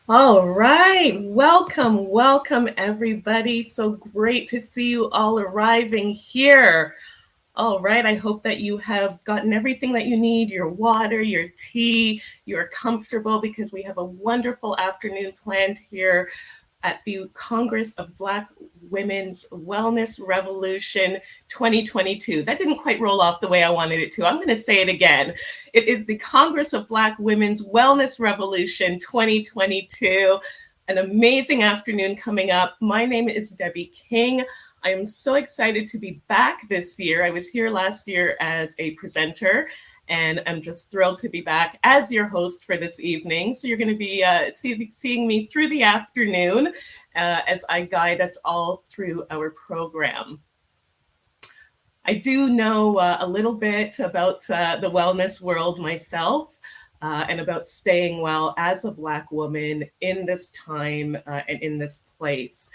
All right. Welcome, everybody. So great to see you all arriving here. All right. I hope that you have gotten everything that you need, your water, your tea, you're comfortable because we have a wonderful afternoon planned here at the Congress of Black Women's Wellness Revolution 2022. That didn't quite roll off the way I wanted it to. I'm going to say it again. It is the Congress of Black Women's Wellness Revolution 2022. An amazing afternoon coming up. My name is Debbie King. I am so excited to be back this year. I was here last year as a presenter, and I'm just thrilled to be back as your host for this evening. So you're going to be seeing me through the afternoon as I guide us all through our program. I do know a little bit about the wellness world myself. And about staying well as a Black woman in this time and in this place.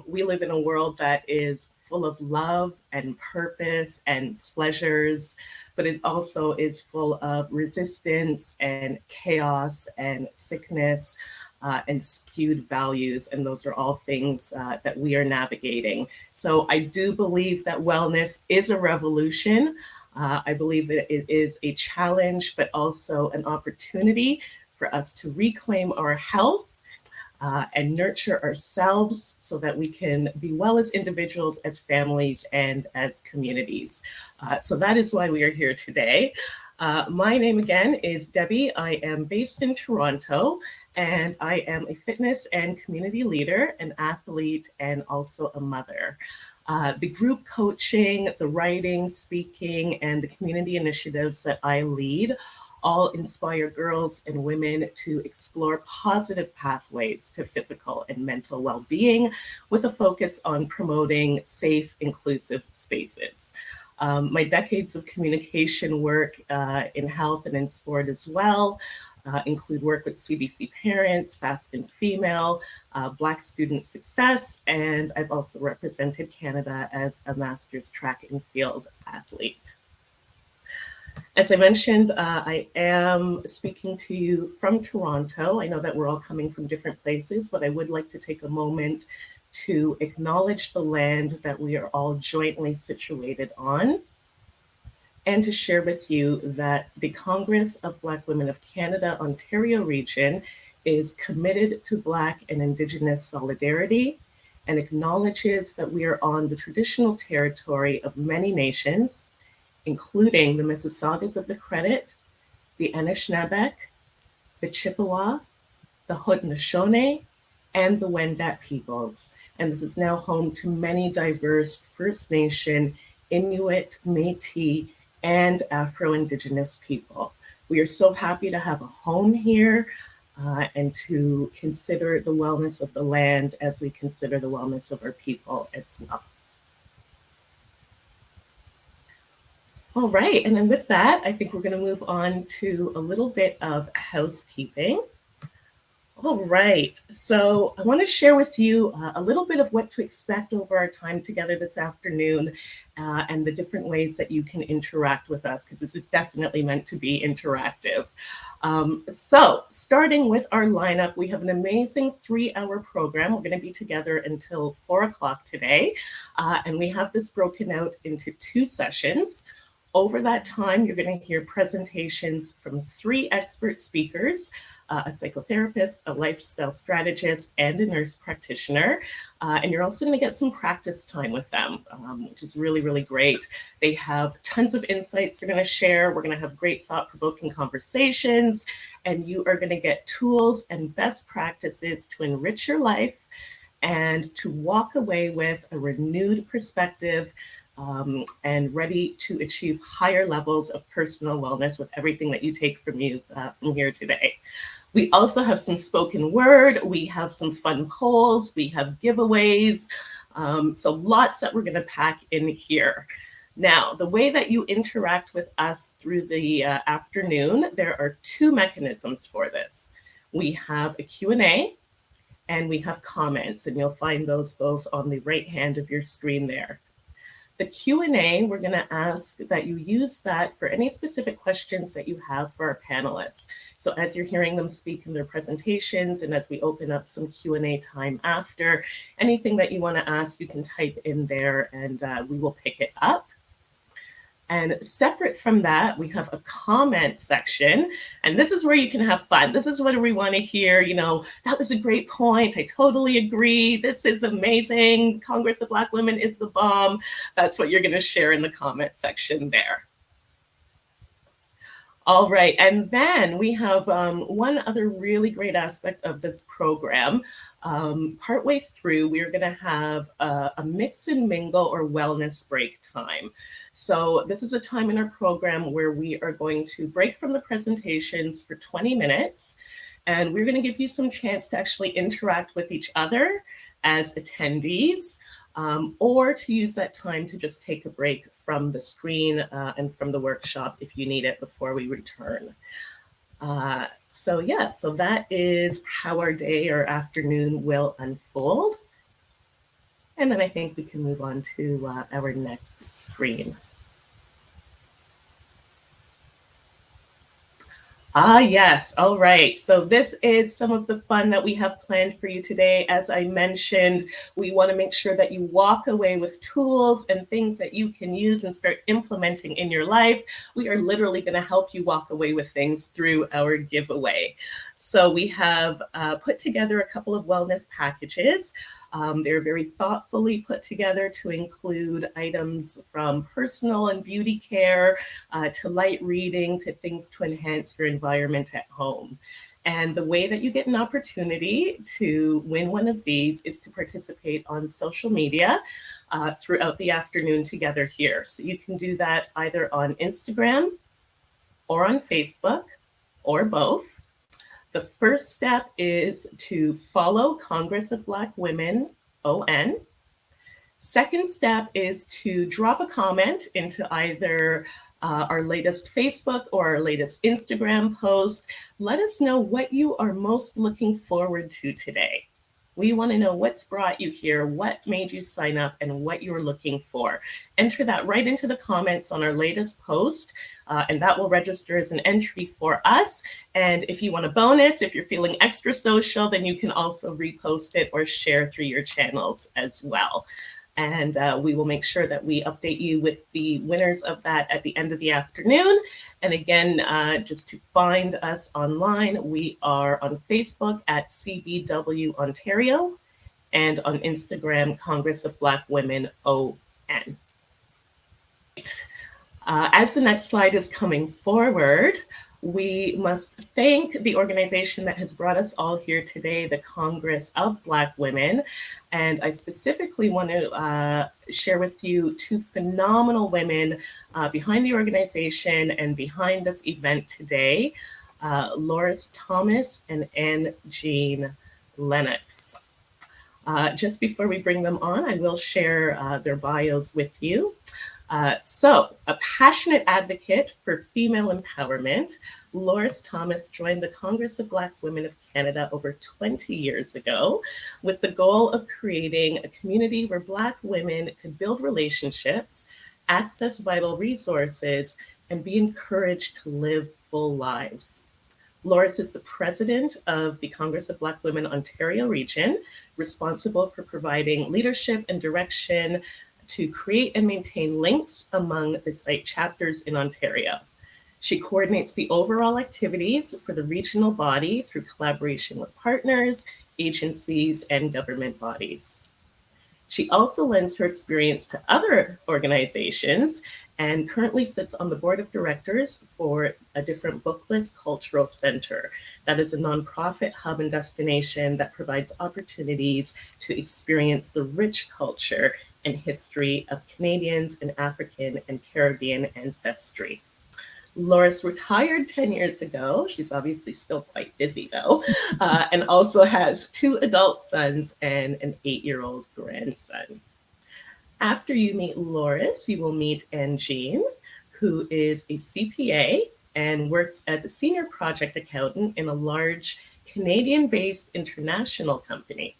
We live in a world that is full of love and purpose and pleasures, but it also is full of resistance and chaos and sickness and skewed values. And those are all things that we are navigating. So I do believe that wellness is a revolution. I believe that it is a challenge, but also an opportunity for us to reclaim our health and nurture ourselves so that we can be well as individuals, as families, and as communities. So that is why we are here today. My name again is Debbie. I am based in Toronto, and I am a fitness and community leader, an athlete, and also a mother. The group coaching, the writing, speaking, and the community initiatives that I lead all inspire girls and women to explore positive pathways to physical and mental well-being with a focus on promoting safe, inclusive spaces. My decades of communication work in health and in sport as well include work with CBC Parents, Fast and Female, Black Student Success, and I've also represented Canada as a master's track and field athlete. As I mentioned, I am speaking to you from Toronto. I know that we're all coming from different places, but I would like to take a moment to acknowledge the land that we are all jointly situated on, and to share with you that the Congress of Black Women of Canada, Ontario region is committed to Black and Indigenous solidarity and acknowledges that we are on the traditional territory of many nations, including the Mississaugas of the Credit, the Anishinaabe, the Chippewa, the Haudenosaunee, and the Wendat peoples. And this is now home to many diverse First Nation, Inuit, Métis, and Afro-Indigenous people. We are so happy to have a home here and to consider the wellness of the land as we consider the wellness of our people as well. All right, and then with that, I think we're going to move on to a little bit of housekeeping. All right, so I want to share with you a little bit of what to expect over our time together this afternoon and the different ways that you can interact with us, because it's definitely meant to be interactive. So starting with our lineup, we have an amazing 3-hour program. We're going to be together until 4 o'clock today, and we have this broken out into 2 sessions. Over that time, you're going to hear presentations from 3 expert speakers, a psychotherapist, a lifestyle strategist, and a nurse practitioner. And you're also going to get some practice time with them, which is really, really great. They have tons of insights they're going to share. We're going to have great thought-provoking conversations, and you are going to get tools and best practices to enrich your life and to walk away with a renewed perspective and ready to achieve higher levels of personal wellness with everything that you take from here today. We also have some spoken word, we have some fun polls, we have giveaways, so lots that we're going to pack in here. Now, the way that you interact with us through the afternoon, there are 2 mechanisms for this. We have a Q&A and we have comments, and you'll find those both on the right hand of your screen there. The Q&A, we're going to ask that you use that for any specific questions that you have for our panelists. So as you're hearing them speak in their presentations, and as we open up some Q&A time after, anything that you want to ask, you can type in there and we will pick it up. And separate from that, we have a comment section. And this is where you can have fun. This is what we want to hear. You know, that was a great point. I totally agree. This is amazing. Congress of Black Women is the bomb. That's what you're going to share in the comment section there. All right, and then we have one other really great aspect of this program. Partway through, we're going to have a mix and mingle or wellness break time. So this is a time in our program where we are going to break from the presentations for 20 minutes, and we're going to give you some chance to actually interact with each other as attendees, or to use that time to just take a break from the screen and from the workshop if you need it before we return. So that is how our day or afternoon will unfold. And then I think we can move on to our next screen. Yes. All right. So this is some of the fun that we have planned for you today. As I mentioned, we want to make sure that you walk away with tools and things that you can use and start implementing in your life. We are literally going to help you walk away with things through our giveaway. So we have put together a couple of wellness packages. They're very thoughtfully put together to include items from personal and beauty care to light reading to things to enhance your environment at home. And the way that you get an opportunity to win one of these is to participate on social media throughout the afternoon together here. So you can do that either on Instagram or on Facebook or both. The first step is to follow Congress of Black Women, ON. Second step is to drop a comment into either our latest Facebook or our latest Instagram post. Let us know what you are most looking forward to today. We want to know what's brought you here, what made you sign up, and what you're looking for. Enter that right into the comments on our latest post, and that will register as an entry for us. And if you want a bonus, if you're feeling extra social, then you can also repost it or share through your channels as well. And we will make sure that we update you with the winners of that at the end of the afternoon. And again, just to find us online, we are on Facebook at CBW Ontario and on Instagram, Congress of Black Women, ON. As the next slide is coming forward, we must thank the organization that has brought us all here today, the Congress of Black Women. And I specifically want to share with you two phenomenal women behind the organization and behind this event today, Loris Thomas and Anne Jean Lennox. Just before we bring them on, I will share their bios with you. So, a passionate advocate for female empowerment, Loris Thomas joined the Congress of Black Women of Canada over 20 years ago with the goal of creating a community where Black women could build relationships, access vital resources, and be encouraged to live full lives. Loris is the president of the Congress of Black Women Ontario region, responsible for providing leadership and direction to create and maintain links among the site chapters in Ontario. She coordinates the overall activities for the regional body through collaboration with partners, agencies, and government bodies. She also lends her experience to other organizations and currently sits on the board of directors for a Different Booklist Cultural Center. That is a nonprofit hub and destination that provides opportunities to experience the rich culture and history of Canadians and African and Caribbean ancestry. Loris retired 10 years ago. She's obviously still quite busy though, and also has 2 adult sons and an 8-year-old grandson. After you meet Loris, you will meet Anne Jean, who is a CPA and works as a senior project accountant in a large Canadian-based international company.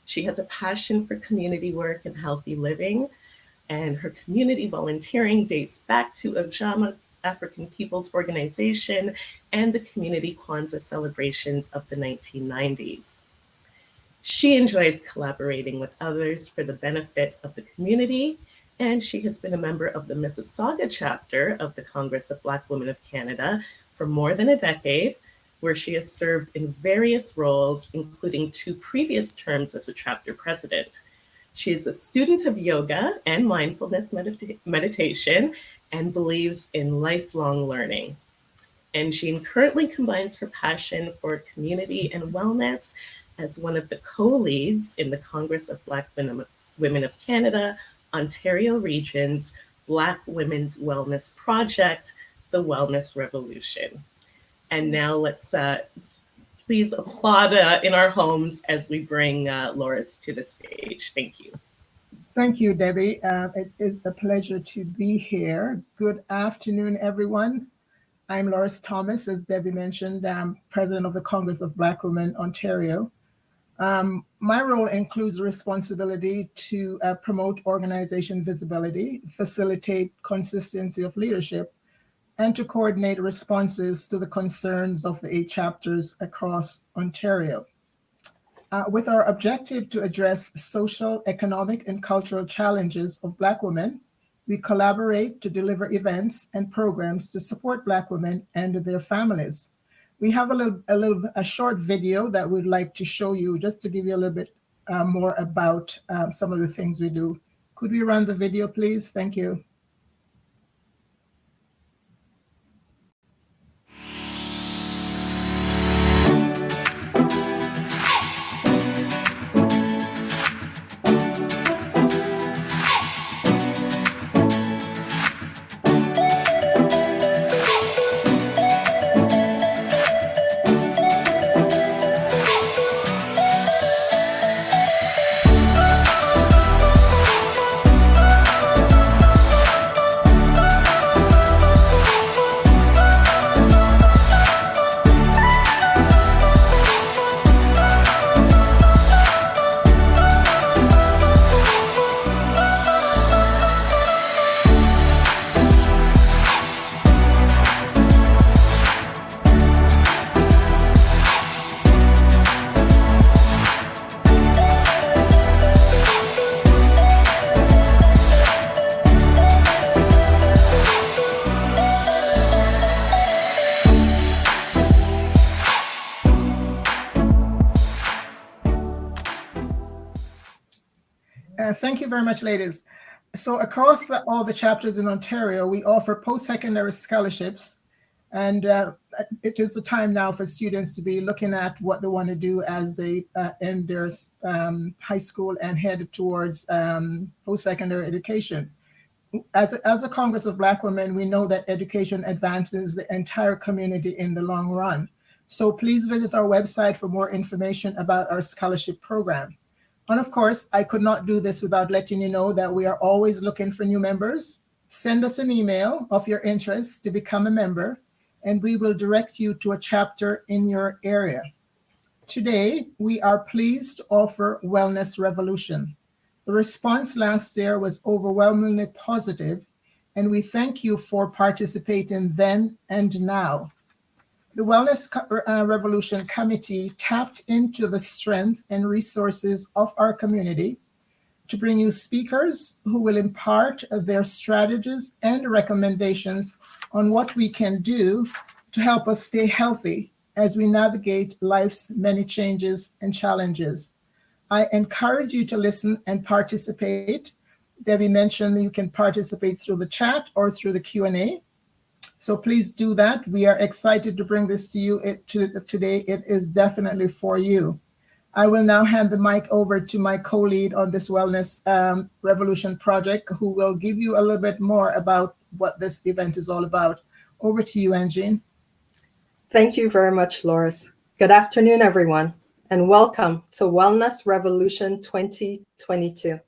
She has a passion for community work and healthy living, and her community volunteering dates back to Ojama African Peoples Organization and the community Kwanzaa celebrations of the 1990s. She enjoys collaborating with others for the benefit of the community, and she has been a member of the Mississauga chapter of the Congress of Black Women of Canada for more than a decade, where she has served in various roles, including 2 previous terms as a chapter president. She is a student of yoga and mindfulness meditation and believes in lifelong learning. And Jean currently combines her passion for community and wellness as one of the co-leads in the Congress of Black Women of Canada, Ontario Region's Black Women's Wellness Project, the Wellness Revolution. And now let's please applaud in our homes as we bring Loris to the stage. Thank you. Thank you, Debbie. It is a pleasure to be here. Good afternoon, everyone. I'm Loris Thomas, as Debbie mentioned. I'm president of the Congress of Black Women, Ontario. My role includes responsibility to promote organization visibility, facilitate consistency of leadership, and to coordinate responses to the concerns of the 8 chapters across Ontario. With our objective to address social, economic, and cultural challenges of Black women, we collaborate to deliver events and programs to support Black women and their families. We have a short video that we'd like to show you just to give you a little bit more about some of the things we do. Could we run the video, please? Thank you. Thank you very much, ladies. So across all the chapters in Ontario, we offer post-secondary scholarships, and it is the time now for students to be looking at what they want to do as they end their high school and head towards post-secondary education. As a Congress of Black Women, we know that education advances the entire community in the long run. So please visit our website for more information about our scholarship program. And of course, I could not do this without letting you know that we are always looking for new members. Send us an email of your interest to become a member, and we will direct you to a chapter in your area. Today, we are pleased to offer Wellness Revolution. The response last year was overwhelmingly positive, and we thank you for participating then and now. The Wellness Revolution Committee tapped into the strength and resources of our community to bring you speakers who will impart their strategies and recommendations on what we can do to help us stay healthy as we navigate life's many changes and challenges. I encourage you to listen and participate. Debbie mentioned that you can participate through the chat or through the Q&A. So please do that. We are excited to bring this to you today. It is definitely for you. I will now hand the mic over to my co-lead on this Wellness Revolution project, who will give you a little bit more about what this event is all about. Over to you, Angie. Thank you very much, Loris. Good afternoon, everyone, and welcome to Wellness Revolution 2022.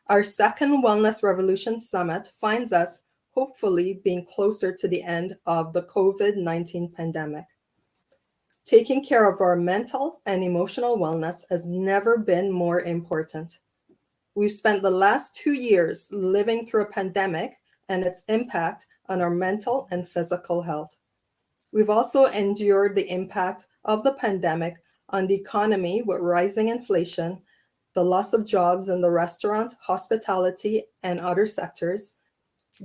Our second Wellness Revolution Summit finds us hopefully being closer to the end of the COVID-19 pandemic. Taking care of our mental and emotional wellness has never been more important. We've spent the last 2 years living through a pandemic and its impact on our mental and physical health. We've also endured the impact of the pandemic on the economy with rising inflation, the loss of jobs in the restaurant, hospitality, and other sectors.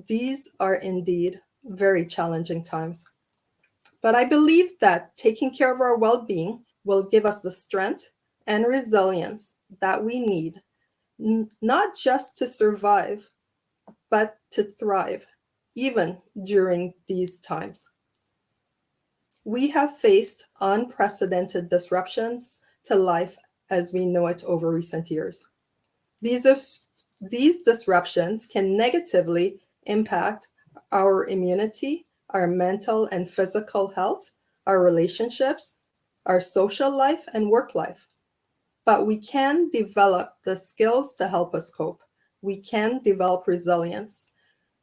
These are indeed very challenging times. But I believe that taking care of our well-being will give us the strength and resilience that we need, not just to survive, but to thrive, even during these times. We have faced unprecedented disruptions to life as we know it over recent years. These disruptions can negatively impact our immunity, our mental and physical health, our relationships, our social life, and work life. But we can develop the skills to help us cope. We can develop resilience.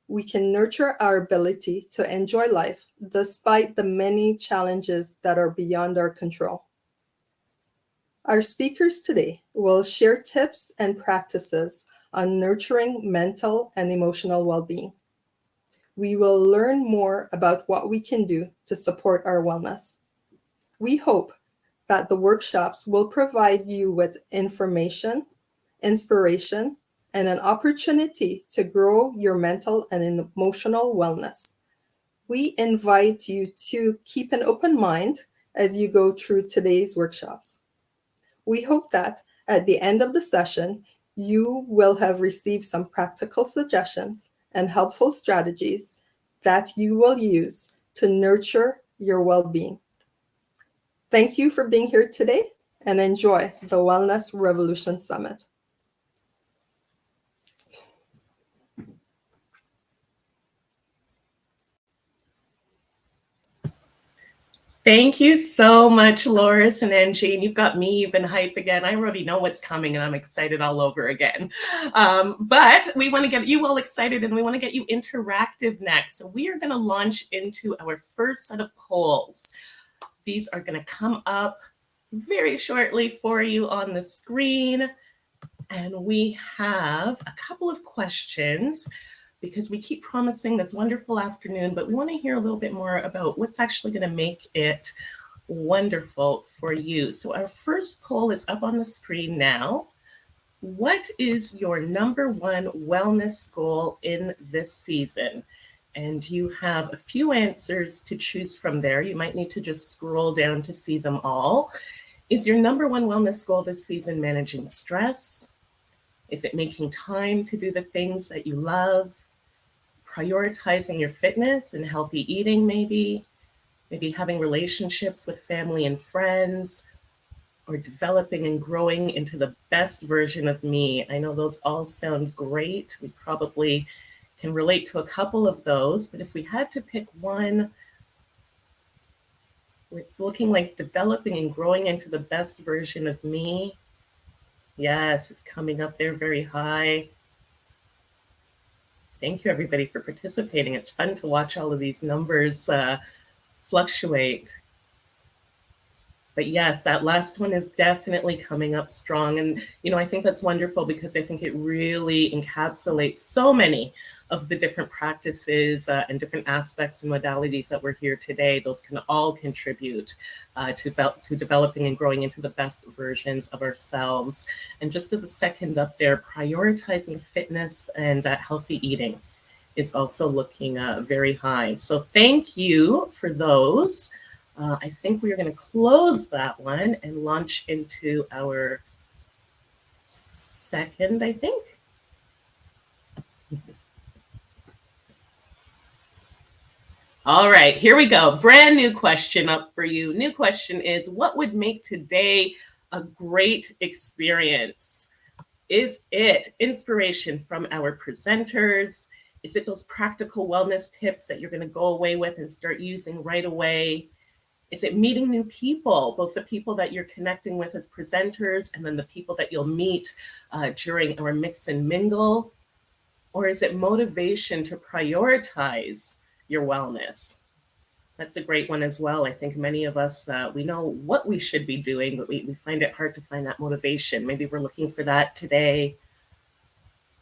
We can nurture our ability to enjoy life despite the many challenges that are beyond our control. Our speakers today will share tips and practices on nurturing mental and emotional well-being. We will learn more about what we can do to support our wellness. We hope that the workshops will provide you with information, inspiration, and an opportunity to grow your mental and emotional wellness. We invite you to keep an open mind as you go through today's workshops. We hope that at the end of the session, you will have received some practical suggestions and helpful strategies that you will use to nurture your well-being. Thank you for being here today and enjoy the Wellness Revolution Summit. Thank you so much, Loris and Angie. And you've got me even hype again. I already know what's coming and I'm excited all over again. But we want to get you all excited and we want to get you interactive next. So we are going to launch into our first set of polls. These are going to come up very shortly for you on the screen. And we have a couple of questions because we keep promising this wonderful afternoon, but we want to hear a little bit more about what's actually going to make it wonderful for you. So our first poll is up on the screen now. What is your number one wellness goal in this season? And you have a few answers to choose from there. You might need to just scroll down to see them all. Is your number one wellness goal this season managing stress? Is it making time to do the things that you love? Prioritizing your fitness and healthy eating, maybe having relationships with family and friends, or developing and growing into the best version of me. I know those all sound great. We probably can relate to a couple of those, but if we had to pick one, it's looking like developing and growing into the best version of me. Yes, it's coming up there very high. Thank you, everybody, for participating. It's fun to watch all of these numbers fluctuate. But yes, that last one is definitely coming up strong. And, I think that's wonderful because I think it really encapsulates so many of the different practices and different aspects and modalities that we're here today. Those can all contribute to developing and growing into the best versions of ourselves. And just as a second up there, prioritizing fitness and healthy eating is also looking very high. So thank you for those. I think we're going to close that one and launch into our second, I think. All right, here we go. Brand new question up for you. New question is, what would make today a great experience? Is it inspiration from our presenters? Is it those practical wellness tips that you're going to go away with and start using right away? Is it meeting new people, both the people that you're connecting with as presenters and then the people that you'll meet during our mix and mingle? Or is it motivation to prioritize your wellness? That's a great one as well. I think many of us, we know what we should be doing, but we find it hard to find that motivation. Maybe we're looking for that today.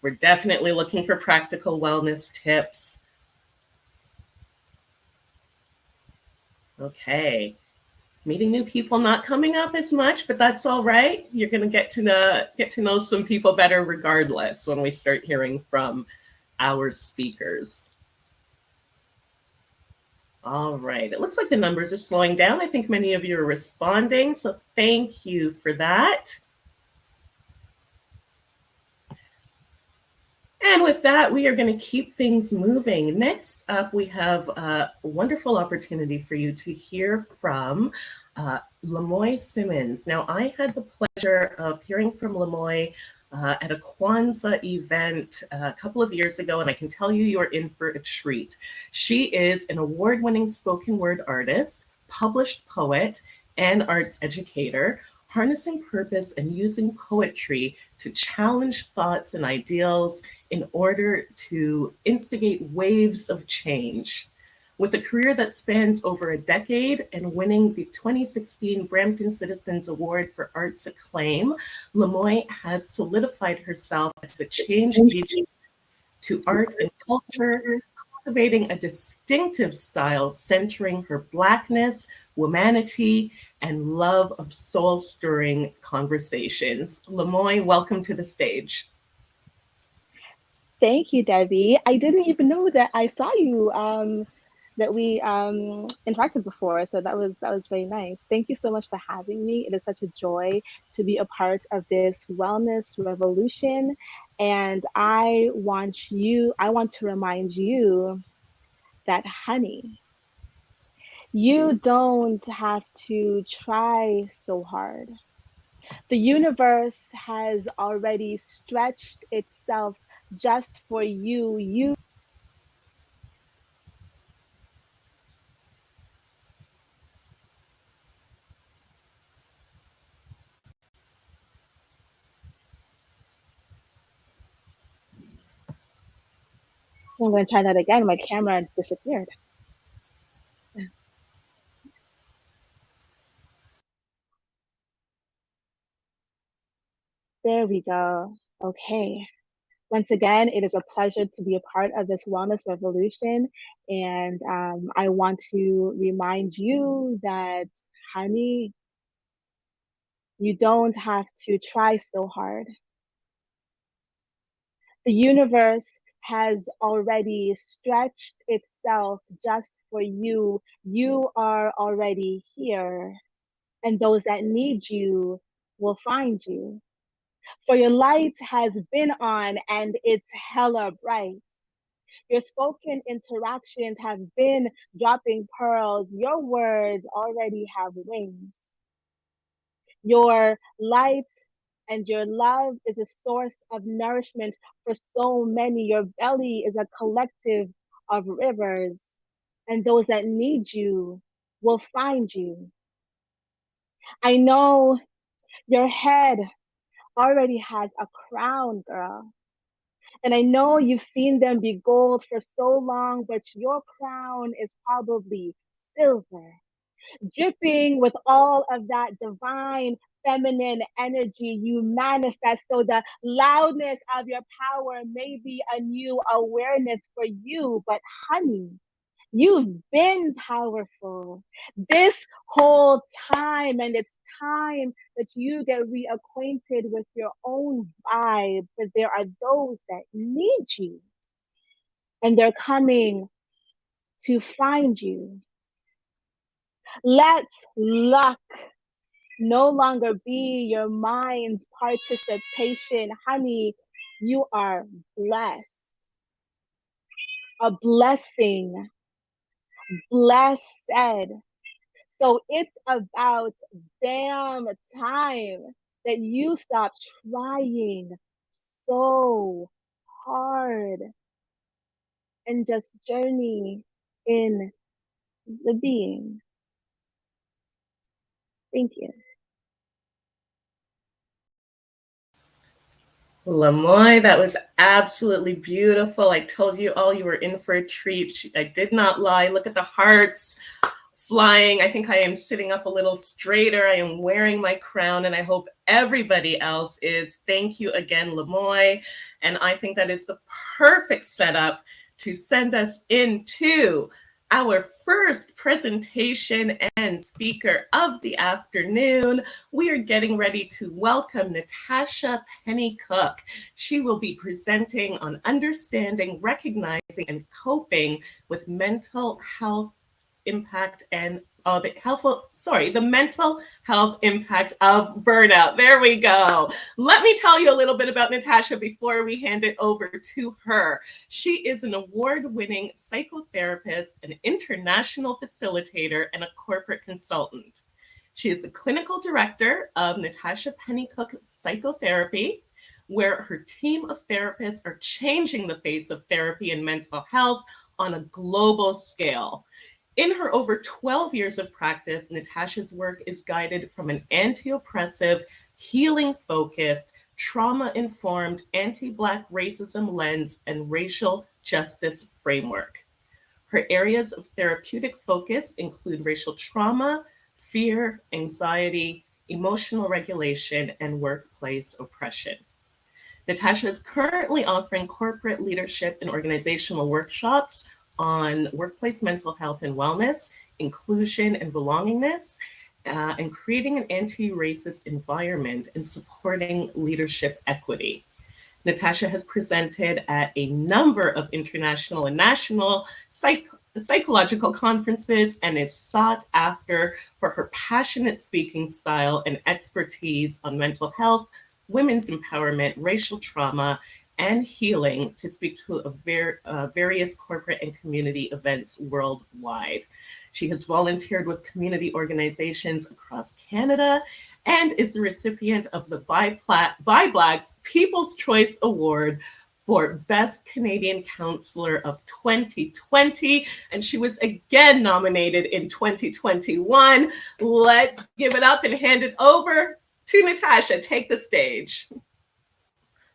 We're definitely looking for practical wellness tips. Okay. Meeting new people not coming up as much, but that's all right. You're going to get to know some people better regardless when we start hearing from our speakers. All right. It looks like the numbers are slowing down. I think many of you are responding, so thank you for that. And with that, we are going to keep things moving. Next up, we have a wonderful opportunity for you to hear from Lamoy Simmons. Now, I had the pleasure of hearing from Lamoy at a Kwanzaa event a couple of years ago, and I can tell you you're in for a treat. She is an award-winning spoken word artist, published poet, and arts educator, harnessing purpose and using poetry to challenge thoughts and ideals in order to instigate waves of change. With a career that spans over a decade and winning the 2016 Brampton Citizens Award for Arts Acclaim, Lamoy has solidified herself as a change agent to art and culture, cultivating a distinctive style centering her Blackness, womanity, and love of soul-stirring conversations. Lamoy, welcome to the stage. Thank you, Debbie. I didn't even know that I saw you, that we interacted before. So that was very nice. Thank you so much for having me. It is such a joy to be a part of this wellness revolution. And I want to remind you that, honey, you don't have to try so hard. The universe has already stretched itself just for you. I'm going to try that again. My camera disappeared. There we go. Okay. Once again, it is a pleasure to be a part of this wellness revolution. And I want to remind you that, honey, you don't have to try so hard. The universe has already stretched itself just for you. You are already here. And those that need you will find you. For your light has been on and it's hella bright. Your spoken interactions have been dropping pearls. Your words already have wings. Your light and your love is a source of nourishment for so many. Your belly is a collective of rivers, and those that need you will find you. I know your head already has a crown, girl. And I know you've seen them be gold for so long, but your crown is probably silver, dripping with all of that divine feminine energy you manifest. So the loudness of your power may be a new awareness for you, but honey, you've been powerful this whole time, and it's time that you get reacquainted with your own vibe. But there are those that need you, and they're coming to find you. Let luck no longer be your mind's participation. Honey, you are blessed, a blessing, blessed. So it's about damn time that you stop trying so hard and just journey in the being. Thank you. Lamoy, that was absolutely beautiful. I told you all you were in for a treat. I did not lie. Look at the hearts flying. I think I am sitting up a little straighter. I am wearing my crown, and I hope everybody else is. Thank you again, Lemoy. And I think that is the perfect setup to send us into our first presentation and speaker of the afternoon. We are getting ready to welcome Natacha Pennycooke. She will be presenting on understanding, recognizing, and coping with mental health impact and the mental health impact of burnout. There we go. Let me tell you a little bit about Natacha before we hand it over to her. She is an award-winning psychotherapist, an international facilitator, and a corporate consultant. She is the clinical director of Natacha Pennycooke Psychotherapy, where her team of therapists are changing the face of therapy and mental health on a global scale. In her over 12 years of practice, Natacha's work is guided from an anti-oppressive, healing-focused, trauma-informed, anti-Black racism lens and racial justice framework. Her areas of therapeutic focus include racial trauma, fear, anxiety, emotional regulation, and workplace oppression. Natacha is currently offering corporate leadership and organizational workshops on workplace mental health and wellness, inclusion and belongingness, and creating an anti-racist environment and supporting leadership equity. Natacha has presented at a number of international and national psychological conferences and is sought after for her passionate speaking style and expertise on mental health, women's empowerment, racial trauma, and healing to speak to various corporate and community events worldwide. She has volunteered with community organizations across Canada and is the recipient of the BIBLAC's People's Choice Award for Best Canadian Counselor of 2020, and she was again nominated in 2021. Let's give it up and hand it over to Natacha. Take the stage.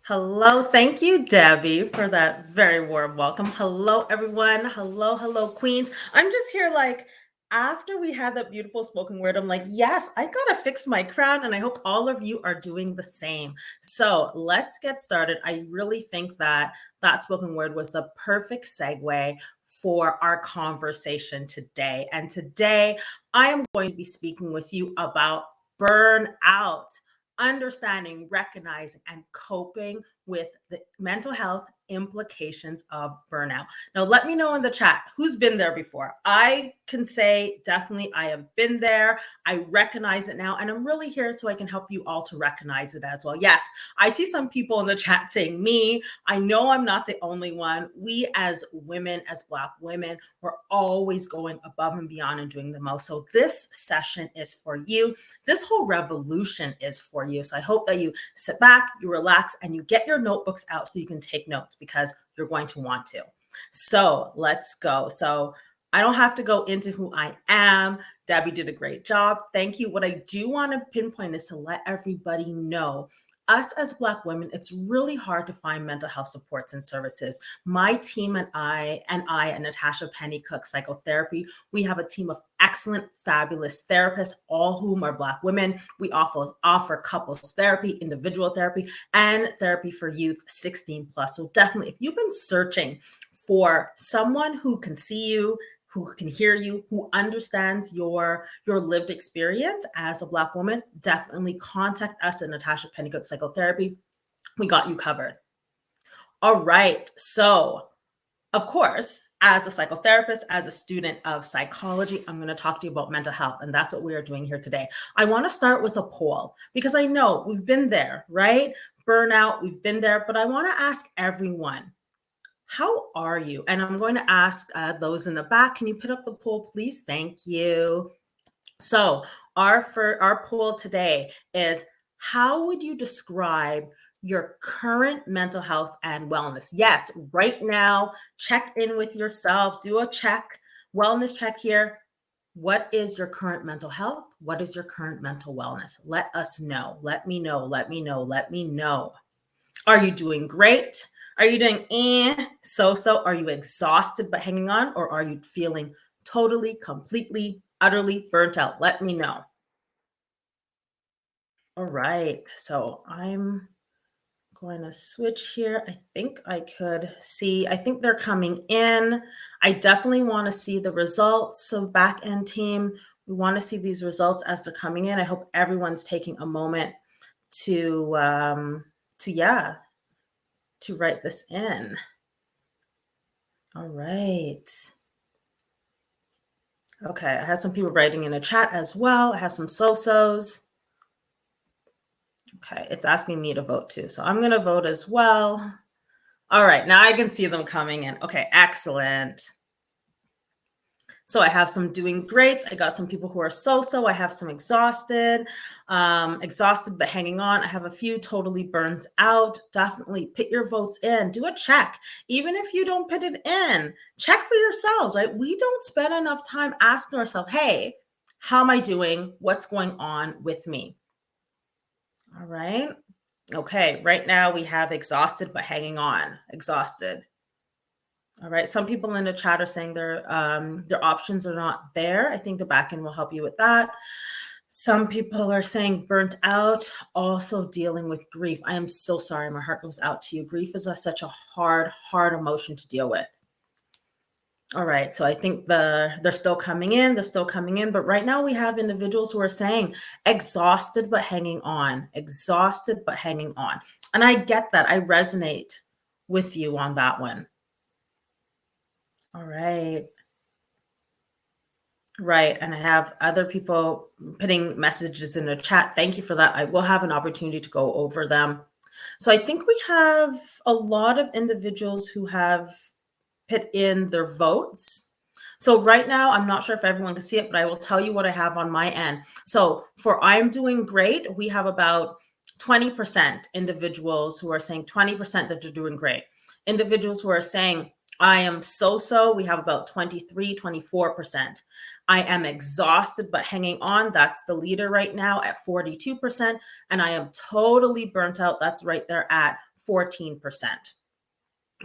Hello. Thank you, Debbie, for that very warm welcome. Hello, everyone. Hello, Queens. I'm just here after we had that beautiful spoken word, I'm like, yes, I got to fix my crown. And I hope all of you are doing the same. So let's get started. I really think that spoken word was the perfect segue for our conversation today. And today I am going to be speaking with you about burnout. Understanding, recognizing, and coping with the mental health implications of burnout. Now, let me know in the chat who's been there before. I can say definitely I have been there. I recognize it now, and I'm really here so I can help you all to recognize it as well. Yes, I see some people in the chat saying me. I know I'm not the only one. We as women, as Black women, we're always going above and beyond and doing the most. So this session is for you. This whole revolution is for you. So I hope that you sit back, you relax, and you get your notebooks out so you can take notes because you're going to want to. So let's go. So I don't have to go into who I am. Debbie did a great job. Thank you. What I do want to pinpoint is to let everybody know, us as Black women, it's really hard to find mental health supports and services. My team and I, Natacha Pennycooke Psychotherapy, we have a team of excellent, fabulous therapists, all whom are Black women. We offer couples therapy, individual therapy, and therapy for youth 16 plus. So definitely, if you've been searching for someone who can see you, who can hear you, who understands your lived experience as a Black woman, definitely contact us at Natacha Pennycooke Psychotherapy. We got you covered. All right. So, of course, as a psychotherapist, as a student of psychology, I'm going to talk to you about mental health, and that's what we are doing here today. I want to start with a poll because I know we've been there, right? Burnout, we've been there, but I want to ask everyone, how are you? And I'm going to ask those in the back, can you put up the poll, please? Thank you. So our poll today is, how would you describe your current mental health and wellness? Yes, right now, check in with yourself, do a wellness check here. What is your current mental health? What is your current mental wellness? Let us know. Let me know. Let me know. Let me know. Are you doing great? Are you doing so? Are you exhausted but hanging on? Or are you feeling totally, completely utterly burnt out? Let me know. All right, so I'm going to switch here. I think I could see, I think they're coming in. I definitely want to see the results. So back end team, we want to see these results as they're coming in. I hope everyone's taking a moment to write this in. All right. Okay, I have some people writing in a chat as well. I have some so-sos. Okay, it's asking me to vote too. So I'm going to vote as well. All right, now I can see them coming in. Okay, excellent. So I have some doing great. I got some people who are so-so. I have some exhausted but hanging on. I have a few totally burns out. Definitely put your votes in. Do a check. Even if you don't put it in, check for yourselves, right? We don't spend enough time asking ourselves, hey, how am I doing? What's going on with me? All right. Okay, right now we have exhausted but hanging on. Exhausted. All right. Some people in the chat are saying their options are not there. I think the backend will help you with that. Some people are saying burnt out, also dealing with grief. I am so sorry. My heart goes out to you. Grief is such a hard emotion to deal with. All right. So I think they're still coming in. They're still coming in. But right now we have individuals who are saying exhausted but hanging on. Exhausted but hanging on. And I get that. I resonate with you on that one. All right. Right. And I have other people putting messages in the chat. Thank you for that. I will have an opportunity to go over them. So I think we have a lot of individuals who have put in their votes. So right now, I'm not sure if everyone can see it, but I will tell you what I have on my end. So for I'm doing great, we have about 20% individuals who are saying 20% that they're doing great. Individuals who are saying I am so-so, we have about 23, 24%. I am exhausted but hanging on. That's the leader right now at 42%. And I am totally burnt out. That's right there at 14%.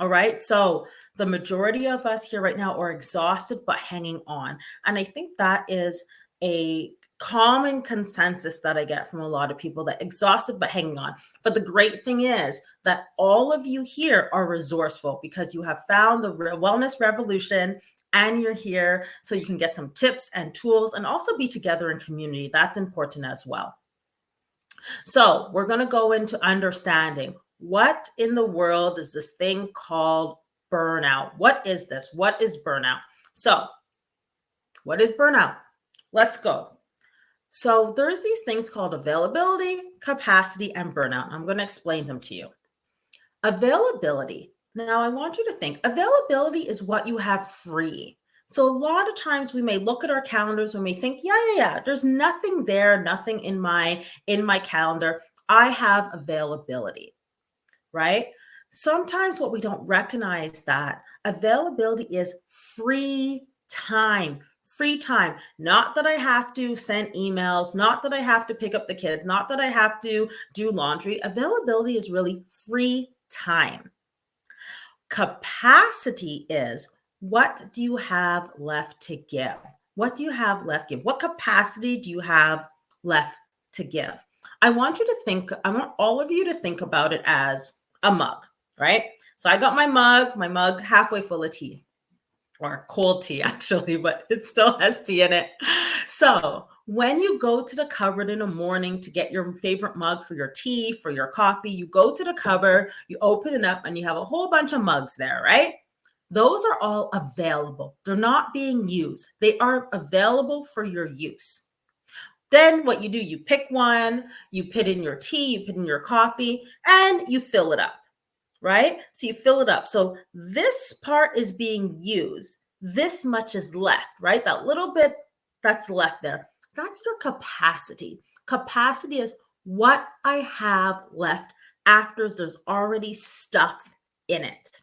All right. So the majority of us here right now are exhausted but hanging on. And I think that is a common consensus that I get from a lot of people, that exhausted but hanging on. But the great thing is that all of you here are resourceful because you have found the wellness revolution and you're here so you can get some tips and tools and also be together in community. That's important as well. So we're going to go into understanding what in the world is this thing called burnout? What is this? What is burnout? So what is burnout? Let's go. So there's these things called availability, capacity, and burnout. I'm going to explain them to you. Availability. Now I want you to think availability is what you have free. So a lot of times we may look at our calendars and we think, yeah, there's nothing there, nothing in my calendar. I have availability, right? Sometimes what we don't recognize that availability is free time. Free time. Not that I have to send emails, not that I have to pick up the kids, not that I have to do laundry. Availability is really free time. Capacity is, what do you have left to give? What do you have left to give? What capacity do you have left to give? I want all of you to think about it as a mug, right? So I got my mug halfway full of tea, or cold tea actually, but it still has tea in it. So when you go to the cupboard in the morning to get your favorite mug for your tea, for your coffee, you go to the cupboard, you open it up and you have a whole bunch of mugs there, right? Those are all available. They're not being used. They are available for your use. Then what you do, you pick one, you put in your tea, you put in your coffee, and you fill it up, right? So you fill it up. So this part is being used. This much is left, right? That little bit that's left there. That's your capacity. Capacity is what I have left after there's already stuff in it.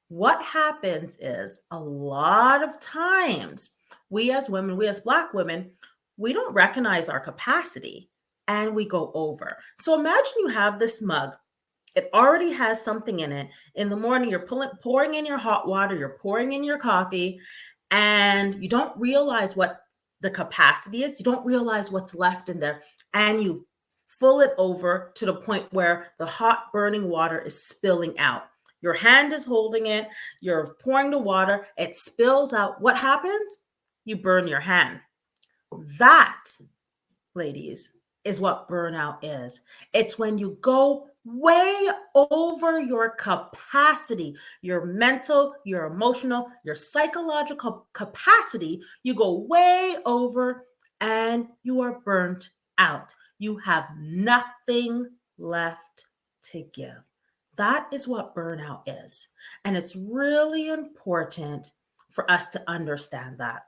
What happens is a lot of times we as women, we as Black women, we don't recognize our capacity and we go over. So imagine you have this mug. It already has something in it. In the morning, you're pouring in your hot water, you're pouring in your coffee, and you don't realize what the capacity is, you don't realize what's left in there, and you fill it over to the point where the hot burning water is spilling out. Your hand is holding it, you're pouring the water, it spills out. What happens? You burn your hand. That, ladies, is what burnout is. It's when you go way over your capacity, your mental, your emotional, your psychological capacity. You go way over and you are burnt out. You have nothing left to give. That is what burnout is. And it's really important for us to understand that.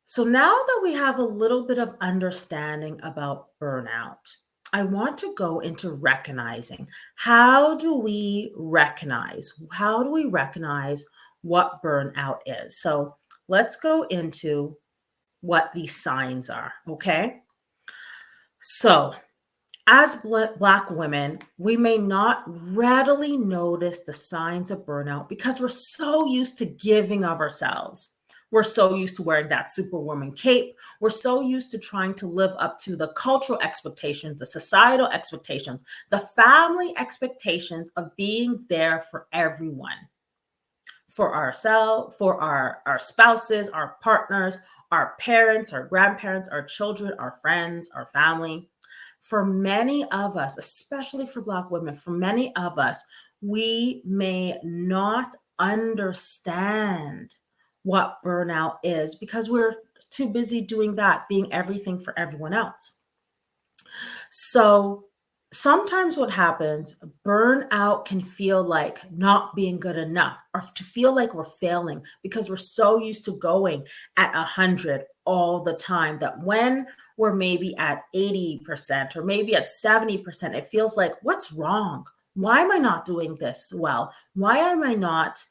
So now that we have a little bit of understanding about burnout, I want to go into recognizing. How do we recognize what burnout is? So let's go into what these signs are, okay? So as Black women, we may not readily notice the signs of burnout because we're so used to giving of ourselves. We're so used to wearing that superwoman cape. We're so used to trying to live up to the cultural expectations, the societal expectations, the family expectations of being there for everyone, for ourselves, for our spouses, our partners, our parents, our grandparents, our children, our friends, our family. For many of us, especially for Black women, for many of us, we may not understand what burnout is because we're too busy doing that, being everything for everyone else. So sometimes what happens, burnout can feel like not being good enough, or to feel like we're failing because we're so used to going at 100 all the time that when we're maybe at 80% or maybe at 70%, it feels like, what's wrong? Why am I not doing this well? Why am I not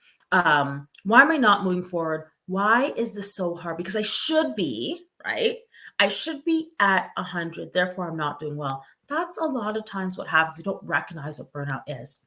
moving forward? Why is this so hard? Because I should be, right? I should be at 100, therefore I'm not doing well. That's a lot of times what happens. We don't recognize what burnout is.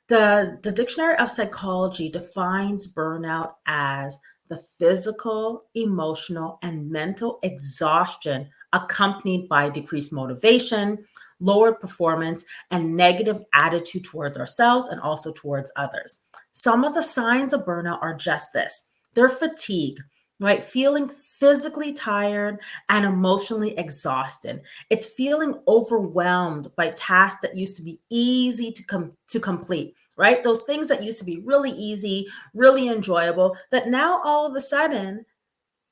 The Dictionary of Psychology defines burnout as the physical, emotional, and mental exhaustion accompanied by decreased motivation, lowered performance, and negative attitude towards ourselves and also towards others. Some of the signs of burnout are just this. They're fatigue, right? Feeling physically tired and emotionally exhausted. It's feeling overwhelmed by tasks that used to be easy to complete, right? Those things that used to be really easy, really enjoyable, that now all of a sudden,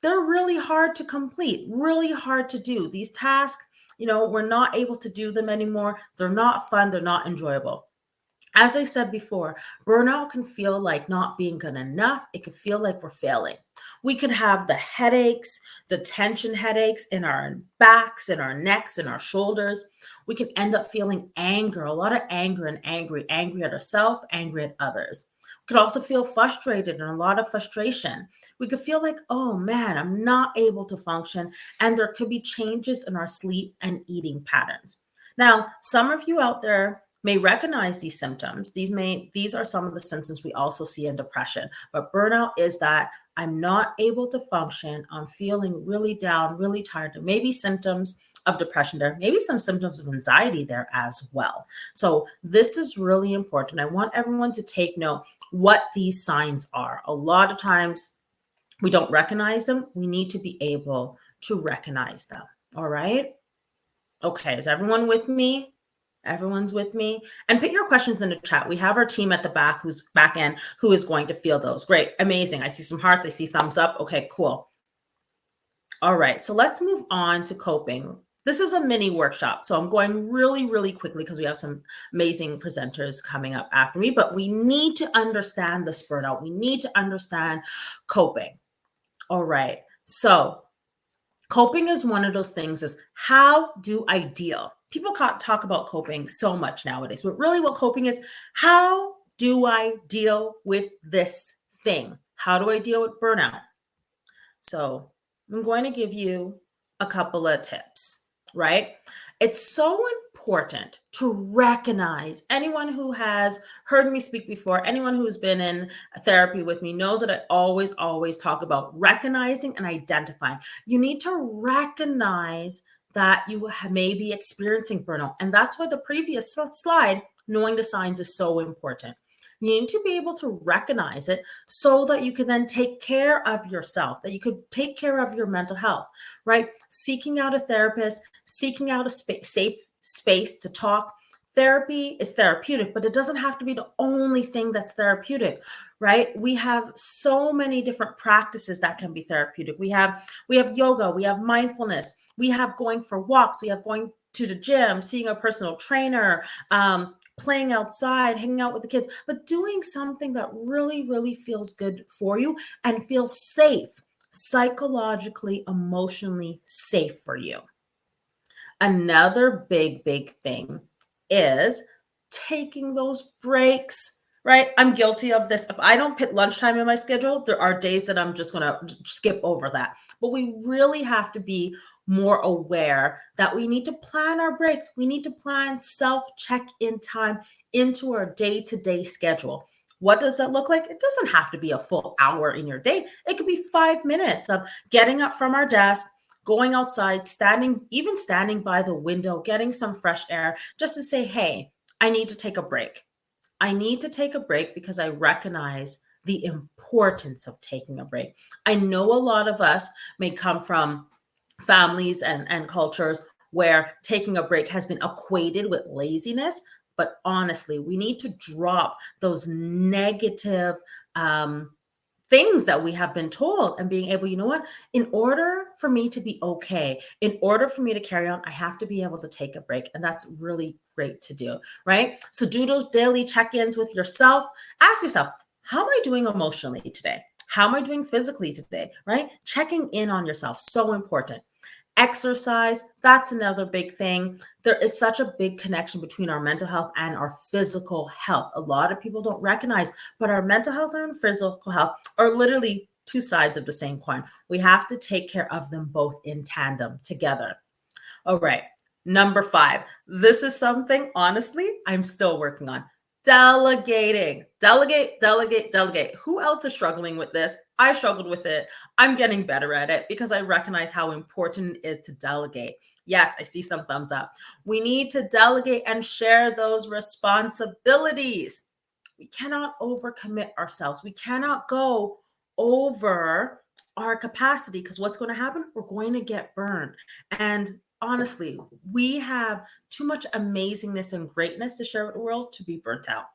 they're really hard to complete, really hard to do. These tasks, we're not able to do them anymore. They're not fun. They're not enjoyable. As I said before, burnout can feel like not being good enough. It can feel like we're failing. We could have the headaches, the tension headaches in our backs, in our necks, in our shoulders. We can end up feeling anger, a lot of anger and angry at ourselves, angry at others. We could also feel frustrated and a lot of frustration. We could feel like, oh man, I'm not able to function. And there could be changes in our sleep and eating patterns. Now, some of you out there may recognize these symptoms. These are some of the symptoms we also see in depression. But burnout is that I'm not able to function. I'm feeling really down, really tired. There may be symptoms of depression there, maybe some symptoms of anxiety there as well. So this is really important. I want everyone to take note what these signs are. A lot of times we don't recognize them. We need to be able to recognize them. All right. Okay. Is everyone with me? Everyone's with me? And put your questions in the chat. We have our team at the back end who is going to field those. Great. Amazing. I see some hearts. I see thumbs up. Okay, cool. All right. So let's move on to coping. This is a mini workshop. So I'm going really, really quickly because we have some amazing presenters coming up after me, but we need to understand this burnout. We need to understand coping. All right. So coping is one of those things is how do I deal? People talk about coping so much nowadays, but really what coping is, how do I deal with this thing? How do I deal with burnout? So I'm going to give you a couple of tips, right? It's so important to recognize. Anyone who has heard me speak before, anyone who's been in therapy with me knows that I always talk about recognizing and identifying. You need to recognize that you may be experiencing burnout. And that's why the previous slide, knowing the signs, is so important. You need to be able to recognize it so that you can then take care of yourself, that you could take care of your mental health, right? Seeking out a therapist, seeking out a safe space to talk. Therapy is therapeutic, but it doesn't have to be the only thing that's therapeutic, right? We have so many different practices that can be therapeutic. We have yoga, we have mindfulness, we have going for walks, we have going to the gym, seeing a personal trainer, playing outside, hanging out with the kids, but doing something that really, really feels good for you and feels safe, psychologically, emotionally safe for you. Another big thing is taking those breaks, right? I'm guilty of this. If I don't put lunchtime in my schedule, there are days that I'm just going to skip over that. But we really have to be more aware that we need to plan our breaks. We need to plan self-check-in time into our day-to-day schedule. What does that look like? It doesn't have to be a full hour in your day. It could be 5 minutes of getting up from our desk, going outside, standing by the window, getting some fresh air, just to say, hey, I need to take a break. I need to take a break because I recognize the importance of taking a break. I know a lot of us may come from families and cultures where taking a break has been equated with laziness. But honestly, we need to drop those negative things that we have been told and being able, you know what, in order for me to be okay, in order for me to carry on, I have to be able to take a break. And that's really great to do, right? So do those daily check-ins with yourself. Ask yourself, how am I doing emotionally today? How am I doing physically today, right? Checking in on yourself, so important. Exercise, that's another big thing. There is such a big connection between our mental health and our physical health. A lot of people don't recognize, but our mental health and physical health are literally two sides of the same coin. We have to take care of them both in tandem together. All right, number 5. This is something, honestly, I'm still working on. Delegating. Delegate. Who else is struggling with this? I struggled with it. I'm getting better at it because I recognize how important it is to delegate. Yes, I see some thumbs up. We need to delegate and share those responsibilities. We cannot overcommit ourselves. We cannot go over our capacity because what's going to happen? We're going to get burned. And honestly, we have too much amazingness and greatness to share with the world to be burnt out.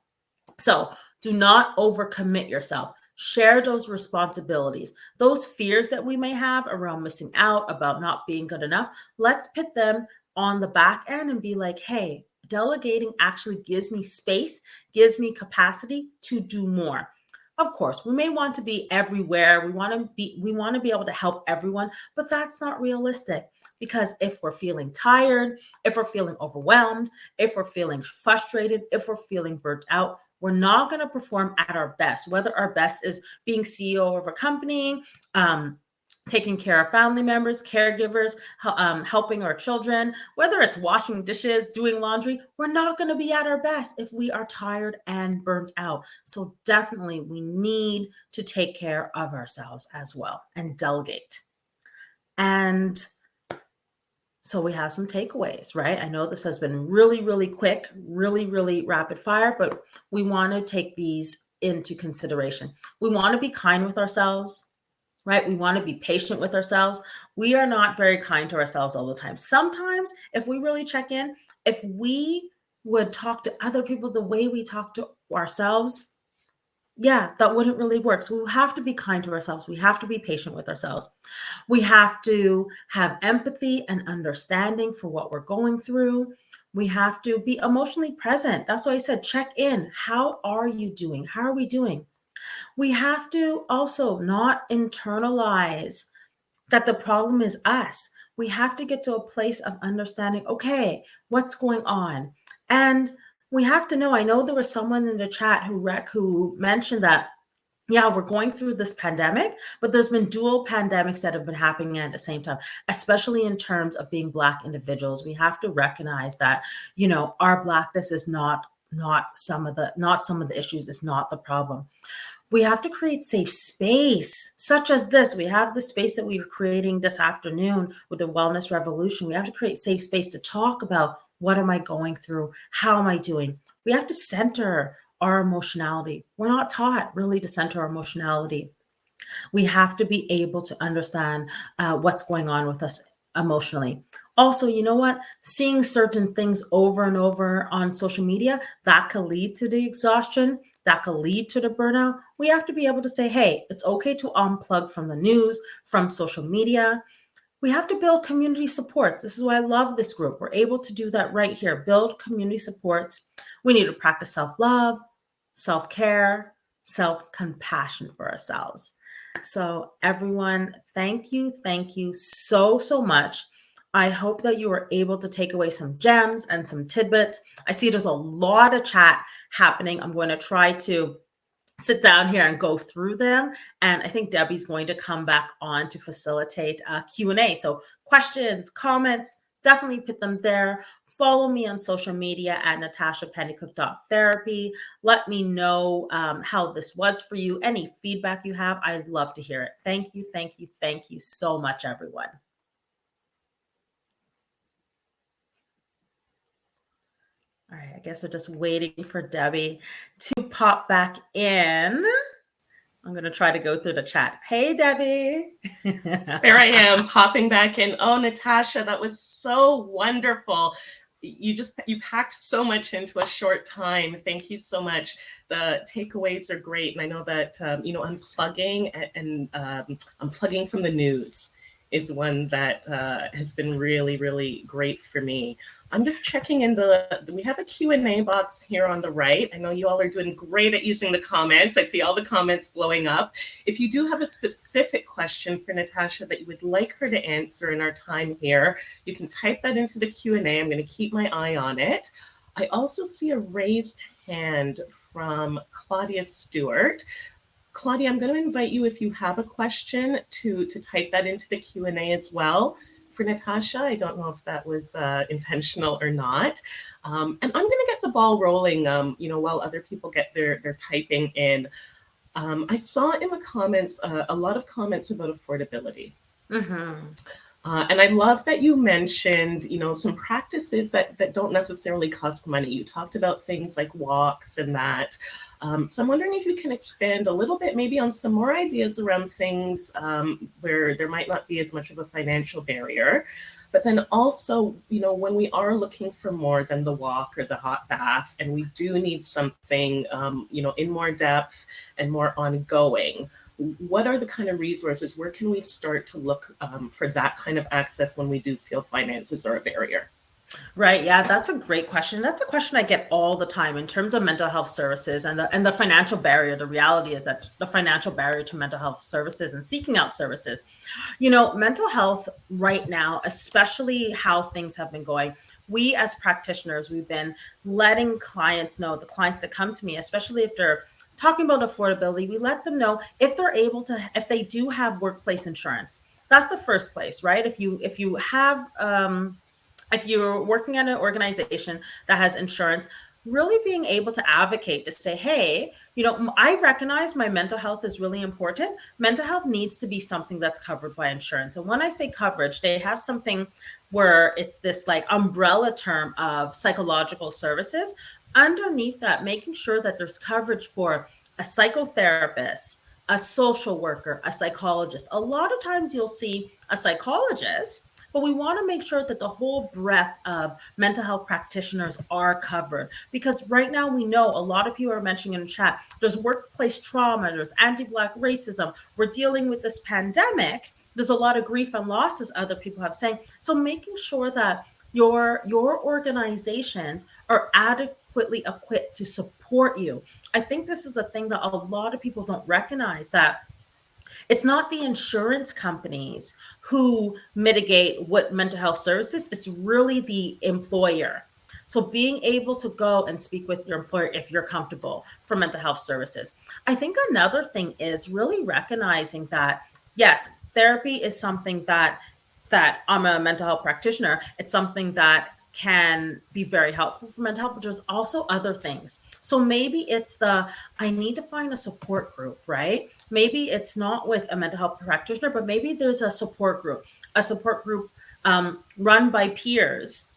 So do not overcommit yourself. Share those responsibilities. Those fears that we may have around missing out, about not being good enough, let's put them on the back end and be like, hey, delegating actually gives me space, gives me capacity to do more. Of course, we may want to be everywhere. We want to be able to help everyone, but that's not realistic because if we're feeling tired, if we're feeling overwhelmed, if we're feeling frustrated, if we're feeling burnt out, we're not going to perform at our best, whether our best is being CEO of a company, taking care of family members, caregivers, helping our children, whether it's washing dishes, doing laundry, we're not going to be at our best if we are tired and burnt out. So definitely we need to take care of ourselves as well and delegate. And so we have some takeaways, right? I know this has been really, really quick, really, really rapid fire, but we want to take these into consideration. We want to be kind with ourselves, right? We want to be patient with ourselves. We are not very kind to ourselves all the time. Sometimes if we really check in, if we would talk to other people the way we talk to ourselves, yeah, that wouldn't really work. So we have to be kind to ourselves. We have to be patient with ourselves. We have to have empathy and understanding for what we're going through. We have to be emotionally present. That's why I said, check in. How are you doing? How are we doing? We have to also not internalize that the problem is us. We have to get to a place of understanding, okay, what's going on? And we have to know, I know there was someone in the chat who mentioned that yeah, we're going through this pandemic, but there's been dual pandemics that have been happening at the same time, especially in terms of being Black individuals. We have to recognize that, our Blackness is not some of the issues, is not the problem. We have to create safe space, such as this. We have the space that we're creating this afternoon with the Wellness Revolution. We have to create safe space to talk about, what am I going through? How am I doing? We have to center our emotionality. We're not taught really to center our emotionality. We have to be able to understand what's going on with us emotionally. Also, you know what? Seeing certain things over and over on social media, that could lead to the exhaustion, that could lead to the burnout. We have to be able to say, hey, it's okay to unplug from the news, from social media. We have to build community supports. This is why I love this group. We're able to do that right here, build community supports. We need to practice self-love, self-care, self-compassion for ourselves. So everyone, thank you so, so much. I hope that you were able to take away some gems and some tidbits. I see there's a lot of chat happening. I'm going to try to sit down here and go through them. And I think Debbie's going to come back on to facilitate Q&A. So questions, comments, definitely put them there. Follow me on social media at NatachaPennycooke.therapy. Let me know how this was for you. Any feedback you have, I'd love to hear it. Thank you so much, everyone. All right, I guess we're just waiting for Debbie to pop back in. I'm going to try to go through the chat. Hey, Debbie. There I am, popping back in. Oh, Natacha, that was so wonderful. You packed so much into a short time. Thank you so much. The takeaways are great. And I know that, unplugging and unplugging from the news is one that has been really, really great for me. I'm just checking in we have a Q&A box here on the right. I know you all are doing great at using the comments. I see all the comments blowing up. If you do have a specific question for Natacha that you would like her to answer in our time here, you can type that into the Q&A. I'm going to keep my eye on it. I also see a raised hand from Claudia Stewart. Claudia, I'm going to invite you, if you have a question, to type that into the Q&A as well. For Natacha, I don't know if that was intentional or not. And I'm going to get the ball rolling, while other people get their typing in. I saw in the comments a lot of comments about affordability. Mm-hmm. And I love that you mentioned, some practices that don't necessarily cost money. You talked about things like walks and that. So I'm wondering if you can expand a little bit, maybe on some more ideas around things where there might not be as much of a financial barrier. But then also, when we are looking for more than the walk or the hot bath, and we do need something, in more depth and more ongoing, what are the kind of resources? Where can we start to look for that kind of access when we do feel finances are a barrier? Right. Yeah, that's a great question. That's a question I get all the time in terms of mental health services and the financial barrier. The reality is that the financial barrier to mental health services and seeking out services, mental health right now, especially how things have been going. We as practitioners, we've been letting clients know, the clients that come to me, especially if they're talking about affordability, we let them know if they do have workplace insurance. That's the first place, right? If you have, if you're working at an organization that has insurance, really being able to advocate to say, hey, I recognize my mental health is really important. Mental health needs to be something that's covered by insurance. And when I say coverage, they have something where it's this like umbrella term of psychological services. Underneath that, making sure that there's coverage for a psychotherapist, a social worker, a psychologist. A lot of times you'll see a psychologist, but we want to make sure that the whole breadth of mental health practitioners are covered. Because right now we know a lot of people are mentioning in the chat, there's workplace trauma, there's anti-Black racism. We're dealing with this pandemic. There's a lot of grief and loss, as other people have saying. So making sure that your organizations are adequately equipped to support you. I think this is the thing that a lot of people don't recognize, that it's not the insurance companies who mitigate what mental health services, it's really the employer. So being able to go and speak with your employer if you're comfortable for mental health services. I think another thing is really recognizing that, yes, therapy is something that I'm a mental health practitioner. It's something that can be very helpful for mental health, but there's also other things. So maybe it's I need to find a support group, right? Maybe it's not with a mental health practitioner, but maybe there's a support group run by peers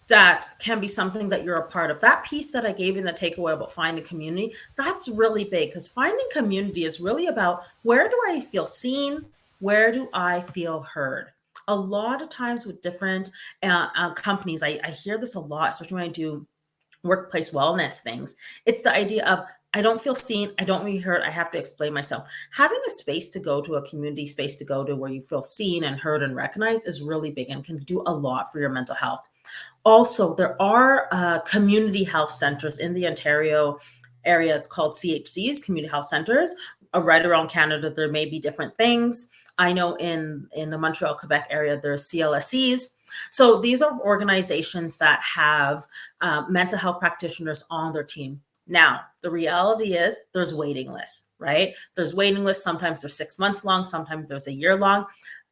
that can be something that you're a part of. That piece that I gave in the takeaway about finding community, that's really big, because finding community is really about, where do I feel seen? Where do I feel heard? A lot of times with different companies, I hear this a lot, especially when I do workplace wellness things. It's the idea of, I don't feel seen, I don't feel heard, I have to explain myself. Having a space to go to, a community space to go to, where you feel seen and heard and recognized, is really big and can do a lot for your mental health. Also, there are community health centers in the Ontario area. It's called CHCs, community health centers. Right around Canada, there may be different things. I know in the Montreal, Quebec area, there's CLSCs. So these are organizations that have mental health practitioners on their team. Now, the reality is there's waiting lists, right? There's waiting lists. Sometimes they're 6 months long. Sometimes there's a year long.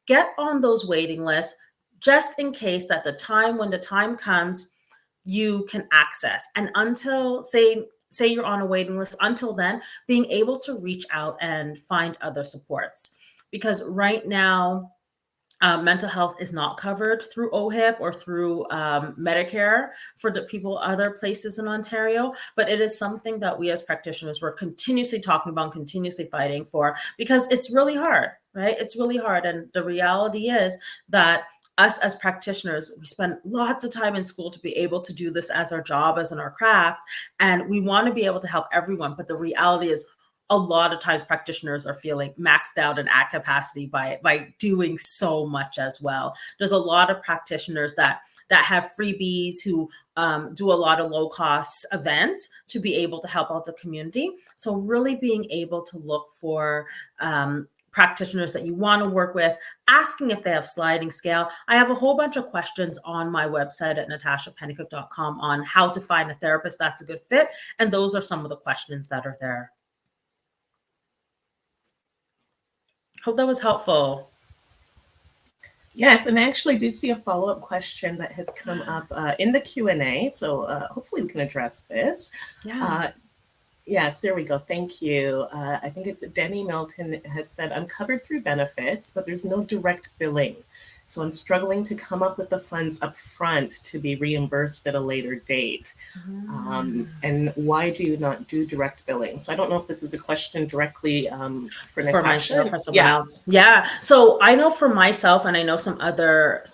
Get on those waiting lists, just in case that when the time comes, you can access. And until, say you're on a waiting list, until then, being able to reach out and find other supports. Because right now, mental health is not covered through OHIP or through Medicare for the people other places in Ontario, but it is something that we as practitioners, we're continuously talking about, continuously fighting for, because it's really hard, right? It's really hard. And the reality is that us as practitioners, we spend lots of time in school to be able to do this as our job, as in our craft, and we want to be able to help everyone. But the reality is, a lot of times practitioners are feeling maxed out and at capacity by doing so much as well. There's a lot of practitioners that have freebies, who do a lot of low cost events to be able to help out the community. So really being able to look for practitioners that you want to work with, asking if they have sliding scale. I have a whole bunch of questions on my website at natachapennycooke.com on how to find a therapist that's a good fit. And those are some of the questions that are there. Hope that was helpful. Yes, and I actually do see a follow-up question that has come up in the Q&A, so hopefully we can address this. Yeah. Yes, there we go. Thank you. I think it's Denny Milton has said, I'm covered through benefits, but there's no direct billing. So I'm struggling to come up with the funds up front to be reimbursed at a later date. And why do you not do direct billing? So I don't know if this is a question directly for Natacha. Myself or someone else. Yeah. So I know for myself, and I know some other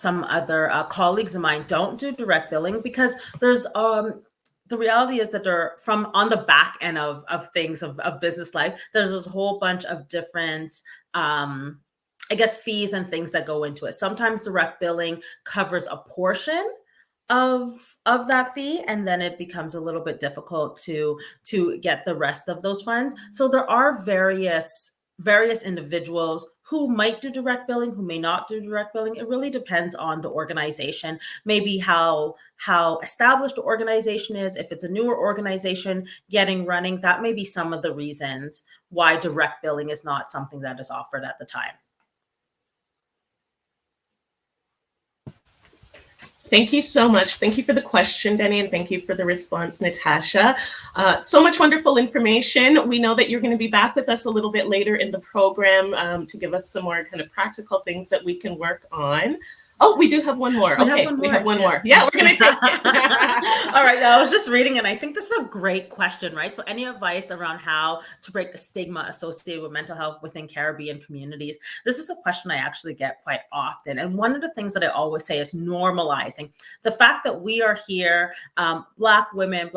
colleagues of mine don't do direct billing, because there's the reality is that they're from on the back end of things of business life. There's this whole bunch of different I guess fees and things that go into it. Sometimes direct billing covers a portion of that fee, and then it becomes a little bit difficult to get the rest of those funds. So there are various individuals who might do direct billing, who may not do direct billing. It really depends on the organization, maybe how established the organization is. If it's a newer organization getting running, that may be some of the reasons why direct billing is not something that is offered at the time. Thank you so much. Thank you for the question, Denny, and thank you for the response, Natacha. So much wonderful information. We know that you're going to be back with us a little bit later in the program to give us some more kind of practical things that we can work on. Oh, we do have one more. We have one more. Yeah, we're going to take it. All right. I was just reading, and I think this is a great question, right? So any advice around how to break the stigma associated with mental health within Caribbean communities? This is a question I actually get quite often. And one of the things that I always say is normalizing the fact that we are here, Black women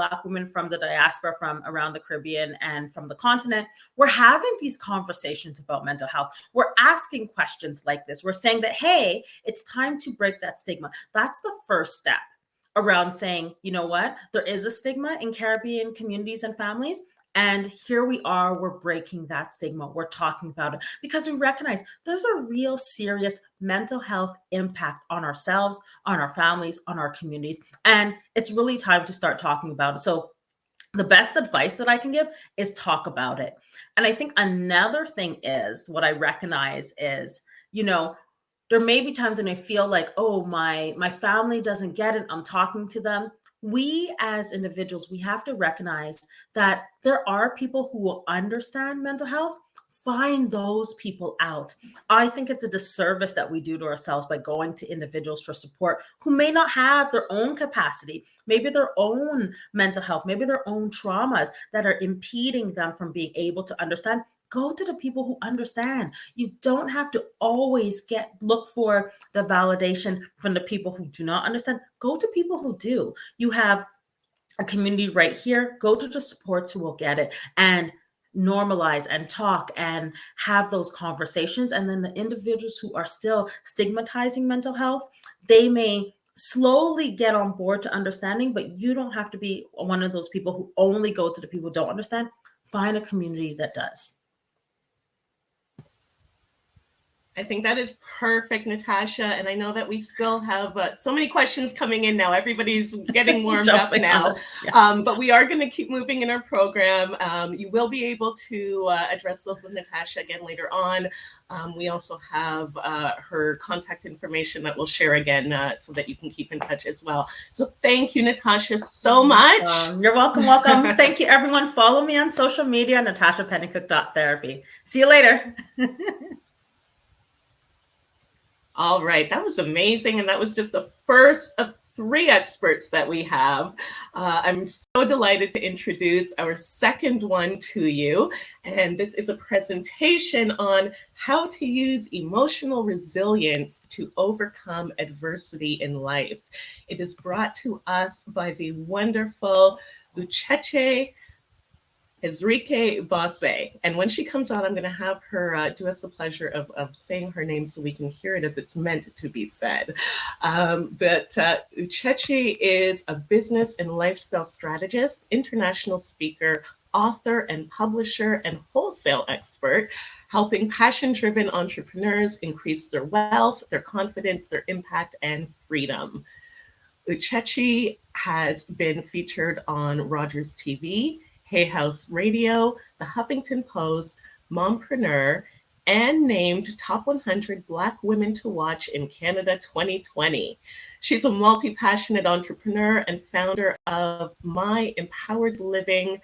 from the diaspora, from around the Caribbean and from the continent. We're having these conversations about mental health. We're asking questions like this. We're saying that, hey, it's time to break that stigma. That's the first step around saying, you know what, there is a stigma in Caribbean communities and families, And here we are, we're breaking that stigma. We're talking about it because we recognize there's a real serious mental health impact on ourselves, on our families, on our communities. And it's really time to start talking about it. So the best advice that I can give is talk about it. And I think another thing is what I recognize is, there may be times when I feel like, oh, my family doesn't get it. I'm talking to them. We as individuals, we have to recognize that there are people who will understand mental health. Find those people out. I think it's a disservice that we do to ourselves by going to individuals for support who may not have their own capacity, maybe their own mental health, maybe their own traumas that are impeding them from being able to understand. Go to the people who understand. You don't have to always look for the validation from the people who do not understand. Go to people who do. You have a community right here. Go to the supports who will get it and normalize and talk and have those conversations. And then the individuals who are still stigmatizing mental health, they may slowly get on board to understanding, but you don't have to be one of those people who only go to the people who don't understand. Find a community that does. I think that is perfect, Natacha. And I know that we still have so many questions coming in now. Everybody's getting warmed up now. Yeah. But we are going to keep moving in our program. You will be able to address those with Natacha again later on. We also have her contact information that we'll share again so that you can keep in touch as well. So thank you, Natacha, so much. You're welcome. Welcome. Thank you, everyone. Follow me on social media, NatachaPennycooke.therapy. See you later. All right, that was amazing. And that was just the first of 3 experts that we have. I'm so delighted to introduce our second one to you. And this is a presentation on how to use emotional resilience to overcome adversity in life. It is brought to us by the wonderful Natacha Pennycooke. And when she comes on, I'm going to have her do us the pleasure of saying her name so we can hear it as it's meant to be said. But Natacha is a business and lifestyle strategist, international speaker, author and publisher, and wholesale expert, helping passion-driven entrepreneurs increase their wealth, their confidence, their impact, and freedom. Natacha has been featured on Rogers TV, Hay House Radio, The Huffington Post, Mompreneur, and named Top 100 Black Women to Watch in Canada 2020. She's a multi-passionate entrepreneur and founder of My Empowered Living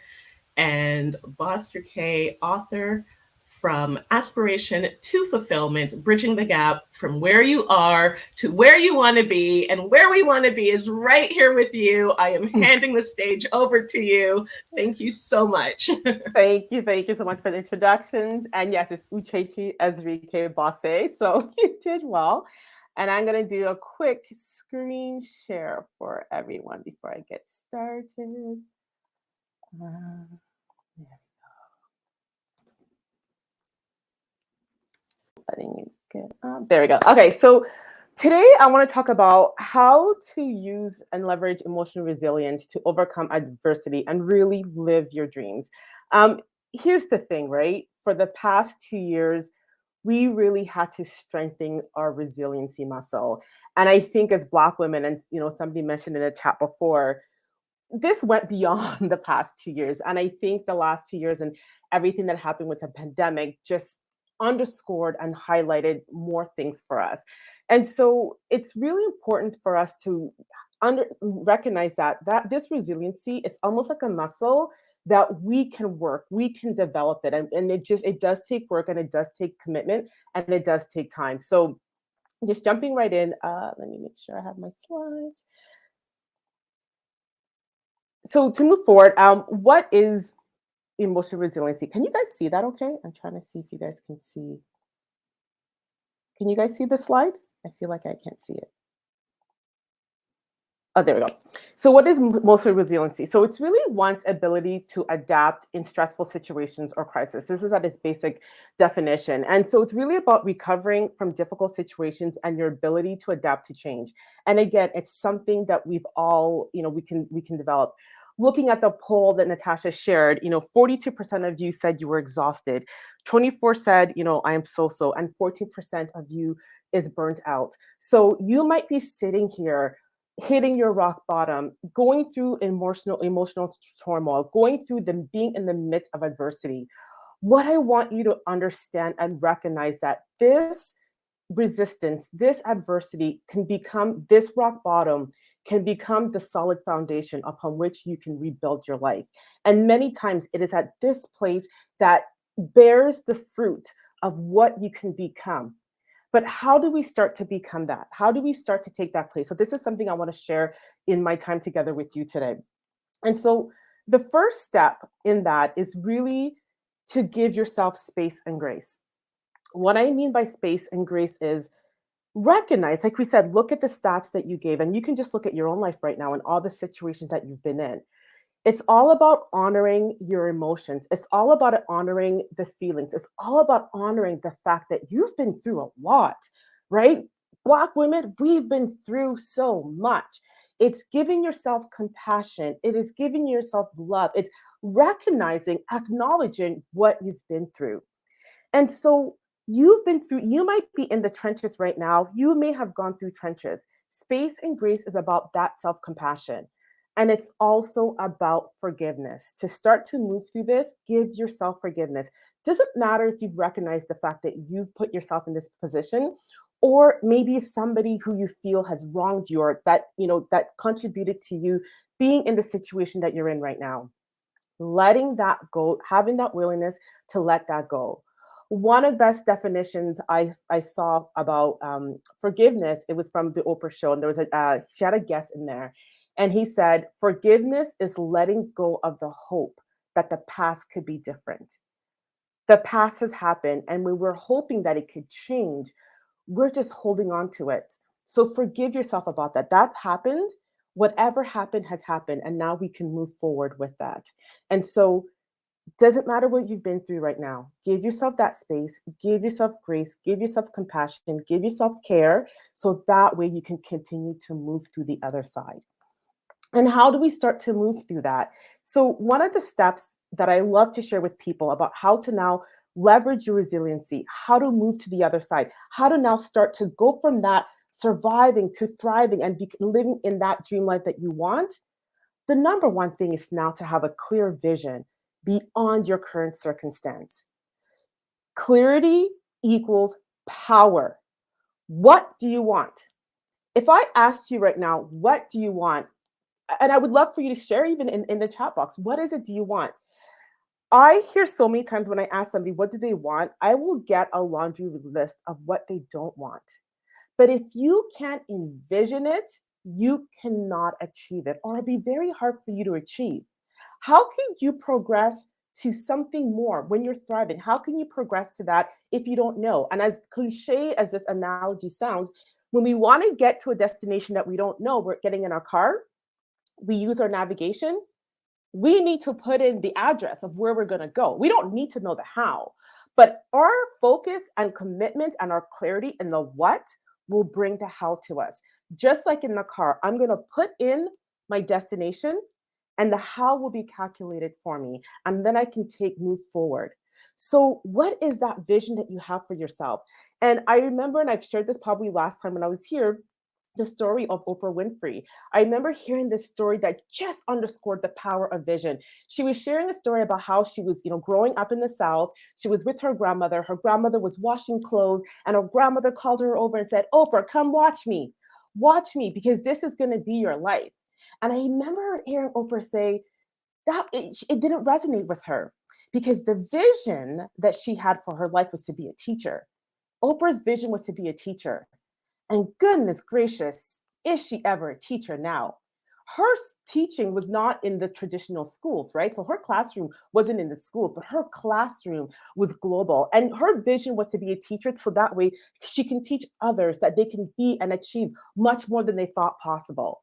and Boss K, author From Aspiration to Fulfillment, Bridging the Gap from Where You Are to Where You Want to Be. And where we want to be is right here with you. I am handing the stage over to you. Thank you so much. Thank you so much for the introductions. And yes, it's Uchechi Ezrike Bosse, so you did well. And I'm going to do a quick screen share for everyone before I get started. There we go. Letting you get up. There we go. Okay, so today I want to talk about how to use and leverage emotional resilience to overcome adversity and really live your dreams. Here's the thing, right? For the past 2 years, we really had to strengthen our resiliency muscle. And I think as Black women, and somebody mentioned in the chat before, this went beyond the past 2 years. And I think the last 2 years and everything that happened with the pandemic just underscored and highlighted more things for us. And so it's really important for us to recognize that this resiliency is almost like a muscle that we can work, we can develop it. And it does take work, and it does take commitment, and it does take time. So just jumping right in, let me make sure I have my slides. So to move forward, what is emotional resiliency? Can you guys see that okay? I'm trying to see if you guys can see. Can you guys see the slide? I feel like I can't see it. Oh, there we go. So what is emotional resiliency? So it's really one's ability to adapt in stressful situations or crisis. This is at its basic definition. And so it's really about recovering from difficult situations and your ability to adapt to change. And again, it's something that we've all, we can develop. Looking at the poll that Natasha shared, 42% of you said you were exhausted. 24 said, I am so, and 14% of you is burnt out. So you might be sitting here hitting your rock bottom, going through emotional turmoil, going through being in the midst of adversity. What I want you to understand and recognize that this resistance, this adversity can become this rock bottom, can become the solid foundation upon which you can rebuild your life. And many times it is at this place that bears the fruit of what you can become. But how do we start to become that? How do we start to take that place? So this is something I want to share in my time together with you today. And so the first step in that is really to give yourself space and grace. What I mean by space and grace is recognize, like we said, look at the stats that you gave, and you can just look at your own life right now and all the situations that you've been in. It's all about honoring your emotions. It's all about honoring the feelings. It's all about honoring the fact that you've been through a lot, right? Black women, we've been through so much. It's giving yourself compassion. It is giving yourself love. It's recognizing, acknowledging what you've been through. And so you might be in the trenches right now. You may have gone through trenches. Space and grace is about that self-compassion. And it's also about forgiveness. To start to move through this, give yourself forgiveness. Doesn't matter if you've recognized the fact that you've put yourself in this position, or maybe somebody who you feel has wronged you, or that contributed to you being in the situation that you're in right now. Letting that go, having that willingness to let that go. One of the best definitions I saw about forgiveness, it was from the Oprah show, and there was she had a guest in there. And he said, forgiveness is letting go of the hope that the past could be different. The past has happened, and we were hoping that it could change. We're just holding on to it. So forgive yourself about that. That happened. Whatever happened has happened, and now we can move forward with that. And so doesn't matter what you've been through right now. Give yourself that space, give yourself grace, give yourself compassion, give yourself care, so that way you can continue to move through the other side. And how do we start to move through that? So one of the steps that I love to share with people about how to now leverage your resiliency, how to move to the other side, how to now start to go from that surviving to thriving and living in that dream life that you want. The number one thing is now to have a clear vision beyond your current circumstance. Clarity equals power. What do you want? If I asked you right now, what do you want? And I would love for you to share even in the chat box, what is it do you want? I hear so many times when I ask somebody, what do they want? I will get a laundry list of what they don't want. But if you can't envision it, you cannot achieve it, or it'll be very hard for you to achieve. How can you progress to something more when you're thriving? How can you progress to that if you don't know? And as cliche as this analogy sounds, when we want to get to a destination that we don't know, we're getting in our car, we use our navigation, we need to put in the address of where we're going to go. We don't need to know the how, but our focus and commitment and our clarity in the what will bring the how to us. Just like in the car, I'm going to put in my destination and the how will be calculated for me. And then I can move forward. So what is that vision that you have for yourself? And I remember, and I've shared this probably last time when I was here, the story of Oprah Winfrey. I remember hearing this story that just underscored the power of vision. She was sharing a story about how she was, growing up in the South. She was with her grandmother. Her grandmother was washing clothes, and her grandmother called her over and said, Oprah, come watch me, because this is going to be your life. And I remember hearing Oprah say that it didn't resonate with her because the vision that she had for her life was to be a teacher. Oprah's vision was to be a teacher. And goodness gracious, is she ever a teacher now? Her teaching was not in the traditional schools, right? So her classroom wasn't in the schools, but her classroom was global. And her vision was to be a teacher so that way she can teach others that they can be and achieve much more than they thought possible.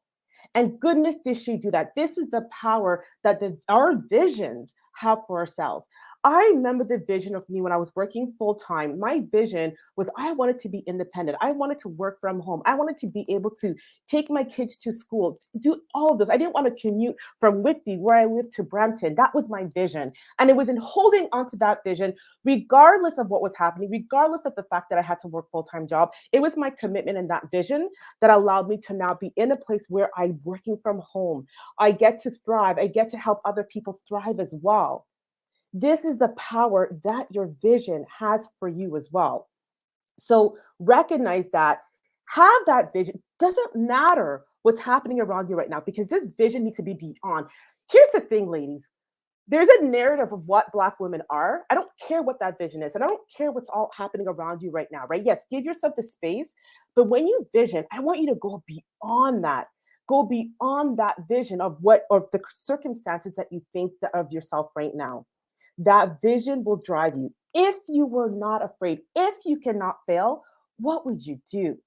And goodness, did she do that? This is the power that our visions have for ourselves. I remember the vision of me when I was working full time. My vision was I wanted to be independent. I wanted to work from home. I wanted to be able to take my kids to school, do all of this. I didn't want to commute from Whitby, where I lived, to Brampton. That was my vision. And it was in holding onto that vision, regardless of what was happening, regardless of the fact that I had to work full-time job. It was my commitment and that vision that allowed me to now be in a place where I'm working from home. I get to thrive. I get to help other people thrive as well. This is the power that your vision has for you as well. So recognize that, have that vision. Doesn't matter what's happening around you right now, because this vision needs to be beyond. Here's the thing, ladies. There's a narrative of what Black women are. I don't care what that vision is. And I don't care what's all happening around you right now, right? Yes, give yourself the space. But when you vision, I want you to go beyond that. Go beyond that vision of the circumstances that you think of yourself right now. That vision will drive you. If you were not afraid, if you cannot fail, what would you do?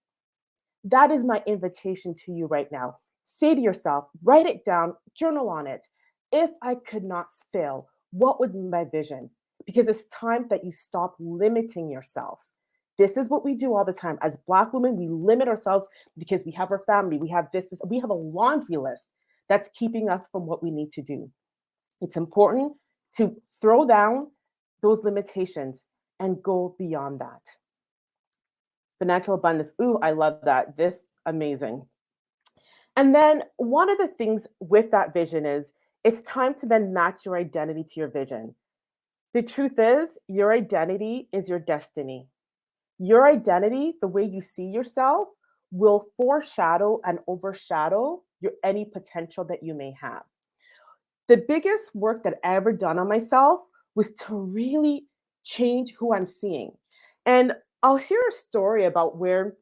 That is my invitation to you right now. Say to yourself, write it down, journal on it. If I could not fail, what would be my vision? Because it's time that you stop limiting yourselves. This is what we do all the time. As Black women, we limit ourselves because we have our family, we have this, we have a laundry list that's keeping us from what we need to do. It's important to throw down those limitations and go beyond that. Financial abundance. Ooh, I love that. This, amazing. And then one of the things with that vision is it's time to then match your identity to your vision. The truth is, your identity is your destiny. Your identity, the way you see yourself, will foreshadow and overshadow any potential that you may have. The biggest work that I ever done on myself was to really change who I'm seeing. And I'll share a story about where,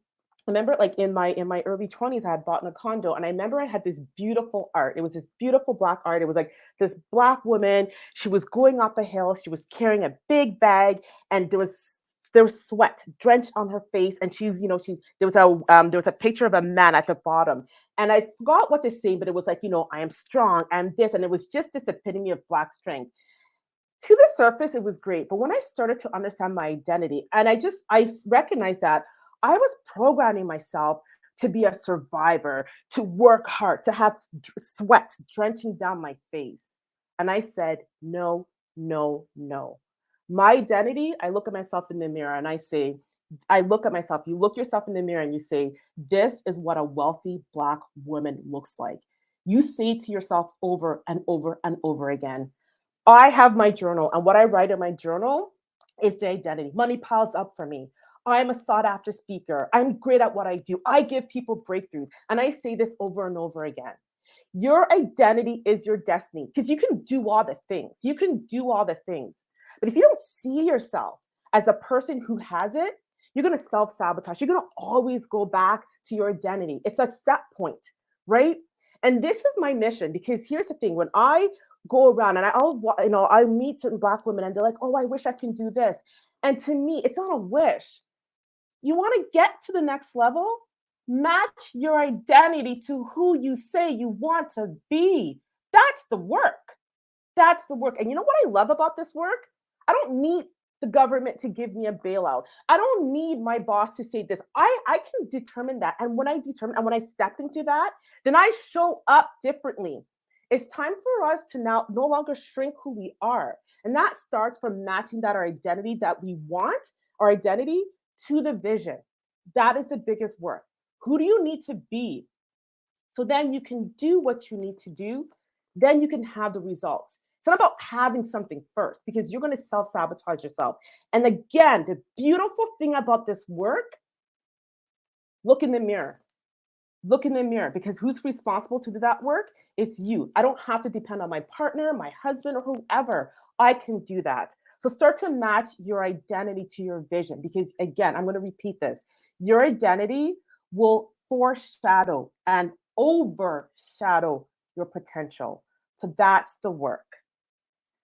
I remember like in my early 20s, I had bought in a condo, and I remember I had this beautiful art. It was this beautiful Black art. It was like this Black woman. She was going up a hill. She was carrying a big bag, and there was sweat drenched on her face, and there was a picture of a man at the bottom, and I forgot what to say, but it was like, I am strong, I'm this, and it was just this epitome of Black strength. To the surface, it was great, but when I started to understand my identity, and I recognized that I was programming myself to be a survivor, to work hard, to have sweat drenching down my face, and I said, no, no, no. My identity, I look at myself in the mirror and you look yourself in the mirror and you say, this is what a wealthy Black woman looks like. You say to yourself over and over and over again. I have my journal, and what I write in my journal is the identity. Money piles up for me. I'm a sought after speaker. I'm great at what I do. I give people breakthroughs. And I say this over and over again. Your identity is your destiny, because you can do all the things. You can do all the things. But if you don't see yourself as a person who has it, you're going to self-sabotage. You're going to always go back to your identity. It's a set point, right? And this is my mission, because here's the thing. When I go around and I meet certain Black women and they're like, oh, I wish I can do this. And to me, it's not a wish. You want to get to the next level? Match your identity to who you say you want to be. That's the work. That's the work. And you know what I love about this work? I don't need the government to give me a bailout. I don't need my boss to say this. I can determine that. And when I step into that, then I show up differently. It's time for us to now no longer shrink who we are. And that starts from matching our identity that we want, our identity, to the vision. That is the biggest work. Who do you need to be? So then you can do what you need to do. Then you can have the results. It's not about having something first, because you're going to self-sabotage yourself. And again, the beautiful thing about this work, look in the mirror. Look in the mirror, because who's responsible to do that work? It's you. I don't have to depend on my partner, my husband, or whoever. I can do that. So start to match your identity to your vision, because again, I'm going to repeat this. Your identity will foreshadow and overshadow your potential. So that's the work.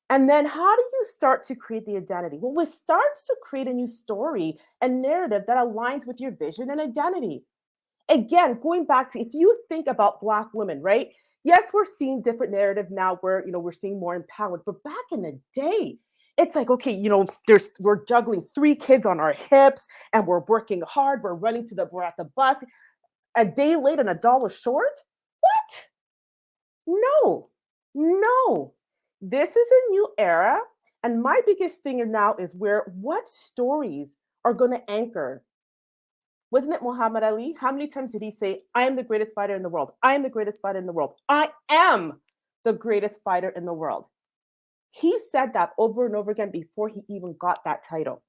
And then how do you start to create the identity? Well, it starts to create a new story and narrative that aligns with your vision and identity. again, going back to, if you think about Black women, right? Yes, we're seeing different narrative now where, we're seeing more empowered, but back in the day, it's like, okay, we're juggling 3 kids on our hips and we're working hard. We're at the bus. A day late and $1 short? What? No, no. This is a new era. And my biggest thing now is what stories are going to anchor. Wasn't it Muhammad Ali? How many times did he say, I am the greatest fighter in the world? I am the greatest fighter in the world. I am the greatest fighter in the world. He said that over and over again before he even got that title.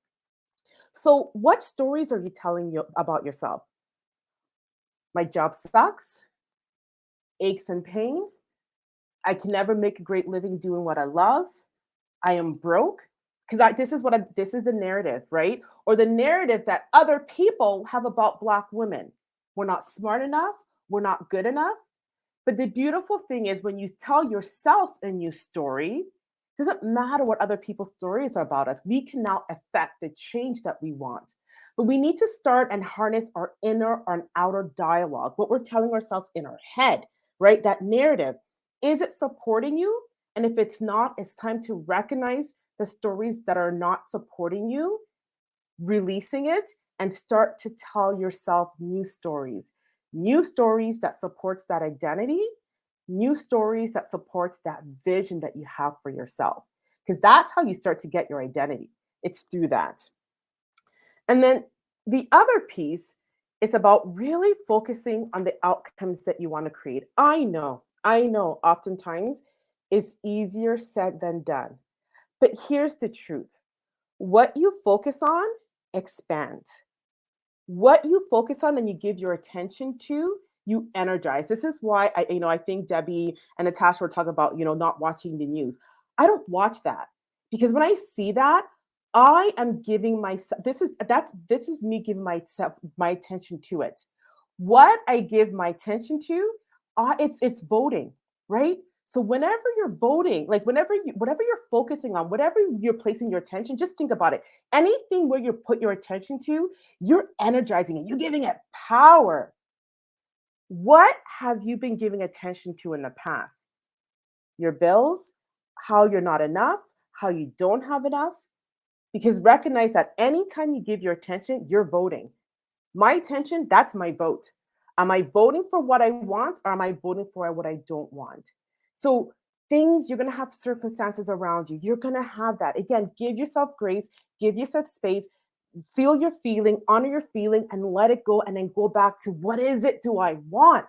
So what stories are you telling you about yourself? My job sucks, aches and pain. I can never make a great living doing what I love. I am broke. Because this is the narrative, right? Or the narrative that other people have about Black women. We're not smart enough. We're not good enough. But the beautiful thing is when you tell yourself a new story, it doesn't matter what other people's stories are about us. We can now affect the change that we want. But we need to start and harness our inner and outer dialogue, what we're telling ourselves in our head, right? That narrative. Is it supporting you? And if it's not, it's time to recognize the stories that are not supporting you, releasing it, and start to tell yourself new stories that supports that identity, new stories that supports that vision that you have for yourself. Because that's how you start to get your identity. It's through that. And then the other piece is about really focusing on the outcomes that you want to create. I know, oftentimes it's easier said than done. But here's the truth. What you focus on expands. What you focus on and you give your attention to, you energize. This is why I think Debbie and Natacha were talking about, not watching the news. I don't watch that because when I see that, I am giving myself, this is me giving myself my attention to it. What I give my attention to, it's voting, right? So whenever you're voting, like whatever you're focusing on, whatever you're placing your attention, just think about it. Anything where you put your attention to, you're energizing it. You're giving it power. What have you been giving attention to in the past? Your bills, how you're not enough, how you don't have enough. Because recognize that anytime you give your attention, you're voting. My attention, that's my vote. Am I voting for what I want or am I voting for what I don't want? So you're going to have circumstances around you. You're going to have that. Again, give yourself grace, give yourself space, feel your feeling, honor your feeling, and let it go. And then go back to what is it do I want?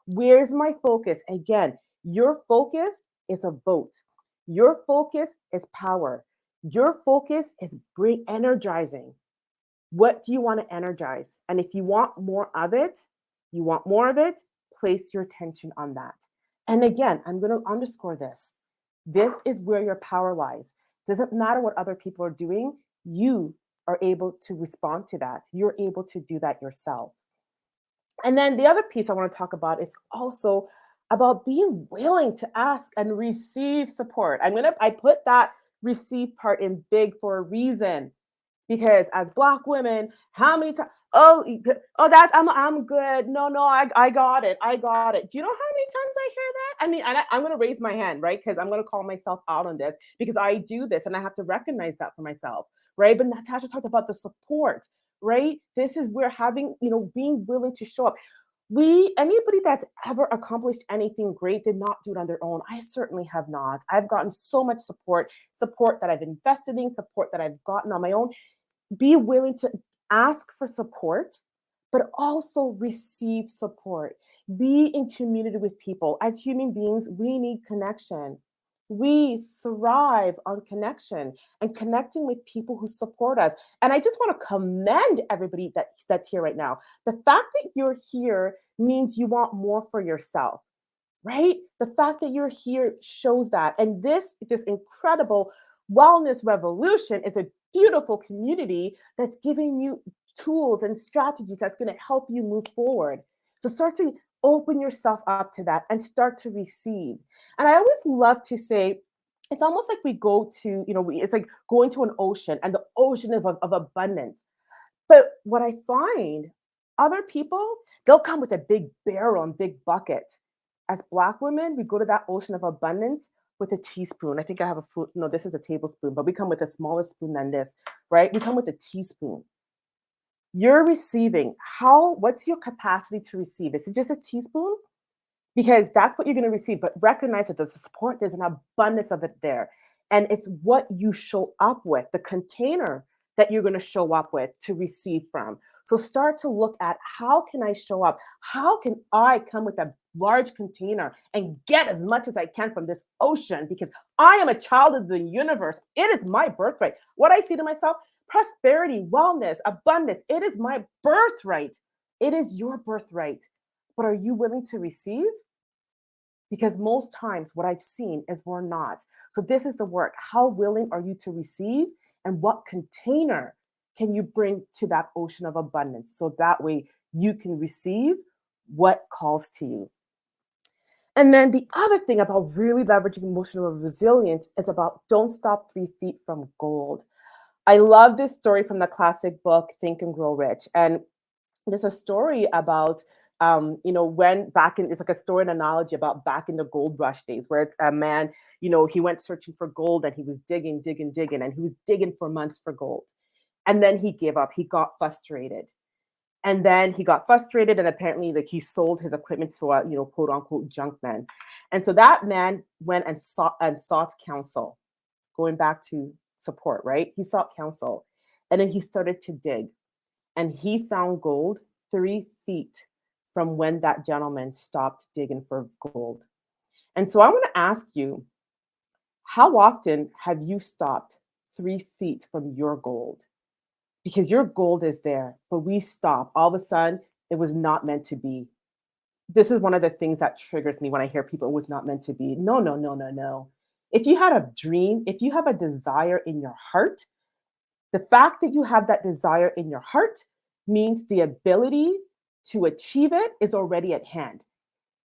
Where's my focus? Again, your focus is a vote. Your focus is power. Your focus is energizing. What do you want to energize? And if you want more of it, place your attention on that. And again, I'm going to underscore this. This is where your power lies. Doesn't matter what other people are doing. You are able to respond to that. You're able to do that yourself. And then the other piece I want to talk about is also about being willing to ask and receive support. I put that receive part in big for a reason. Because as Black women, how many times? That I'm good. No, I got it. Do you know how many times I hear that? I mean, I'm going to raise my hand, right? Because I'm going to call myself out on this because I do this and I have to recognize that for myself, right? But Natacha talked about the support, right? This is where being willing to show up. Anybody that's ever accomplished anything great did not do it on their own. I certainly have not. I've gotten so much support that I've invested in, support that I've gotten on my own. Be willing to ask for support, but also receive support. Be in community with people. As human beings, we need connection. We thrive on connection and connecting with people who support us. And I just want to commend everybody that's here right now. The fact that you're here means you want more for yourself, right? The fact that you're here shows that. And this incredible wellness revolution is a beautiful community that's giving you tools and strategies that's going to help you move forward. So start to open yourself up to that and start to receive. And I always love to say, it's almost like we go to, it's like going to an ocean and the ocean of abundance. But what I find Other people, they'll come with a big barrel and big bucket. As Black women, we go to that ocean of abundance with a teaspoon. I think I have a food. No, this is a tablespoon, but we come with a smaller spoon than this, right? We come with a teaspoon. You're receiving. What's your capacity to receive? Is it just a teaspoon? Because that's what you're going to receive. But recognize that the support, there's an abundance of it there. And it's what you show up with, the container that you're going to show up with to receive from. So start to look at, how can I show up? How can I come with a large container and get as much as I can from this ocean? Because I am a child of the universe. It is my birthright. What I say to myself, prosperity, wellness, abundance, it is my birthright. It is your birthright. But are you willing to receive? Because most times what I've seen is we're not. So this is the work. How willing are you to receive? And what container can you bring to that ocean of abundance? So that way you can receive what calls to you. And then the other thing about really leveraging emotional resilience is about don't stop 3 feet from gold. I love this story from the classic book, Think and Grow Rich. And there's a story about, when it's like a story and analogy about back in the gold rush days, where it's a man, he went searching for gold and he was digging, and he was digging for months for gold. And then he gave up. He got frustrated. And then he got frustrated, and apparently he sold his equipment to a, quote unquote junk man. And so that man went and sought counsel, going back to support, right? He sought counsel, and then he started to dig, and he found gold 3 feet from when that gentleman stopped digging for gold. And so I want to ask you, how often have you stopped 3 feet from your gold? Because your gold is there, but we stop. All of a sudden, it was not meant to be. This is one of the things that triggers me when I hear people, it was not meant to be. No, no, no, no, no. If you had a dream, if you have a desire in your heart, the fact that you have that desire in your heart means the ability to achieve it is already at hand.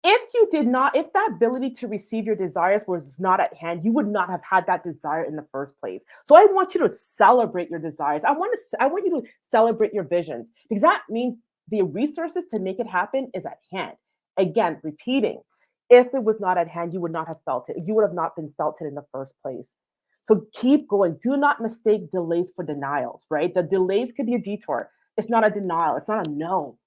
If that ability to receive your desires was not at hand, you would not have had that desire in the first place. So I want you to celebrate your desires. I want you to celebrate your visions, because that means the resources to make it happen is at hand. Again, repeating, if it was not at hand, you would not have felt it. You would have not been felt it in the first place. So keep going. Do not mistake delays for denials, right? The delays could be a detour. It's not a denial. It's not a no.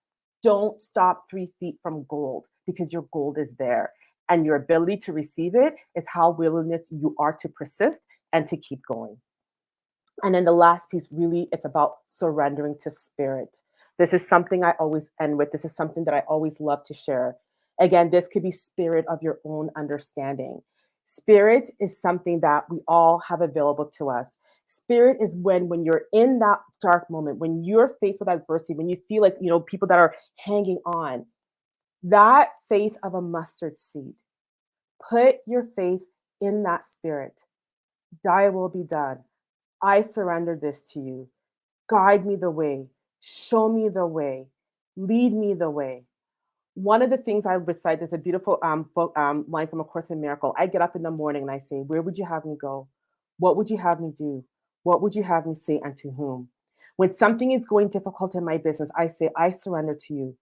Don't stop 3 feet from gold, because your gold is there. And your ability to receive it is how willingness you are to persist and to keep going. And then the last piece, really, it's about surrendering to spirit. This is something I always end with. This is something that I always love to share. Again, this could be spirit of your own understanding. Spirit is something that we all have available to us. Spirit is when you're in that dark moment, when you're faced with adversity, when you feel like, people that are hanging on, that faith of a mustard seed. Put your faith in that spirit. Thy will be done. I surrender this to you. Guide me the way. Show me the way. Lead me the way. One of the things I recite, there's a beautiful line from A Course in Miracles. I get up in the morning and I say, where would you have me go? What would you have me do? What would you have me say, and to whom? When something is going difficult in my business, I say, I surrender to you.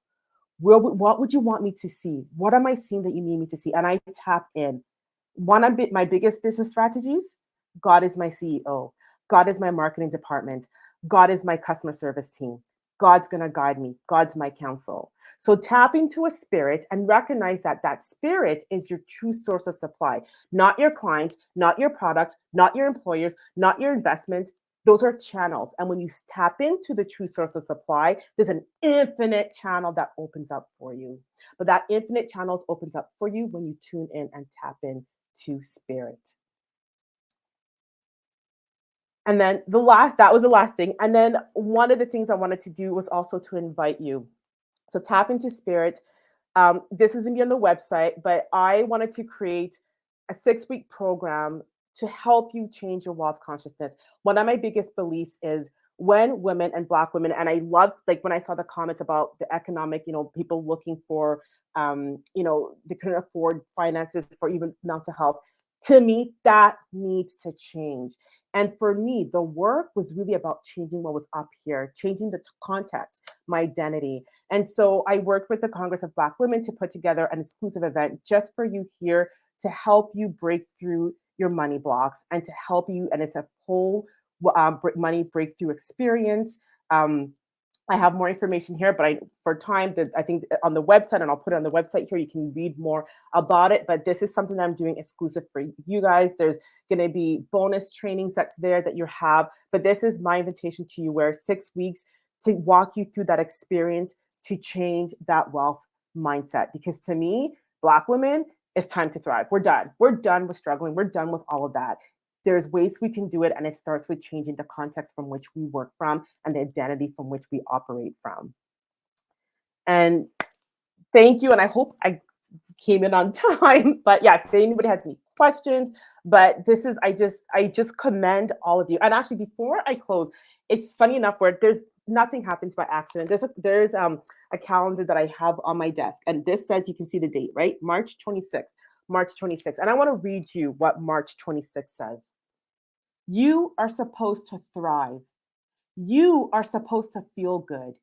What would you want me to see? What am I seeing that you need me to see? And I tap in. One of my biggest business strategies, God is my CEO. God is my marketing department. God is my customer service team. God's going to guide me. God's my counsel. So tap into a spirit and recognize that that spirit is your true source of supply, not your clients, not your products, not your employers, not your investment. Those are channels. And when you tap into the true source of supply, there's an infinite channel that opens up for you. But that infinite channels opens up for you when you tune in and tap in to spirit. And then that was the last thing. And then one of the things I wanted to do was also to invite you. So tap into spirit. This isn't on the website, but I wanted to create a 6-week program to help you change your wealth consciousness. One of my biggest beliefs is when women and Black women, and I loved when I saw the comments about the economic, people looking for, they couldn't afford finances for even mental health. To me, that needs to change. And for me, the work was really about changing what was up here, changing the context, my identity. And so I worked with the Congress of Black Women to put together an exclusive event just for you here to help you break through your money blocks and to help you. And it's a whole money breakthrough experience. I have more information here, but for time, I think on the website, and I'll put it on the website here, you can read more about it. But this is something that I'm doing exclusive for you guys. There's going to be bonus training sets there that you have. But this is my invitation to you, where 6 weeks to walk you through that experience to change that wealth mindset. Because to me, Black women, it's time to thrive. We're done. We're done with struggling. We're done with all of that. There's ways we can do it, and it starts with changing the context from which we work from and the identity from which we operate from. And thank you, and I hope I came in on time. But yeah, if anybody has any questions, but this is, I just commend all of you. And actually, before I close, it's funny enough where there's nothing happens by accident. There's a calendar that I have on my desk, and this says, you can see the date, right? March 26th. And I want to read you what March 26th says. You are supposed to thrive. You are supposed to feel good.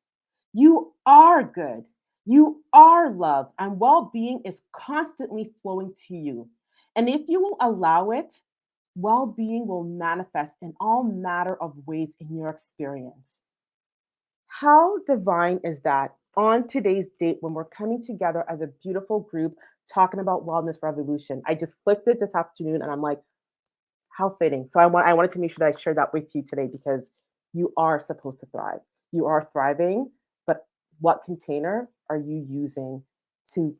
You are good. You are love, and well-being is constantly flowing to you. And if you will allow it, well-being will manifest in all manner of ways in your experience. How divine is that on today's date when we're coming together as a beautiful group talking about wellness revolution? I just flipped it this afternoon and I'm like, how fitting. So I wanted to make sure that I shared that with you today, because you are supposed to thrive. You are thriving, but what container are you using to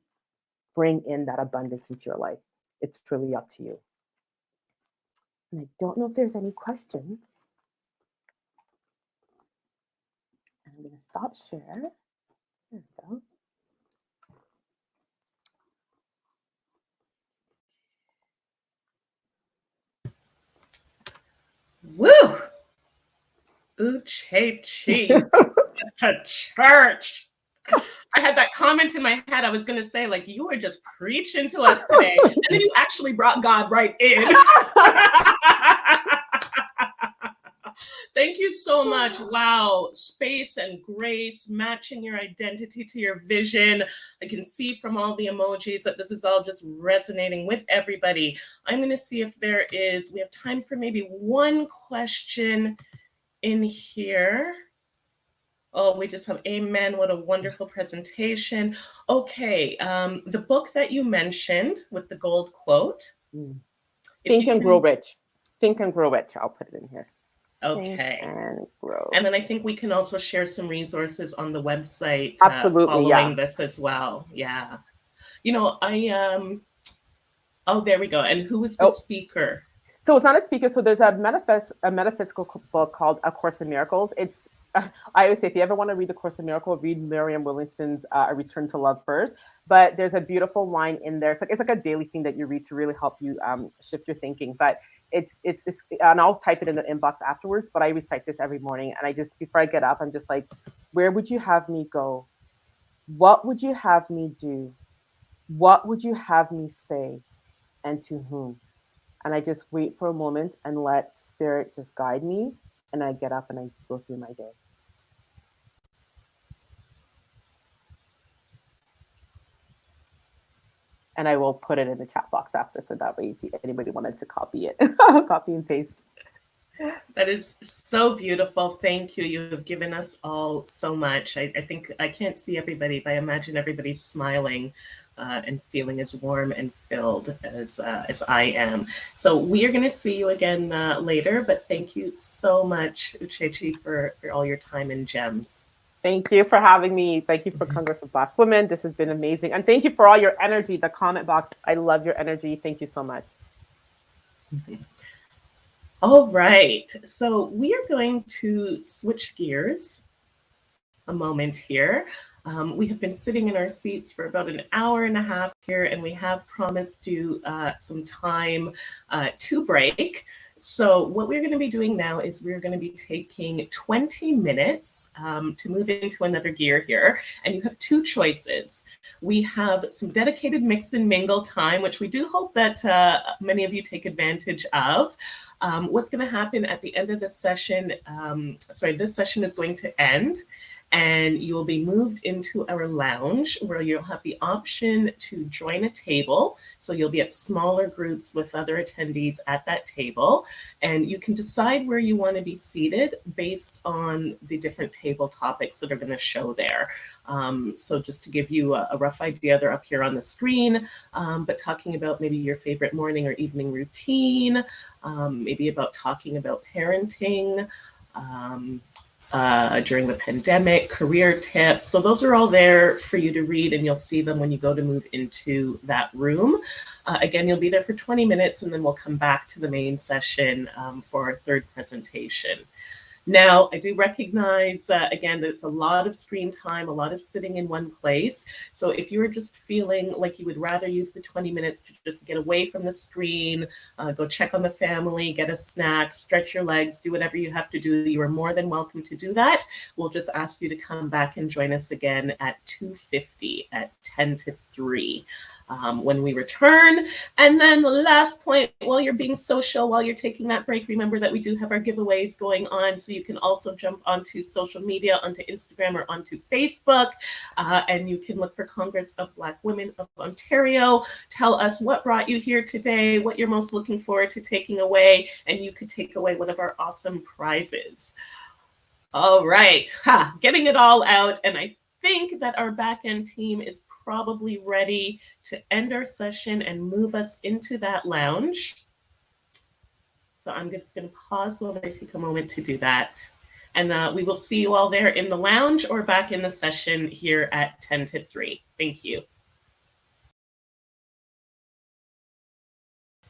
bring in that abundance into your life? It's really up to you. And I don't know if there's any questions. And I'm going to stop share. There we go. Woo! Uchechi. To church. I had that comment in my head. I was going to say, like, you were just preaching to us today. And then you actually brought God right in. Thank you so much. Wow. Space and grace, matching your identity to your vision. I can see from all the emojis that this is all just resonating with everybody. I'm going to see if we have time for maybe one question in here. Oh, we just have amen. What a wonderful presentation. Okay. The book that you mentioned with the gold quote. Think and Grow Rich. Think and Grow Rich. I'll put it in here. Okay. And grow. And then I think we can also share some resources on the website. Absolutely, following this as well. Yeah. You know, oh, there we go. And who is the speaker? So it's not a speaker. So there's a metaphysical book called A Course in Miracles. I always say, if you ever want to read The Course in Miracles, read Marianne Williamson's A Return to Love first. But there's a beautiful line in there. It's like a daily thing that you read to really help you shift your thinking. But it's and I'll type it in the inbox afterwards. But I recite this every morning, and before I get up, I'm just like, where would you have me go? What would you have me do? What would you have me say? And to whom? And I just wait for a moment and let spirit just guide me. And I get up and I go through my day. And I will put it in the chat box after, so that way if anybody wanted to copy it, copy and paste. That is so beautiful. Thank you. You have given us all so much. I think I can't see everybody, but I imagine everybody's smiling and feeling as warm and filled as I am. So we are going to see you again later, but thank you so much, Uchechi, for all your time and gems. Thank you for having me. Thank you for Congress of Black Women. This has been amazing. And thank you for all your energy, the comment box. I love your energy. Thank you so much. All right. So we are going to switch gears a moment here. We have been sitting in our seats for about an hour and a half here, and we have promised you some time to break. So what we're going to be doing now is we're going to be taking 20 minutes to move into another gear here. And you have two choices. We have some dedicated mix and mingle time, which we do hope that many of you take advantage of. What's going to happen at the end of this session, this session is going to end, and you will be moved into our lounge where you'll have the option to join a table. So you'll be at smaller groups with other attendees at that table, and you can decide where you want to be seated based on the different table topics that are going to show there. So just to give you a rough idea, they're up here on the screen, but talking about maybe your favorite morning or evening routine, maybe about talking about parenting, during the pandemic, career tips. So those are all there for you to read, and you'll see them when you go to move into that room. Again, you'll be there for 20 minutes, and then we'll come back to the main session for our third presentation. Now, I do recognize, again, that it's a lot of screen time, a lot of sitting in one place. So if you're just feeling like you would rather use the 20 minutes to just get away from the screen, go check on the family, get a snack, stretch your legs, do whatever you have to do, you are more than welcome to do that. We'll just ask you to come back and join us again at 2:50 at 10 to 3. When we return. And then the last point, while you're being social, while you're taking that break, remember that we do have our giveaways going on. So you can also jump onto social media, onto Instagram or onto Facebook, and you can look for Congress of Black Women of Ontario. Tell us what brought you here today, what you're most looking forward to taking away, and you could take away one of our awesome prizes. All right, getting it all out, and I think that our back-end team is probably ready to end our session and move us into that lounge. So I'm just going to pause while I take a moment to do that. And we will see you all there in the lounge or back in the session here at 10 to 3. Thank you.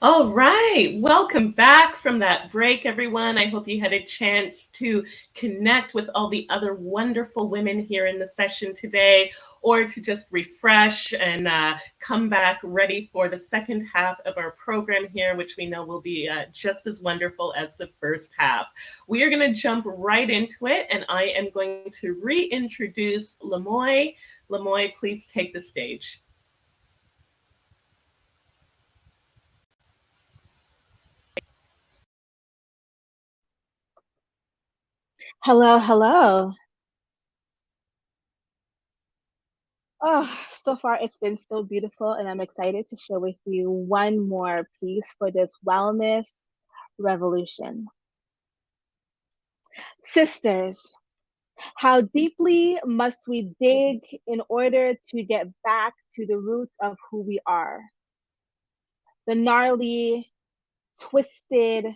All right, welcome back from that break, everyone. I hope you had a chance to connect with all the other wonderful women here in the session today, or to just refresh and come back ready for the second half of our program here, which we know will be just as wonderful as the first half. We are going to jump right into it, and I am going to reintroduce Lemoy. Lemoy, please take the stage. Hello, hello. Oh, so far it's been so beautiful, and I'm excited to share with you one more piece for this wellness revolution. Sisters, how deeply must we dig in order to get back to the roots of who we are? The gnarly, twisted,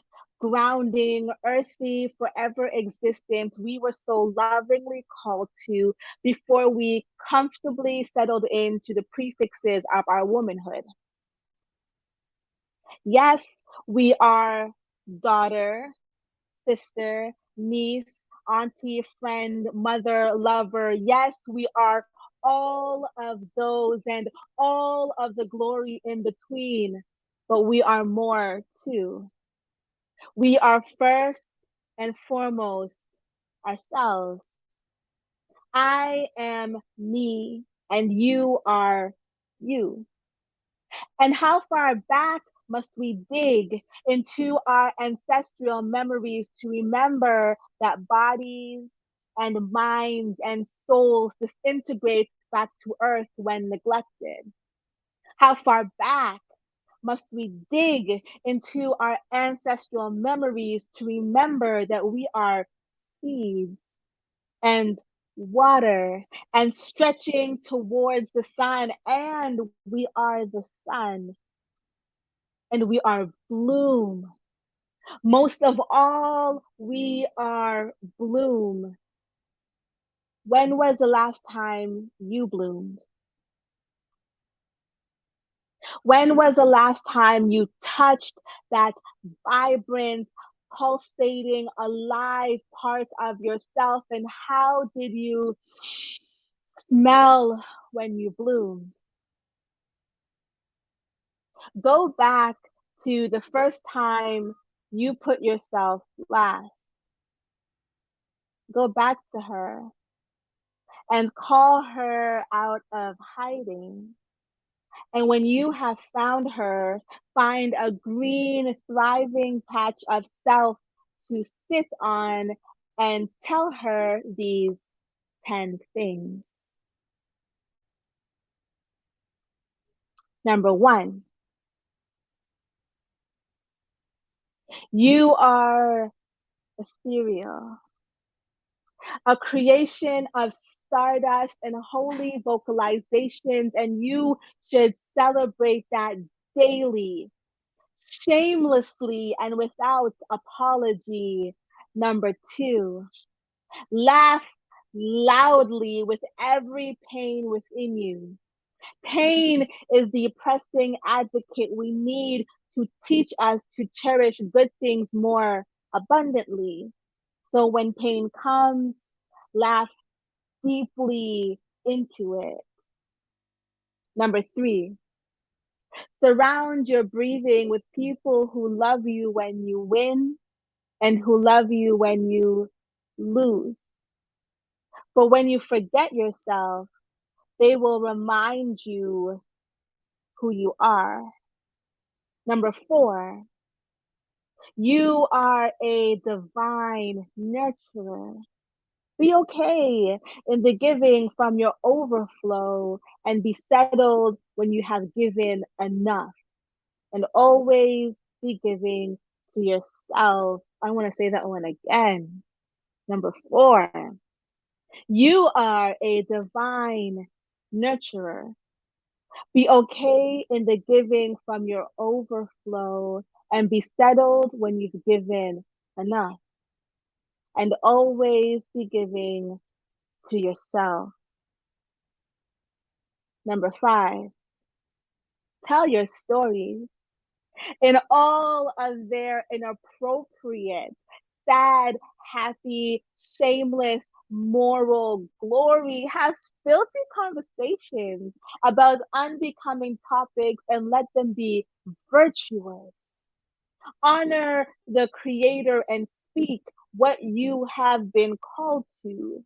grounding, earthly, forever existence we were so lovingly called to before we comfortably settled into the prefixes of our womanhood. Yes, we are daughter, sister, niece, auntie, friend, mother, lover. Yes, we are all of those and all of the glory in between, but we are more too. We are first and foremost ourselves. I am me and you are you. And how far back must we dig into our ancestral memories to remember that bodies and minds and souls disintegrate back to earth when neglected? How far back must we dig into our ancestral memories to remember that we are seeds and water and stretching towards the sun, and we are the sun, and we are bloom. Most of all, we are bloom. When was the last time you bloomed? When was the last time you touched that vibrant, pulsating, alive part of yourself? And how did you smell when you bloomed? Go back to the first time you put yourself last. Go back to her and call her out of hiding. And when you have found her, find a green, thriving patch of self to sit on and tell her these 10 things. Number 1, you are ethereal, a creation of stardust and holy vocalizations, and you should celebrate that daily, shamelessly, and without apology. Number 2, laugh loudly with every pain within you. Pain is the pressing advocate we need to teach us to cherish good things more abundantly. So when pain comes, laugh deeply into it. Number 3, surround your breathing with people who love you when you win and who love you when you lose. But when you forget yourself, they will remind you who you are. Number 4, you are a divine nurturer. Be okay in the giving from your overflow and be settled when you have given enough. And always be giving to yourself. I want to say that one again. Number 4, you are a divine nurturer. Be okay in the giving from your overflow and be settled when you've given enough. And always be giving to yourself. Number 5, tell your stories in all of their inappropriate, sad, happy, shameless, moral glory. Have filthy conversations about unbecoming topics and let them be virtuous. Honor the Creator and speak what you have been called to.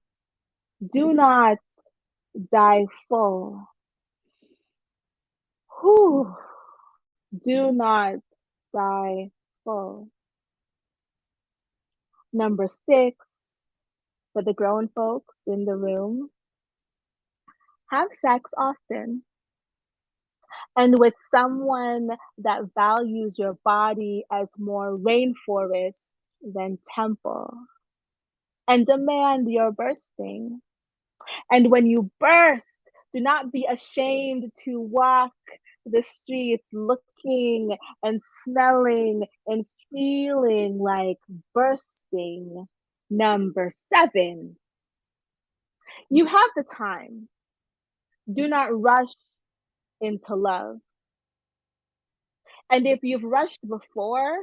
Do not die full. Whew. Do not die full. Number 6, for the grown folks in the room, have sex often and with someone that values your body as more rainforest than temple. And demand your bursting. And when you burst, do not be ashamed to walk the streets looking and smelling and feeling like bursting. Number 7, you have the time. Do not rush into love. And if you've rushed before,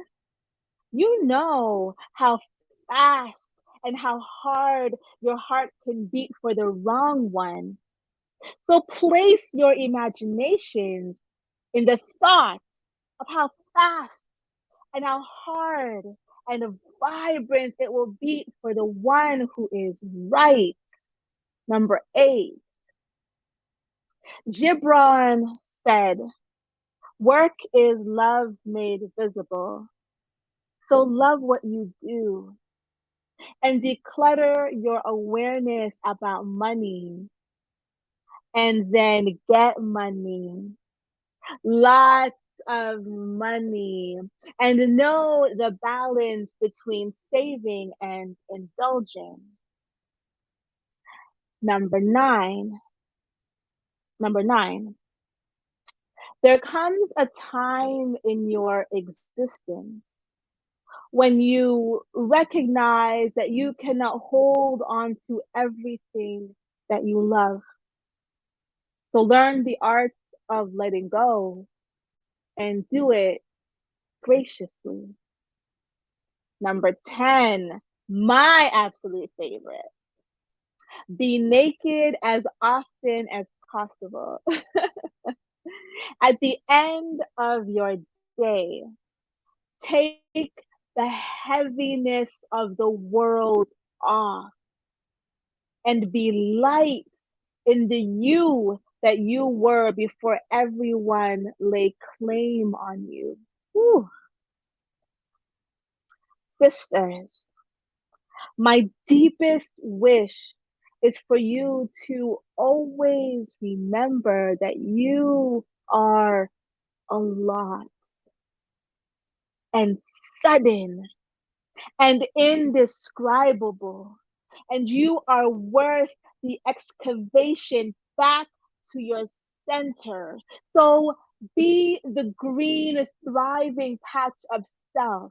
you know how fast and how hard your heart can beat for the wrong one. So place your imaginations in the thought of how fast and how hard and vibrant it will beat for the one who is right. Number 8, Gibran said, work is love made visible. So love what you do and declutter your awareness about money and then get money. Lots of money and know the balance between saving and indulging. Number 9, there comes a time in your existence when you recognize that you cannot hold on to everything that you love. So learn the art of letting go and do it graciously. Number 10, my absolute favorite, be naked as often as possible. At the end of your day, take the heaviness of the world off and be light in the you that you were before everyone laid claim on you. Whew. Sisters, my deepest wish is for you to always remember that you are a lot and sudden and indescribable, and you are worth the excavation back to your center. So be the green, thriving patch of self.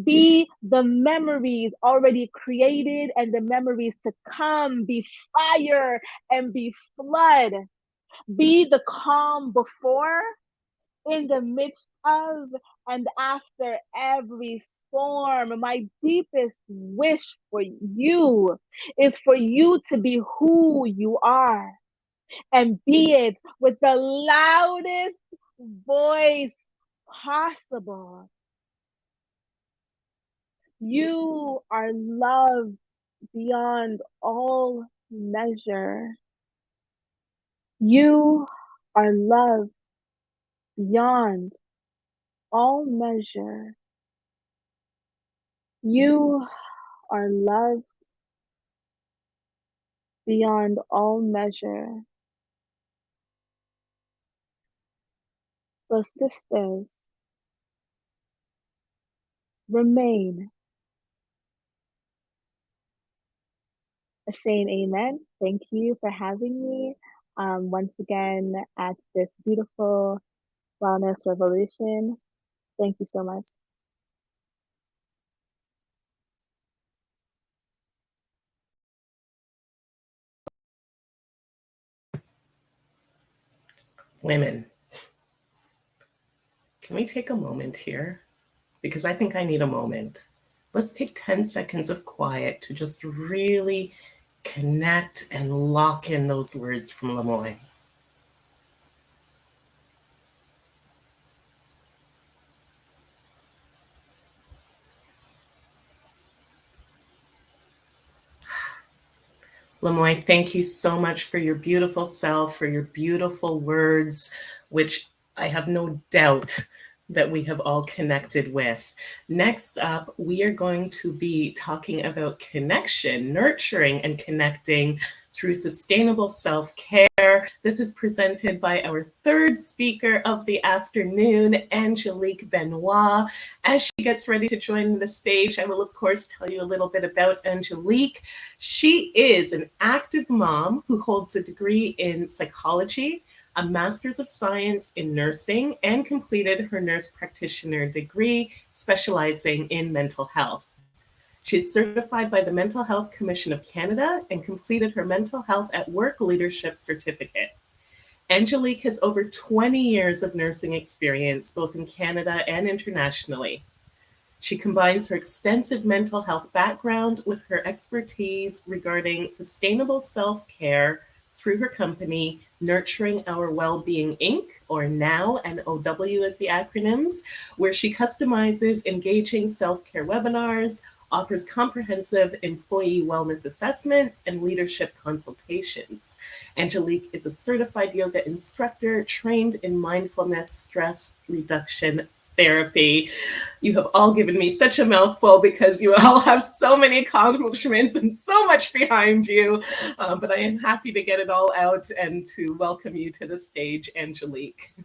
Be the memories already created and the memories to come. Be fire and be flood. Be the calm before, in the midst of, and after every storm. My deepest wish for you is for you to be who you are, and be it with the loudest voice possible. You are loved beyond all measure. You are loved beyond all measure. You are loved beyond all measure. So, sisters, remain. Shane, amen. Thank you for having me once again at this beautiful wellness revolution. Thank you so much. Women, can we take a moment here? Because I think I need a moment. Let's take 10 seconds of quiet to just really connect and lock in those words from Lemoyne. Lemoyne, thank you so much for your beautiful self, for your beautiful words, which I have no doubt that we have all connected with. Next up, we are going to be talking about connection, nurturing and connecting through sustainable self-care. This is presented by our third speaker of the afternoon, Angelique Benoit. As she gets ready to join the stage, I will, of course, tell you a little bit about Angelique. She is an active mom who holds a degree in psychology, a master's of science in nursing, and completed her nurse practitioner degree specializing in mental health. She is certified by the Mental Health Commission of Canada and completed her Mental Health at Work Leadership Certificate. Angelique has over 20 years of nursing experience, both in Canada and internationally. She combines her extensive mental health background with her expertise regarding sustainable self-care through her company, Nurturing Our Wellbeing Inc., or NOW and OW as the acronyms, where she customizes engaging self-care webinars, offers comprehensive employee wellness assessments, and leadership consultations. Angelique is a certified yoga instructor trained in mindfulness stress reduction therapy. You have all given me such a mouthful because you all have so many accomplishments and so much behind you. But I am happy to get it all out and to welcome you to the stage, Angelique.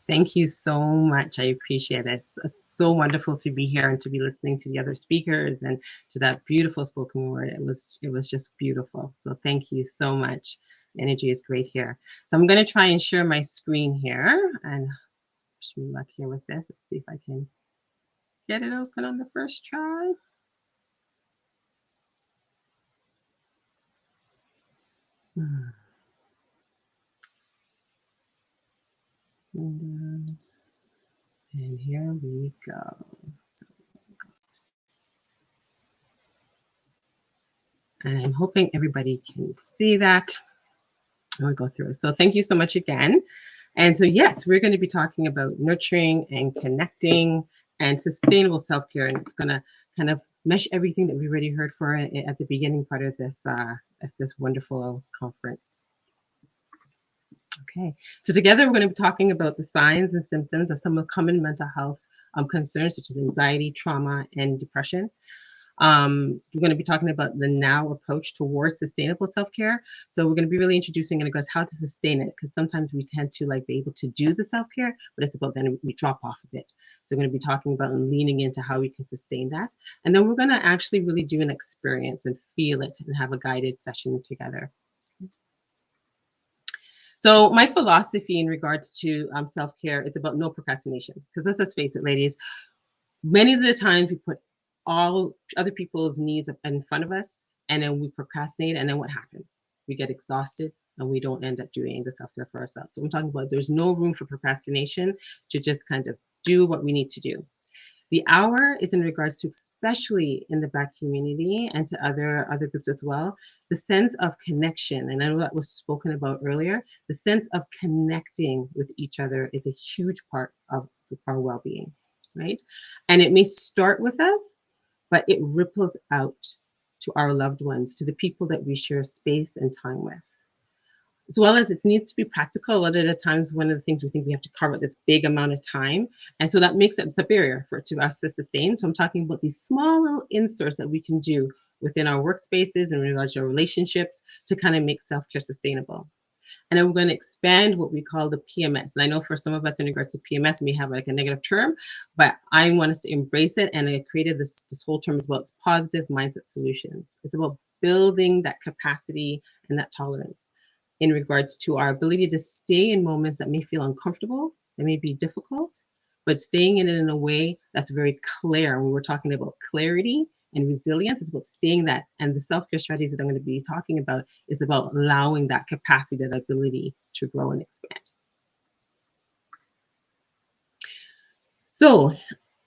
Thank you so much. I appreciate it. It's so wonderful to be here and to be listening to the other speakers and to that beautiful spoken word. It was just beautiful. So thank you so much. The energy is great here. So I'm going to try and share my screen here and wish me luck here with this. Let's see if I can get it open on the first try. And here we go. So, and I'm hoping everybody can see that. I'll go through. So thank you so much again. And so, yes, we're going to be talking about nurturing and connecting and sustainable self-care. And it's going to kind of mesh everything that we already heard for at the beginning part of this wonderful conference. Okay, so together we're going to be talking about the signs and symptoms of some of common mental health concerns, such as anxiety, trauma, and depression. We're going to be talking about the now approach towards sustainable self-care. So we're going to be really introducing in regards how to sustain it, because sometimes we tend to like be able to do the self-care, but it's about then we drop off of it. So we're going to be talking about and leaning into how we can sustain that. And then we're going to actually really do an experience and feel it and have a guided session together. So my philosophy in regards to self-care is about no procrastination, because let's face it, ladies, many of the times we put all other people's needs in front of us, and then we procrastinate, and then what happens? We get exhausted, and we don't end up doing the self-care for ourselves. So I'm talking about there's no room for procrastination, to just kind of do what we need to do. The hour is in regards to, especially in the Black community and to other groups as well, the sense of connection. And I know that was spoken about earlier. The sense of connecting with each other is a huge part of our well-being, right? And it may start with us, but it ripples out to our loved ones, to the people that we share space and time with. As well as it needs to be practical. A lot of the times, one of the things we think we have to cover this big amount of time. And so that makes it a barrier to us to sustain. So I'm talking about these small little inserts that we can do within our workspaces and in regards to our relationships to kind of make self-care sustainable. And then we're going to expand what we call the PMS. And I know for some of us in regards to PMS, we have like a negative term, but I want us to embrace it. And I created this whole term is about positive mindset solutions. It's about building that capacity and that tolerance in regards to our ability to stay in moments that may feel uncomfortable, that may be difficult, but staying in it in a way that's very clear. When we're talking about clarity and resilience, it's about staying that. And the self-care strategies that I'm going to be talking about is about allowing that capacity, that ability to grow and expand. So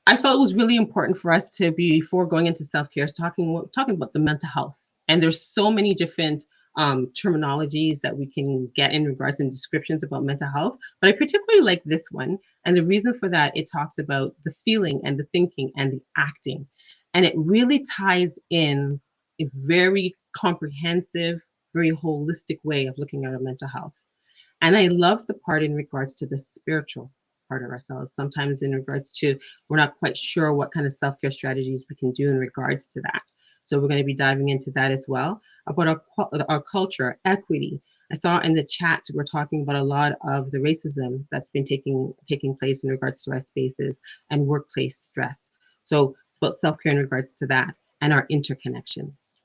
I felt it was really important for us to be, before going into self-care, talking about the mental health. And there's so many different terminologies that we can get in regards and descriptions about mental health, but I particularly like this one. And the reason for that, it talks about the feeling and the thinking and the acting. And it really ties in a very comprehensive, very holistic way of looking at our mental health. And I love the part in regards to the spiritual part of ourselves. Sometimes in regards to, we're not quite sure what kind of self-care strategies we can do in regards to that. So we're going to be diving into that as well, about our culture, equity. I saw in the chat, we're talking about a lot of the racism that's been taking place in regards to our spaces and workplace stress. So it's about self-care in regards to that and our interconnections.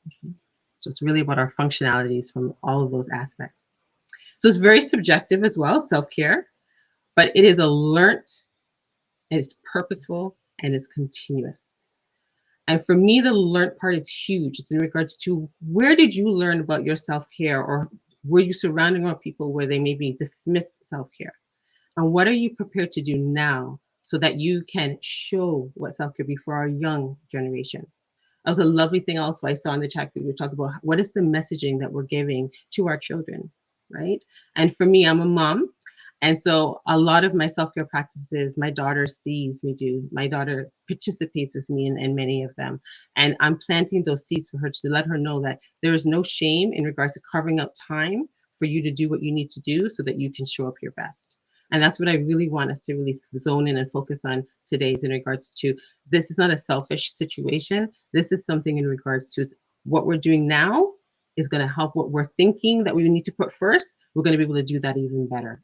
Okay. So it's really about our functionalities from all of those aspects. So it's very subjective as well, self-care, but it is a learnt, it's purposeful, and it's continuous. And for me, the learned part is huge. It's in regards to, where did you learn about your self-care, or were you surrounding around people where they maybe dismiss self-care? And what are you prepared to do now so that you can show what self-care be for our young generation? That was a lovely thing also I saw in the chat. We were talking about what is the messaging that we're giving to our children, right? And for me, I'm a mom. And so a lot of my self-care practices, my daughter sees me do. My daughter participates with me in many of them. And I'm planting those seeds for her to let her know that there is no shame in regards to carving out time for you to do what you need to do so that you can show up your best. And that's what I really want us to really zone in and focus on today, is in regards to, this is not a selfish situation. This is something in regards to what we're doing now is going to help what we're thinking that we need to put first. We're going to be able to do that even better.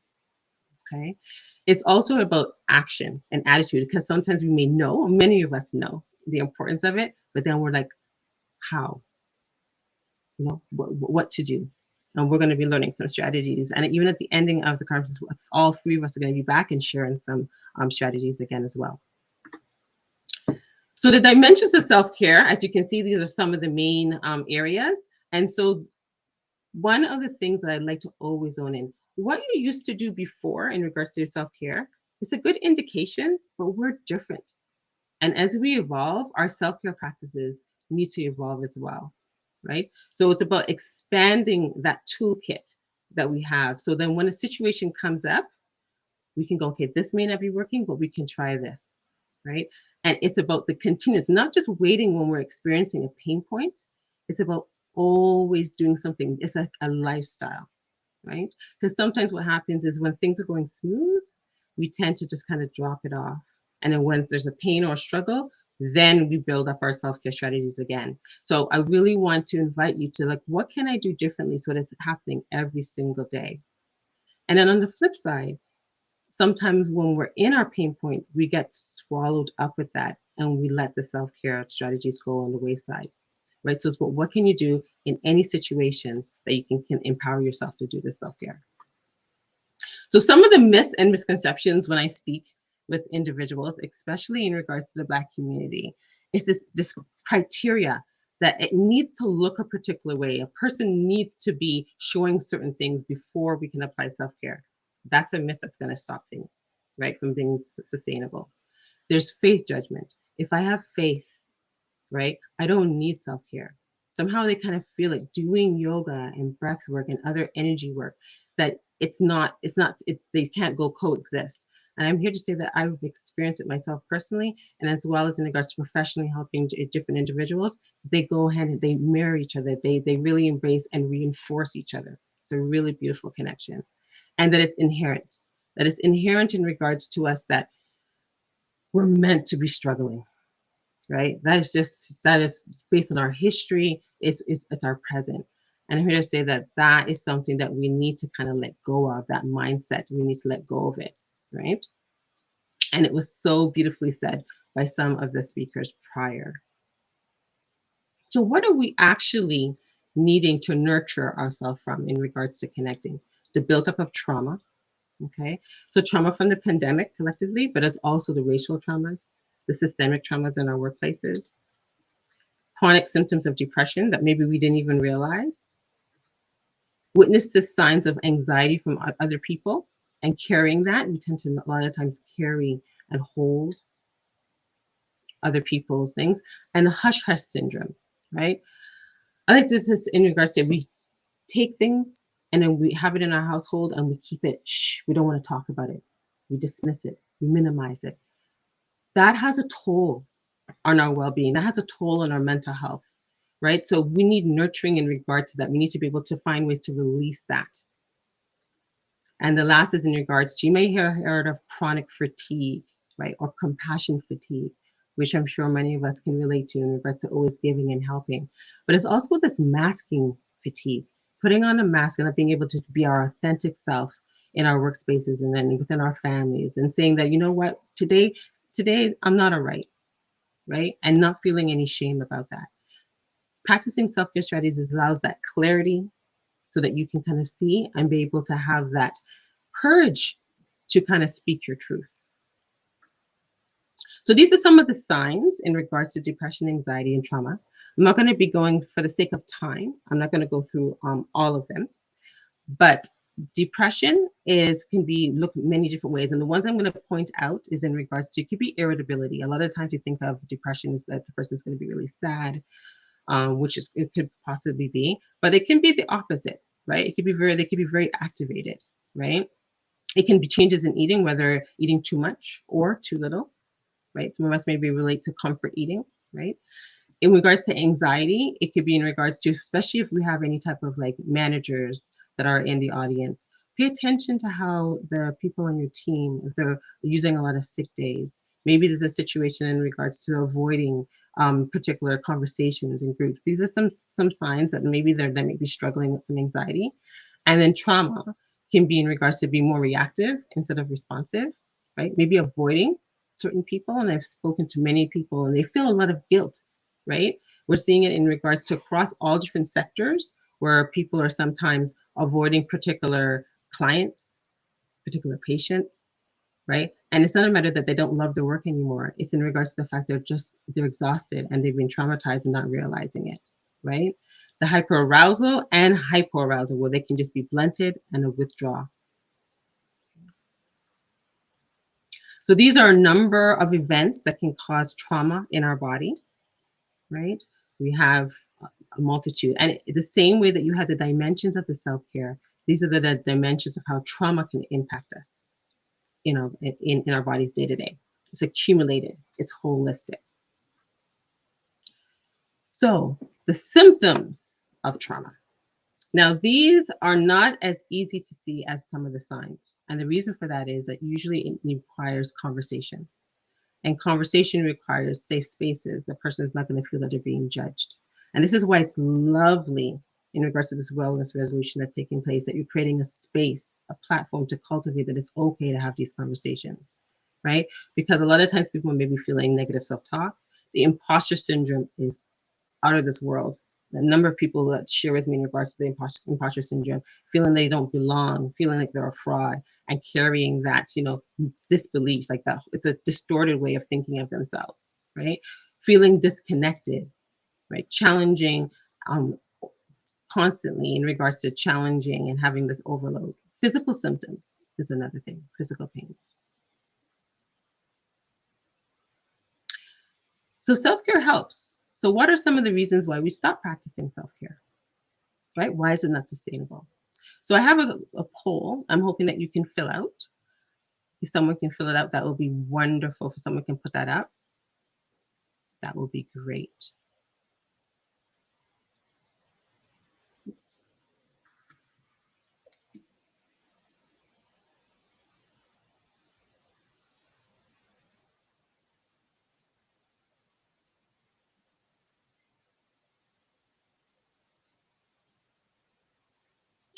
Okay. It's also about action and attitude, because sometimes we may know, many of us know the importance of it, but then we're like, how? You know, what to do? And we're going to be learning some strategies. And even at the ending of the conference, all three of us are going to be back and sharing some strategies again as well. So the dimensions of self-care, as you can see, these are some of the main areas. And so one of the things that I'd like to always zone in, what you used to do before in regards to your self-care is a good indication, but we're different. And as we evolve, our self-care practices need to evolve as well, right? So it's about expanding that toolkit that we have. So then when a situation comes up, we can go, okay, this may not be working, but we can try this. right? And it's about the continuous, not just waiting when we're experiencing a pain point. It's about always doing something. It's like a lifestyle, right? Because sometimes what happens is when things are going smooth, we tend to just kind of drop it off. And then when there's a pain or struggle, then we build up our self-care strategies again. So I really want to invite you to, like, what can I do differently so that it's happening every single day? And then on the flip side, sometimes when we're in our pain point, we get swallowed up with that and we let the self-care strategies go on the wayside, right? So it's about what can you do in any situation that you can empower yourself to do this self-care. So some of the myths and misconceptions when I speak with individuals, especially in regards to the Black community, is this criteria that it needs to look a particular way. A person needs to be showing certain things before we can apply self-care. That's a myth that's going to stop things, right, from being sustainable. There's faith judgment. If I have faith, right, I don't need self-care. Somehow they kind of feel like doing yoga and breath work and other energy work, that they can't go coexist. And I'm here to say that I've experienced it myself personally, and as well as in regards to professionally helping different individuals, they go ahead and they mirror each other. They really embrace and reinforce each other. It's a really beautiful connection. And that it's inherent. That it's inherent in regards to us that we're meant to be struggling, right? That is based on our history. It's our present. And I'm here to say that that is something that we need to kind of let go of, that mindset. We need to let go of it, right? And it was so beautifully said by some of the speakers prior. So what are we actually needing to nurture ourselves from in regards to connecting? The buildup of trauma, okay? So trauma from the pandemic collectively, but it's also the racial traumas, the systemic traumas in our workplaces, chronic symptoms of depression that maybe we didn't even realize, witness to signs of anxiety from other people and carrying that. We tend to a lot of times carry and hold other people's things, and the hush-hush syndrome, right? I like this is in regards to we take things and then we have it in our household and we keep it, shh, we don't want to talk about it. We dismiss it, we minimize it. That has a toll on our well-being. That has a toll on our mental health, right? So we need nurturing in regards to that. We need to be able to find ways to release that. And the last is in regards to, you may have heard of chronic fatigue, right? Or compassion fatigue, which I'm sure many of us can relate to in regards to always giving and helping. But it's also this masking fatigue, putting on a mask and not being able to be our authentic self in our workspaces and then within our families, and saying that, you know what, today I'm not all right? And not feeling any shame about that. Practicing self-care strategies allows that clarity so that you can kind of see and be able to have that courage to kind of speak your truth. So these are some of the signs in regards to depression, anxiety, and trauma. I'm not going to be going, for the sake of time, I'm not going to go through all of them, but depression can be looked many different ways. And the ones I'm going to point out is in regards to, it could be irritability. A lot of times you think of depression as that the person's going to be really sad, which it could possibly be, but it can be the opposite, right? They could be very activated, right? It can be changes in eating, whether eating too much or too little, right? Some of us maybe relate to comfort eating, right? In regards to anxiety, it could be in regards to, especially if we have any type of like managers that are in the audience, pay attention to how the people on your team, if they're using a lot of sick days, maybe there's a situation in regards to avoiding particular conversations in groups. These are some signs that maybe they may be struggling with some anxiety. And then trauma can be in regards to being more reactive instead of responsive, right? Maybe avoiding certain people. And I've spoken to many people and they feel a lot of guilt, right? We're seeing it in regards to across all different sectors where people are sometimes avoiding particular clients, particular patients, right? And it's not a matter that they don't love their work anymore. It's in regards to the fact they're exhausted and they've been traumatized and not realizing it, right? The hyperarousal and hypoarousal, where they can just be blunted and a withdrawal. So these are a number of events that can cause trauma in our body, right? We have a multitude. And the same way that you have the dimensions of the self-care, these are the dimensions of how trauma can impact us, in our bodies day to day. It's accumulated. It's holistic. So the symptoms of trauma. Now, these are not as easy to see as some of the signs. And the reason for that is that usually it requires conversation. And conversation requires safe spaces. The person is not going to feel that they're being judged. And this is why it's lovely in regards to this wellness resolution that's taking place, that you're creating a space, a platform to cultivate that it's okay to have these conversations, right? Because a lot of times people may be feeling negative self-talk. The imposter syndrome is out of this world. The number of people that share with me in regards to the imposter syndrome, feeling they don't belong, feeling like they're a fraud, and carrying that, disbelief, like that. It's a distorted way of thinking of themselves, right? Feeling disconnected, right? Challenging constantly in regards to challenging and having this overload. Physical symptoms is another thing, physical pains. So self-care helps. So what are some of the reasons why we stop practicing self-care, right? Why is it not sustainable? So I have a poll I'm hoping that you can fill out. If someone can fill it out, that will be wonderful. If someone can put that up, that will be great.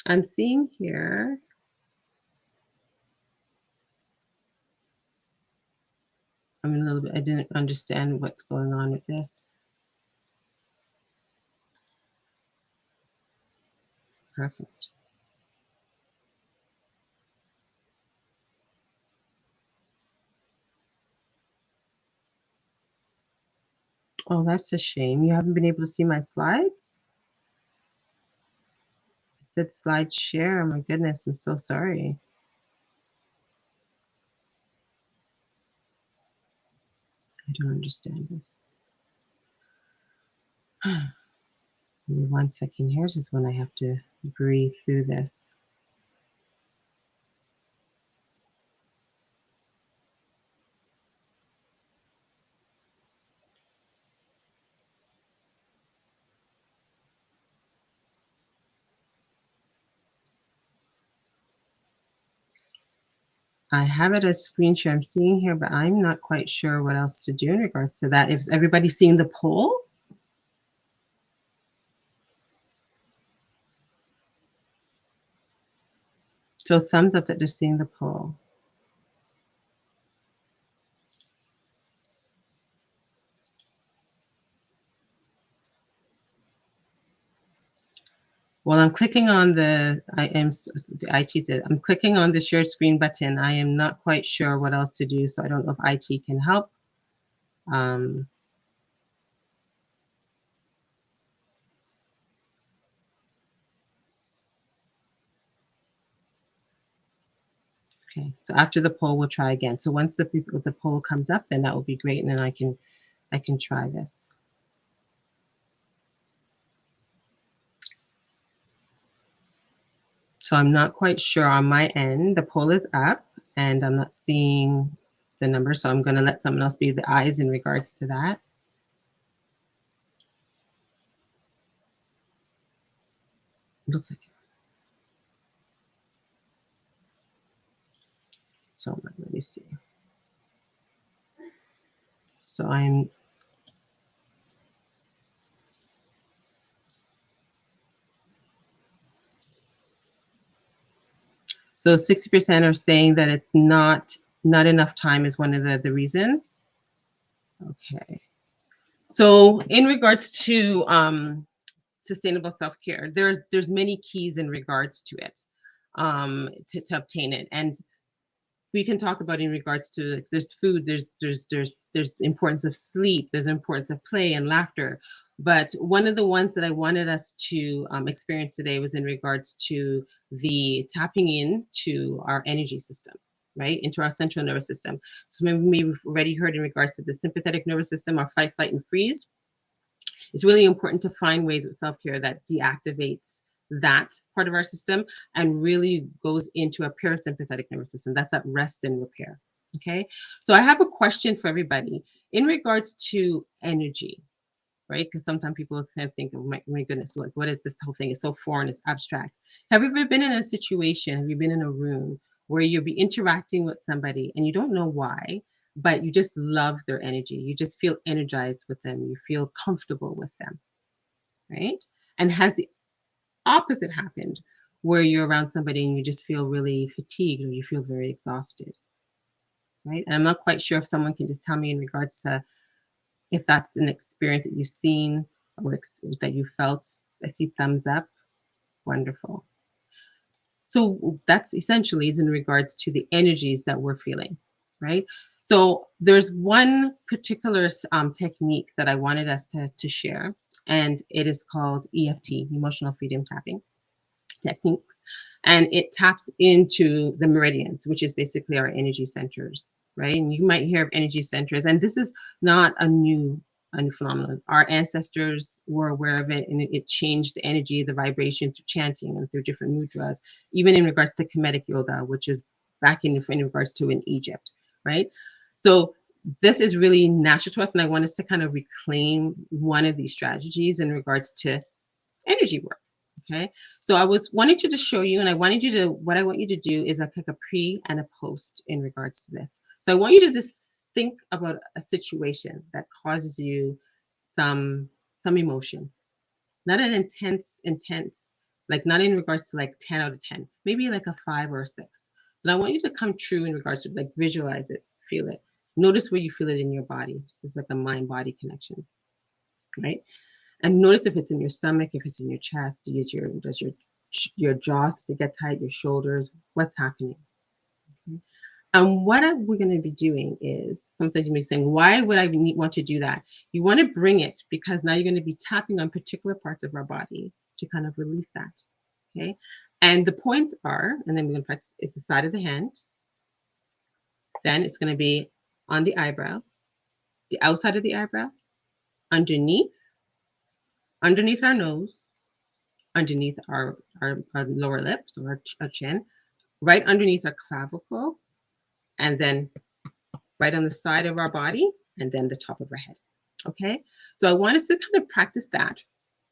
I'm seeing here, I didn't understand what's going on with this. Perfect. Oh, that's a shame. You haven't been able to see my slides? It said slide share. Oh my goodness, I'm so sorry. I don't understand this. Give me 1 second. Here's just when I have to breathe through this. I have it as screen share I'm seeing here, but I'm not quite sure what else to do in regards to that. Is everybody seeing the poll? So thumbs up that they're seeing the poll. Well, I'm clicking on the IT said, I'm clicking on the share screen button. I am not quite sure what else to do, so I don't know if IT can help. Okay, so after the poll, we'll try again. So once the poll comes up, then that will be great, and then I can try this. So I'm not quite sure on my end. The poll is up, and I'm not seeing the number, so I'm going to let someone else be the eyes in regards to that. It looks like it. So let me see. So I'm so 60% are saying that it's not enough time is one of the reasons. Okay. So in regards to sustainable self-care, there's many keys in regards to it, to obtain it. And we can talk about in regards to, there's food, there's the importance of sleep, there's the importance of play and laughter. But one of the ones that I wanted us to experience today was in regards to the tapping into our energy systems, right? Into our central nervous system. So maybe we've already heard in regards to the sympathetic nervous system, our fight, flight, and freeze. It's really important to find ways with self-care that deactivates that part of our system and really goes into a parasympathetic nervous system. That's that rest and repair, Okay, so I have a question for everybody in regards to energy, right? Because sometimes people kind of think, oh my goodness, what is this whole thing? It's so foreign, it's abstract. Have you ever been in a situation, have you been in a room where you'll be interacting with somebody and you don't know why, but you just love their energy. You just feel energized with them. You feel comfortable with them, right? And has the opposite happened where you're around somebody and you just feel really fatigued or you feel very exhausted, right? And I'm not quite sure if someone can just tell me in regards to if that's an experience that you've seen or that you felt. I see thumbs up. Wonderful. So that's essentially is in regards to the energies that we're feeling, right? So there's one particular technique that I wanted us to share, and it is called EFT, Emotional Freedom Tapping techniques. And it taps into the meridians, which is basically our energy centers, right? And you might hear of energy centers, and this is not a new phenomenon. Our ancestors were aware of it, and it changed the energy, the vibration through chanting and through different mudras, even in regards to Kemetic yoga, which is back in regards to in Egypt, right? So this is really natural to us, and I want us to kind of reclaim one of these strategies in regards to energy work. Okay, so I was wanting to just show you, and what I want you to do is I click a pre and a post in regards to this. So I want you to just think about a situation that causes you some emotion, not an intense, like not in regards to like 10 out of 10, maybe like a 5 or a 6. So I want you to come true in regards to like visualize it, feel it, notice where you feel it in your body. This is like a mind-body connection, right? And notice if it's in your stomach, if it's in your chest, does your jaw to get tight, your shoulders, what's happening? Okay. And what we're going to be doing is, sometimes you may be saying, why would I want to do that? You want to bring it because now you're going to be tapping on particular parts of our body to kind of release that. Okay. And the points are, and then we're going to practice, it's the side of the hand. Then it's going to be on the eyebrow, the outside of the eyebrow, underneath our nose, underneath our lower lips or our chin, right underneath our clavicle, and then right on the side of our body, and then the top of our head. Okay, so I want us to kind of practice that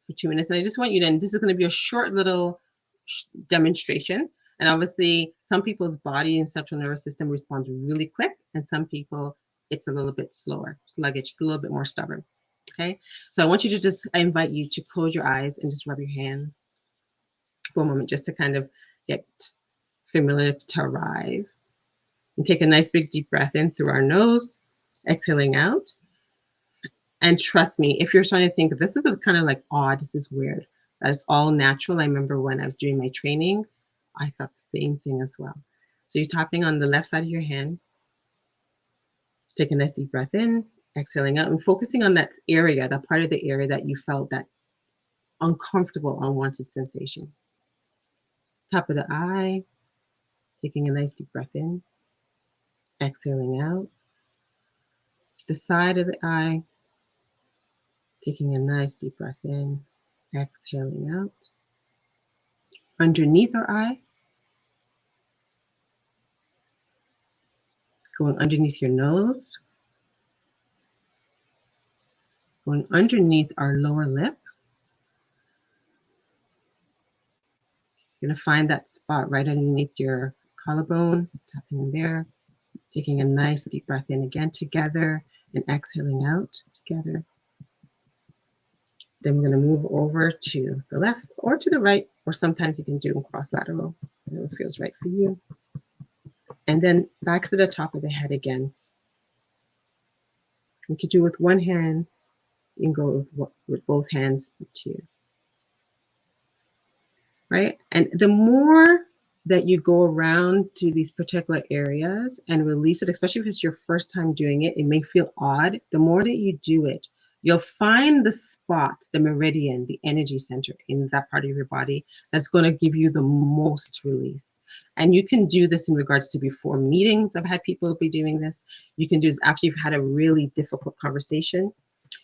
for 2 minutes, and I just want you to, and this is going to be a short little demonstration. And obviously, some people's body and central nervous system responds really quick, and some people it's a little bit slower, sluggish, it's a little bit more stubborn. Okay, so I want you to I invite you to close your eyes and just rub your hands for a moment, just to kind of get familiar to arrive. And take a nice big deep breath in through our nose, exhaling out. And trust me, if you're starting to think this is kind of like odd, this is weird, that is all natural. I remember when I was doing my training, I thought the same thing as well. So you're tapping on the left side of your hand. Take a nice deep breath in, exhaling out, and focusing on that area, that part of the area that you felt that uncomfortable, unwanted sensation. Top of the eye, taking a nice deep breath in, exhaling out. The side of the eye, taking a nice deep breath in, exhaling out. Underneath our eye, going underneath your nose, going underneath our lower lip. You're going to find that spot right underneath your collarbone, tapping in there, taking a nice deep breath in again together and exhaling out together. Then we're going to move over to the left or to the right, or sometimes you can do cross lateral, whatever feels right for you. And then back to the top of the head again. You could do with one hand, you can go with both hands too. Right? And the more that you go around to these particular areas and release it, especially if it's your first time doing it, it may feel odd. The more that you do it, you'll find the spot, the meridian, the energy center in that part of your body that's going to give you the most release. And you can do this in regards to before meetings. I've had people be doing this. You can do this after you've had a really difficult conversation.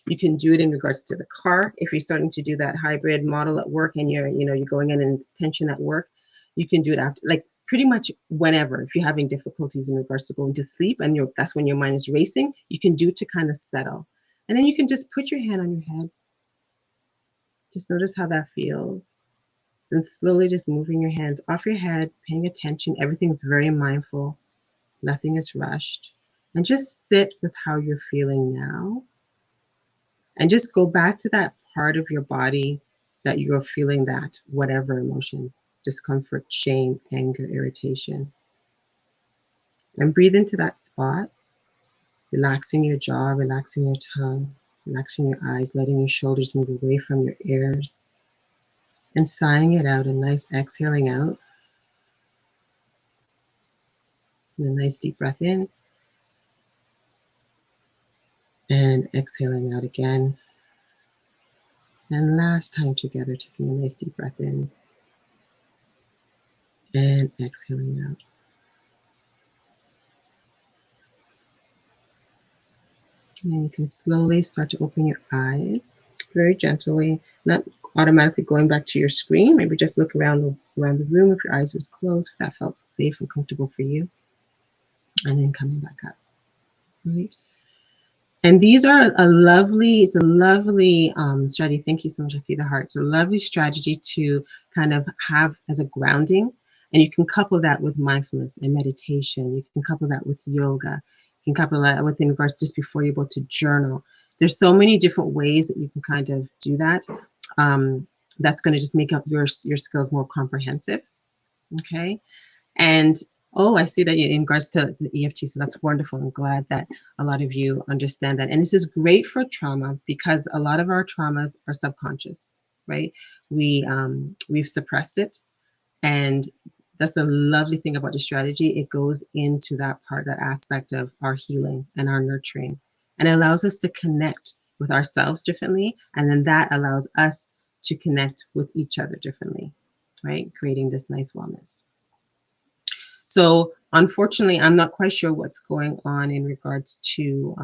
You can do it in regards to the car. If you're starting to do that hybrid model at work and you're going in and it's tension at work, you can do it after, like pretty much whenever, if you're having difficulties in regards to going to sleep and that's when your mind is racing, you can do to kind of settle. And then you can just put your hand on your head. Just notice how that feels. Then slowly just moving your hands off your head, paying attention. Everything's very mindful. Nothing is rushed. And just sit with how you're feeling now. And just go back to that part of your body that you're feeling that whatever emotion, discomfort, shame, anger, irritation. And breathe into that spot, relaxing your jaw, relaxing your tongue, relaxing your eyes, letting your shoulders move away from your ears. And sighing it out, a nice exhaling out. And a nice deep breath in. And exhaling out again. And last time together, taking a nice deep breath in. And exhaling out. And then you can slowly start to open your eyes, very gently, not automatically going back to your screen. Maybe just look around the room if your eyes was closed, if that felt safe and comfortable for you. And then coming back up, right? And these are it's a lovely strategy. Thank you so much. I see the heart. It's a lovely strategy to kind of have as a grounding. And you can couple that with mindfulness and meditation. You can couple that with yoga. You can couple that with in regards just before you're able to journal. There's so many different ways that you can kind of do that. That's going to just make up your skills more comprehensive. Okay. And I see that in regards to the EFT, so that's wonderful. I'm glad that a lot of you understand that. And this is great for trauma because a lot of our traumas are subconscious, right? We've suppressed it. And that's the lovely thing about the strategy. It goes into that part, that aspect of our healing and our nurturing. And it allows us to connect with ourselves differently. And then that allows us to connect with each other differently, right? Creating this nice wellness. So unfortunately, I'm not quite sure what's going on in regards to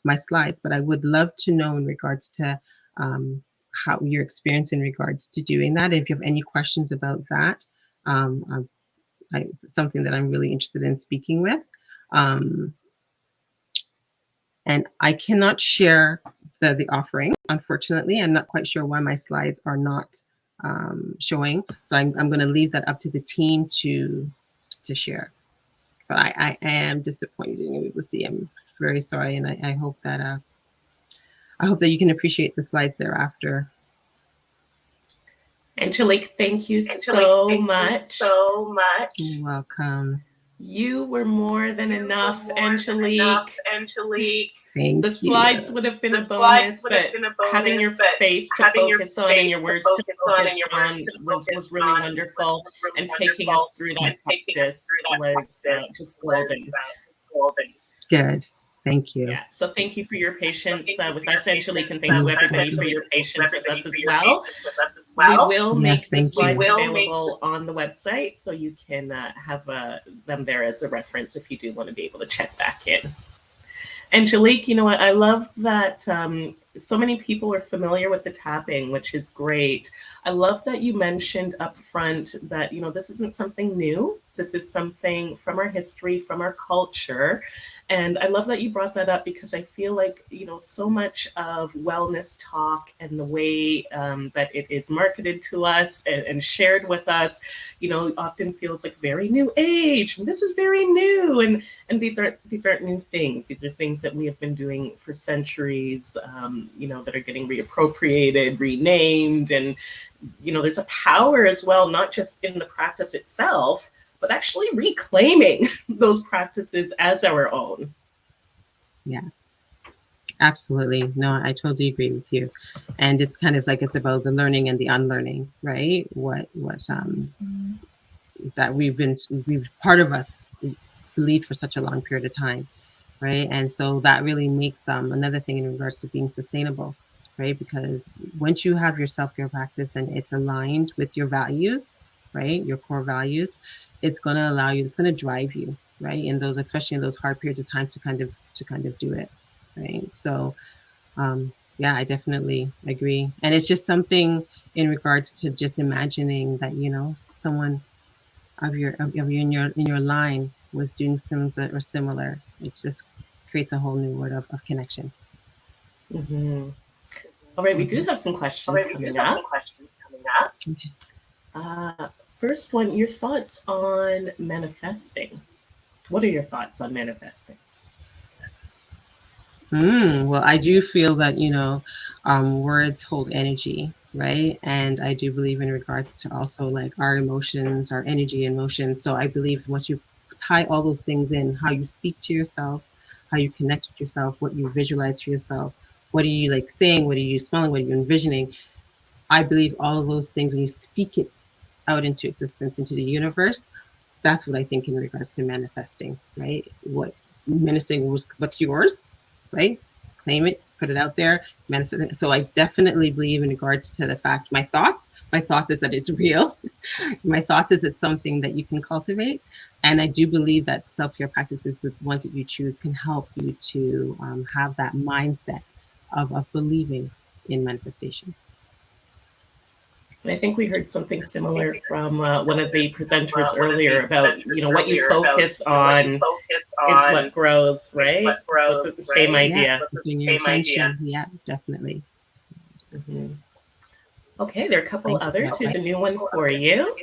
my slides, but I would love to know in regards to how your experience in regards to doing that. If you have any questions about that, it's something that I'm really interested in speaking with. And I cannot share the offering, unfortunately. I'm not quite sure why my slides are not showing. So I'm going to leave that up to the team to share. But I am disappointed in you, Lucy. I'm very sorry, and I hope that you can appreciate the slides thereafter. Angelique, thank you so much. You're welcome. You were more than enough, Angelique. Thank the slides would have been a bonus, but having your face to focus on and your words to focus on was really wonderful. And taking us through that practice was just golden. Good. Thank you. Yeah. So thank you for your patience with us, Angelique, and thank you everybody for your patience with us as well. We will make the slides available on the website, so you can have them there as a reference if you do want to be able to check back in. Angelique, you know what? I love that so many people are familiar with the tapping, which is great. I love that you mentioned up front that, this isn't something new. This is something from our history, from our culture. And I love that you brought that up because I feel like, so much of wellness talk and the way that it is marketed to us and shared with us, often feels like very new age. And this is very new. And these aren't new things. These are things that we have been doing for centuries, that are getting reappropriated, renamed. And, there's a power as well, not just in the practice itself, but actually reclaiming those practices as our own. Yeah, absolutely. No, I totally agree with you. And it's kind of like it's about the learning and the unlearning, right? What that we've part of us believed for such a long period of time, right? And so that really makes another thing in regards to being sustainable, right? Because once you have your self-care practice and it's aligned with your values, right, your core values, it's going to allow you, it's going to drive you, right, in those, especially in those hard periods of time to kind of do it, right? So yeah, I definitely agree. And it's just something in regards to just imagining that, someone of you in your line was doing things that were similar. It just creates a whole new world of connection. Mm-hmm. All right, we do have some questions coming up. Okay. First one, your thoughts on manifesting. What are your thoughts on manifesting? Well, I do feel that, words hold energy, right? And I do believe in regards to also like our emotions, our energy and motion. So I believe once you tie all those things in, how you speak to yourself, how you connect with yourself, what you visualize for yourself, what are you like saying, what are you smelling, what are you envisioning? I believe all of those things, when you speak it out into existence, into the universe, that's what I think in regards to manifesting, right? It's what menacing was what's yours, right? Claim it, put it out there, manifest it. So I definitely believe in regards to the fact my thoughts is that it's real. My thoughts is it's something that you can cultivate. And I do believe that self-care practices, the ones that you choose, can help you to have that mindset of believing in manifestation. And I think we heard something similar from one of the presenters earlier about, what you focus on is what grows, right? So it's the same idea. Yeah, intention. Yeah, definitely. Mm-hmm. Okay, there are a couple others. Here's a new one for you.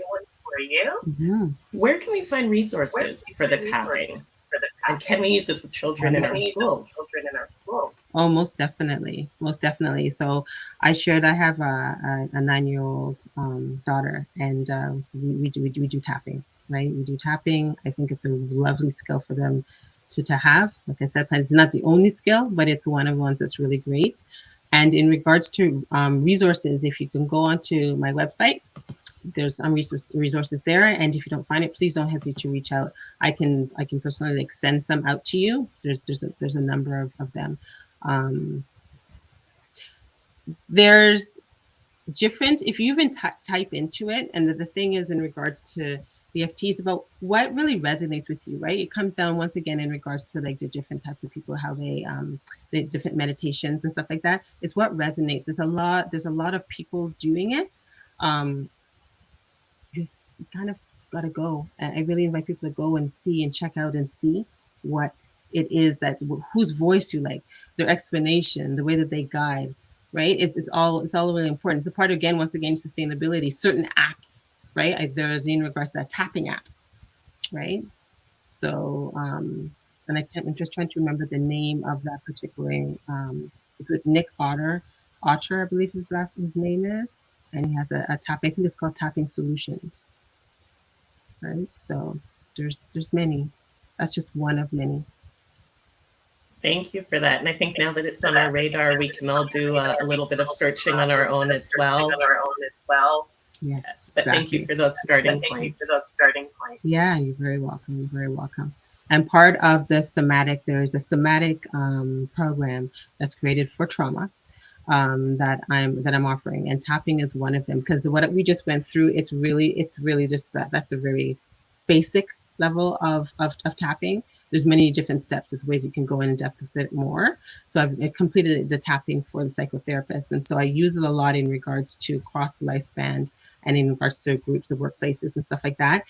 Mm-hmm. Where can we find resources for the tapping? And can we use this with children in our schools? Oh, most definitely. Most definitely. So I have a 9-year-old daughter, and we do tapping, right? We do tapping. I think it's a lovely skill for them to have. Like I said, it's not the only skill, but it's one of the ones that's really great. And in regards to resources, if you can go onto my website, there's some resources there, and if you don't find it, please don't hesitate to reach out. I can personally like send some out to you. There's a number of them. There's different, if you even type into it, and the thing is in regards to the FTs, about what really resonates with you, right? It comes down once again in regards to like the different types of people, how they the different meditations and stuff like that. It's what resonates. There's a lot of people doing it. You kind of got to go. I really invite people to go and see and check out and see what it is that whose voice you like, their explanation, the way that they guide, right? It's all really important. It's a part, again, once again, sustainability. Certain apps, right? There's in regards to a tapping app, right? So, and I'm just trying to remember the name of that particular. It's with Nick Otter, I believe his name is, and he has a tap. I think it's called Tapping Solutions. Right, so there's many. That's just one of many. Thank you for that. And I think now that it's on our radar, we can all do a little bit of searching on our own as well. Yes, but thank you for those starting points. Yeah, you're very welcome. You're very welcome. And part of the somatic, there is a somatic program that's created for trauma. That I'm offering, and tapping is one of them, because what we just went through, it's really just that's a very basic level of tapping. There's many different steps. There's ways you can go in depth with it more. So I've completed the tapping for the psychotherapist, and so I use it a lot in regards to cross the lifespan and in regards to groups of workplaces and stuff like that.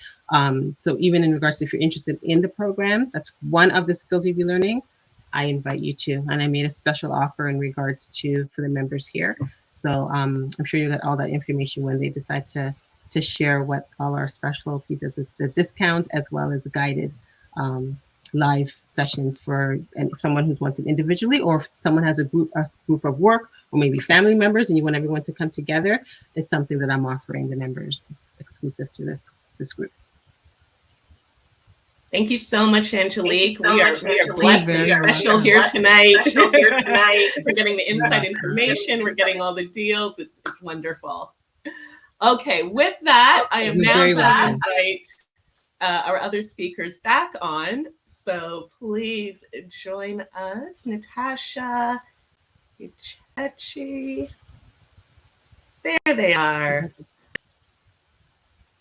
So even in regards to, if you're interested in the program, that's one of the skills you'll be learning. I invite you to, and I made a special offer in regards to for the members here. So I'm sure you get all that information when they decide to share what all our specialties is, the discount as well as guided live sessions for someone who wants it individually, or if someone has a group of work, or maybe family members, and you want everyone to come together. It's something that I'm offering the members. It's exclusive to this group. Thank you so much, Angelique. We are blessed and special here tonight. We're getting the inside information. We're getting all the deals. It's wonderful. Okay, with that, I am now going to invite our other speakers back on. So please join us. Natacha, Uchechi. There they are.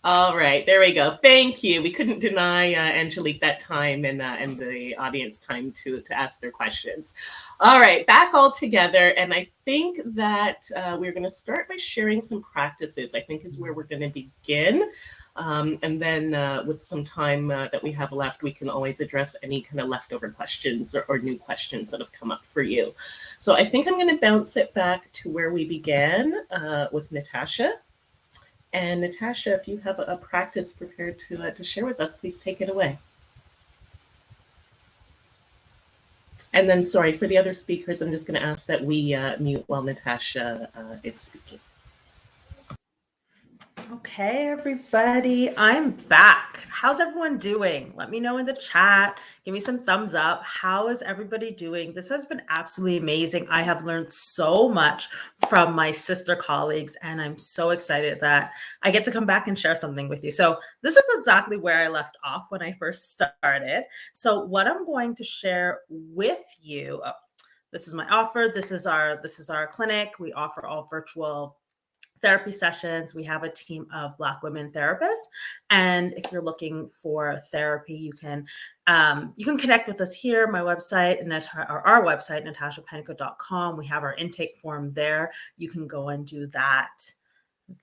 All right, there we go. Thank you. We couldn't deny Angelique that time and the audience time to ask their questions. All right, back all together. And I think that we're going to start by sharing some practices, I think is where we're going to begin. And then with some time that we have left, we can always address any kind of leftover questions or new questions that have come up for you. So I think I'm going to bounce it back to where we began with Natacha. And Natacha, if you have a practice prepared to share with us, please take it away. And then, sorry, for the other speakers, I'm just going to ask that we mute while Natacha is speaking. Okay, everybody, I'm back. How's everyone doing? Let me know in the chat. Give me some thumbs up. How is everybody doing? This has been absolutely amazing. I have learned so much from my sister colleagues, and I'm so excited that I get to come back and share something with you. So this is exactly where I left off when I first started. So what I'm going to share with you, this is my offer. This is our clinic. We offer all virtual therapy sessions. We have a team of Black women therapists, and if you're looking for therapy, you can connect with us here. My website or our website, NatachaPennycooke.com. We have our intake form there. You can go and do that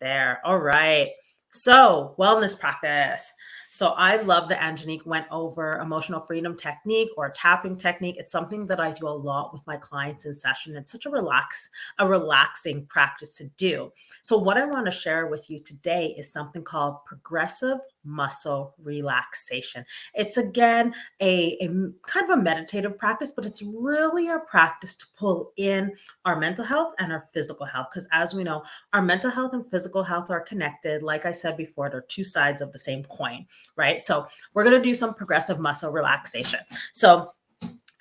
there. All right. So wellness practice. So I love that Angenique went over emotional freedom technique or tapping technique. It's something that I do a lot with my clients in session. It's such a relaxing practice to do. So what I want to share with you today is something called progressive muscle relaxation. It's again a kind of a meditative practice, but it's really a practice to pull in our mental health and our physical health. Because as we know, our mental health and physical health are connected. Like I said before, they're two sides of the same coin. Right? So we're going to do some progressive muscle relaxation. So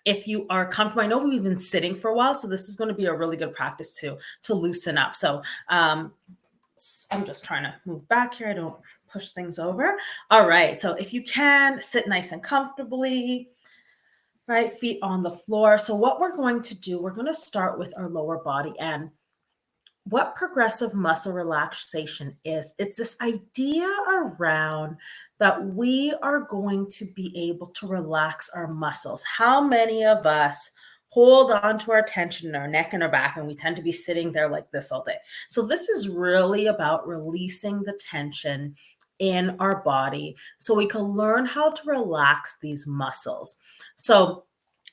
if you are comfortable, I know we've been sitting for a while, so this is going to be a really good practice to loosen up. So I'm just trying to move back here. I don't push things over. All right. So if you can, sit nice and comfortably, right? Feet on the floor. So what we're going to do, we're going to start with our lower body. And what progressive muscle relaxation is, it's this idea around that we are going to be able to relax our muscles. How many of us hold on to our tension in our neck and our back, and we tend to be sitting there like this all day? So this is really about releasing the tension in our body so we can learn how to relax these muscles. So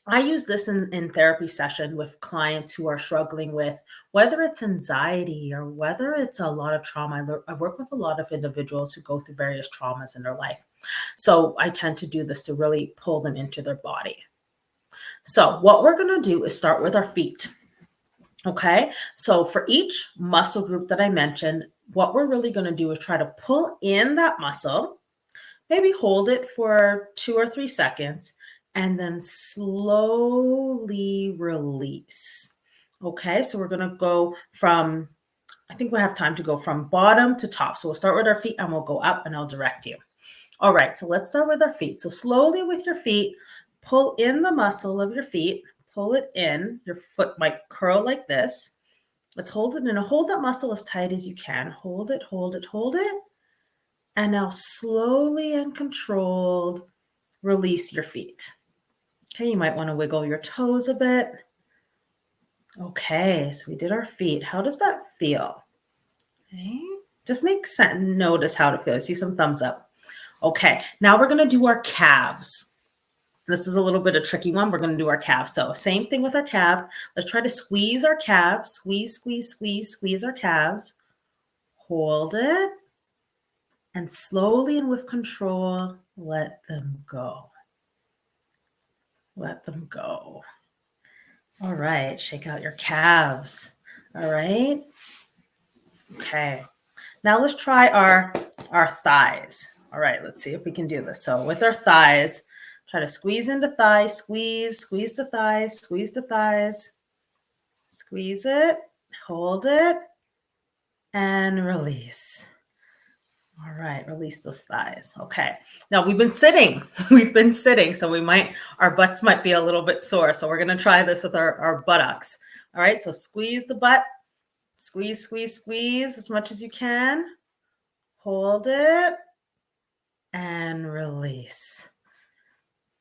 I use this in therapy session with clients who are struggling with whether it's anxiety or whether it's a lot of trauma. I work with a lot of individuals who go through various traumas in their life. So I tend to do this to really pull them into their body. So what we're going to do is start with our feet. Okay. So for each muscle group that I mentioned, what we're really going to do is try to pull in that muscle, maybe hold it for 2 or 3 seconds, and then slowly release. Okay, so we're going to go from, I think we have time to go from bottom to top. So we'll start with our feet and we'll go up and I'll direct you. All right, so let's start with our feet. So slowly with your feet, pull in the muscle of your feet, pull it in. Your foot might curl like this. Let's hold it in. Hold that muscle as tight as you can. Hold it, hold it, hold it. And now slowly and controlled, release your feet. Okay, you might want to wiggle your toes a bit. Okay, so we did our feet. How does that feel? Okay, just notice how it feels. I see some thumbs up. Okay, now we're going to do our calves. This is a little bit of a tricky one. We're going to do our calves. So same thing with our calves. Let's try to squeeze our calves. Squeeze, squeeze, squeeze, squeeze our calves. Hold it. And slowly and with control, let them go. Let them go. All right, shake out your calves. All right. Okay. Now let's try our thighs. All right, let's see if we can do this. So with our thighs, try to squeeze into thighs, squeeze the thighs, squeeze the thighs. Squeeze it, hold it, and release. All right, release those thighs. Okay. Now we've been sitting, so our butts might be a little bit sore. So we're going to try this with our buttocks. All right. So squeeze the butt, squeeze, squeeze, squeeze as much as you can. Hold it and release.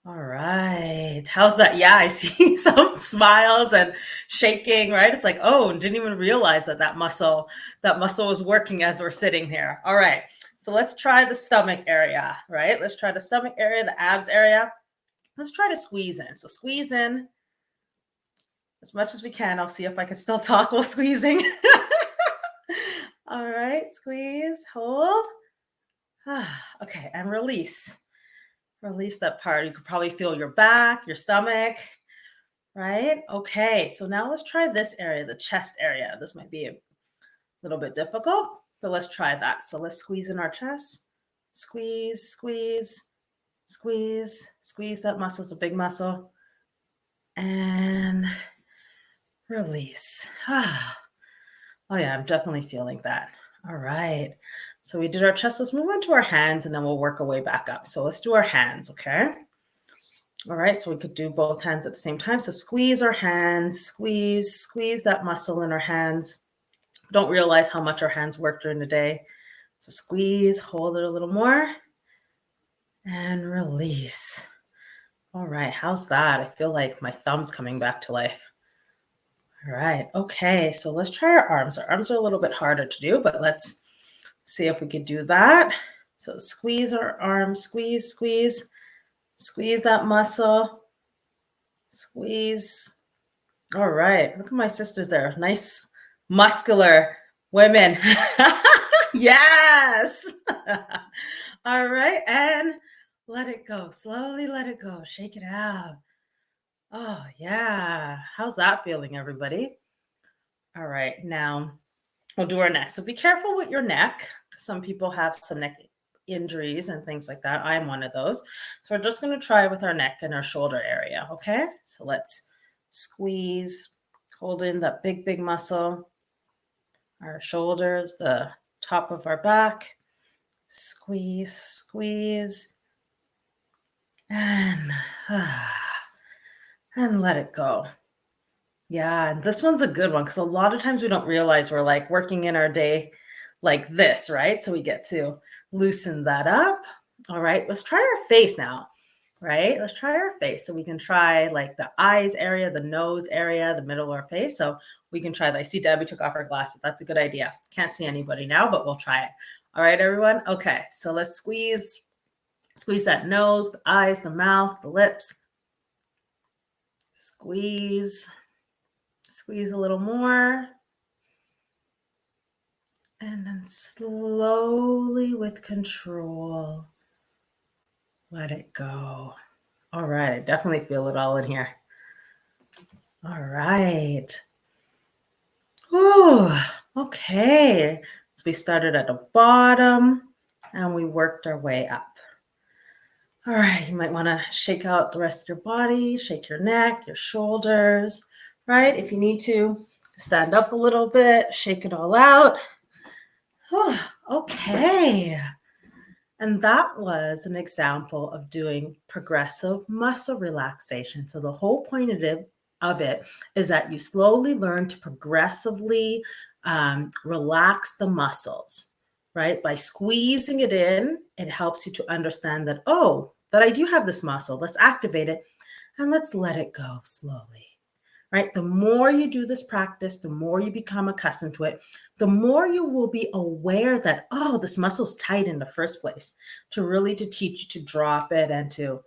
All right. How's that? Yeah, I see some smiles and shaking, right? It's like, oh, didn't even realize that muscle was working as we're sitting here. All right. So So let's try the stomach area, right? Let's try the stomach area, the abs area. Let's try to squeeze in. So squeeze in as much as we can. I'll see if I can still talk while squeezing. All right, squeeze, hold. Okay, and release. Release that part. You could probably feel your back, your stomach, right? Okay, so now let's try this area, the chest area. This might be a little bit difficult, but let's try that. So let's squeeze in our chest. Squeeze, squeeze, squeeze, squeeze. That muscle is a big muscle. And release. Oh yeah, I'm definitely feeling that. All right. So we did our chest. Let's move on to our hands and then we'll work our way back up. So let's do our hands, okay? All right, so we could do both hands at the same time. So squeeze our hands, squeeze that muscle in our hands. Don't realize how much our hands work during the day. So squeeze, hold it a little more, and release. All right, how's that? I feel like my thumb's coming back to life. All right, okay, so let's try our arms. Our arms are a little bit harder to do, but let's see if we can do that. So squeeze our arms, squeeze, squeeze, squeeze that muscle, squeeze. All right, look at my sisters there. Nice, muscular women. Yes. All right, and let it go. Slowly let it go. Shake it out. Oh, yeah. How's that feeling, everybody? All right, now we'll do our neck. So be careful with your neck. Some people have some neck injuries and things like that. I'm one of those. So we're just going to try with our neck and our shoulder area, okay? So let's squeeze, hold in that big, big muscle, our shoulders, the top of our back. Squeeze, squeeze, and let it go. Yeah, and this one's a good one because a lot of times we don't realize we're like working in our day like this, right? So we get to loosen that up. All right, let's try our face now, right? Let's try our face. So we can try like the eyes area, the nose area, the middle of our face. So we can try that. I see Debbie took off her glasses. That's a good idea. Can't see anybody now, but we'll try it. All right, everyone. Okay, so let's squeeze that nose, the eyes, the mouth, the lips. Squeeze a little more. And then slowly with control, let it go. All right, I definitely feel it all in here. All right. Ooh, okay. So we started at the bottom and we worked our way up. All right, you might want to shake out the rest of your body, shake your neck, your shoulders, right? If you need to, stand up a little bit, shake it all out. Okay. And that was an example of doing progressive muscle relaxation. So the whole point of it is that you slowly learn to progressively relax the muscles, right? By squeezing it in, it helps you to understand that, oh, that I do have this muscle. Let's activate it and let's let it go slowly, right? The more you do this practice, the more you become accustomed to it, the more you will be aware that, oh, this muscle's tight in the first place, to teach you to drop it and to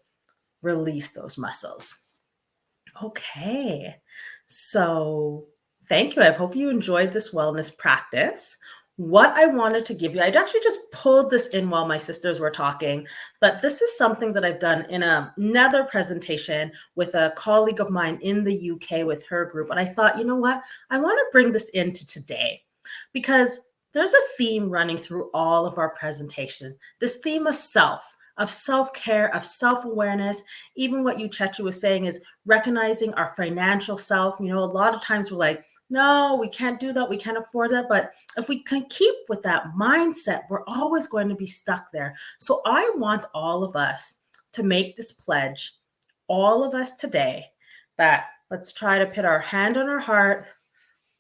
release those muscles. Okay, so thank you. I hope you enjoyed this wellness practice. What I wanted to give you, I'd actually just pulled this in while my sisters were talking, but this is something that I've done in another presentation with a colleague of mine in the UK with her group. And I thought, you know what? I want to bring this into today because there's a theme running through all of our presentations, this theme of self-care, of self-awareness. Even what Natacha was saying is recognizing our financial self. You know, a lot of times we're like, no, we can't do that. We can't afford that. But if we can keep with that mindset, we're always going to be stuck there. So I want all of us to make this pledge, all of us today, that let's try to put our hand on our heart,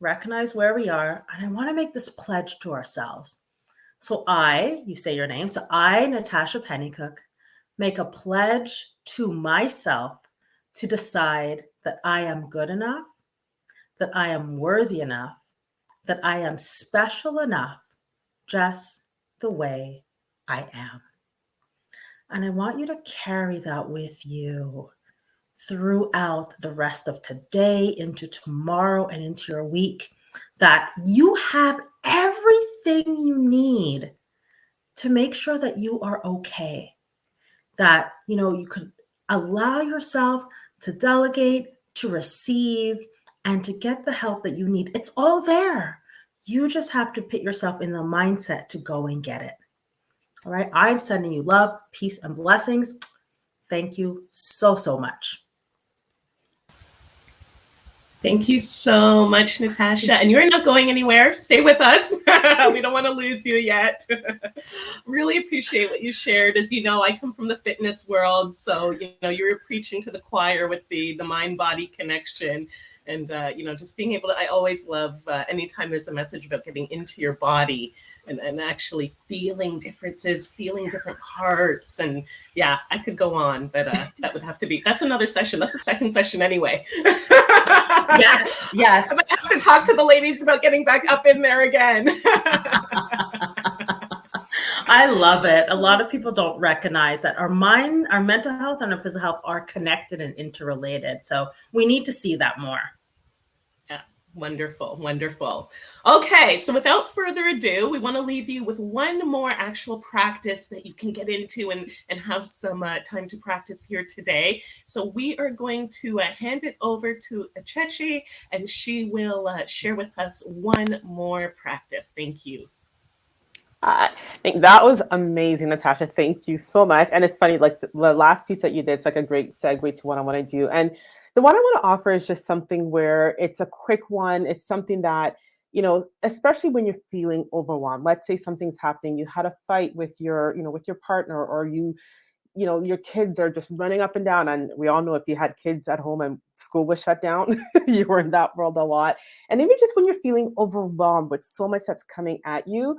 recognize where we are. And I want to make this pledge to ourselves. So you say your name. So I, Natacha Pennycooke, make a pledge to myself to decide that I am good enough, that I am worthy enough, that I am special enough, just the way I am. And I want you to carry that with you throughout the rest of today, into tomorrow, and into your week, that you have everything you need to make sure that you are okay, that, you could allow yourself to delegate, to receive, and to get the help that you need. It's all there. You just have to put yourself in the mindset to go and get it. All right. I'm sending you love, peace, and blessings. Thank you so, so much. Thank you so much, Natacha. And you're not going anywhere. Stay with us. We don't want to lose you yet. Really appreciate what you shared. As you know, I come from the fitness world. So, you're preaching to the choir with the mind-body connection. And, just being able to, I always love anytime there's a message about getting into your body and actually feeling differences, feeling different parts. And yeah, I could go on, but that would have to be, that's another session. That's a second session anyway. Yes. I have to talk to the ladies about getting back up in there again. I love it. A lot of people don't recognize that our mind, our mental health, and our physical health are connected and interrelated. So we need to see that more. Wonderful, wonderful. Okay, so without further ado, we want to leave you with one more actual practice that you can get into and have some time to practice here today. So we are going to hand it over to Achechi, and she will share with us one more practice. Thank you. I think that was amazing, Natacha. Thank you so much. And it's funny, like the last piece that you did, it's like a great segue to what I want to do. And the one I want to offer is just something where it's a quick one. It's something that, especially when you're feeling overwhelmed. Let's say something's happening. You had a fight with your partner, or your kids are just running up and down. And we all know if you had kids at home and school was shut down, you were in that world a lot. And even just when you're feeling overwhelmed with so much that's coming at you,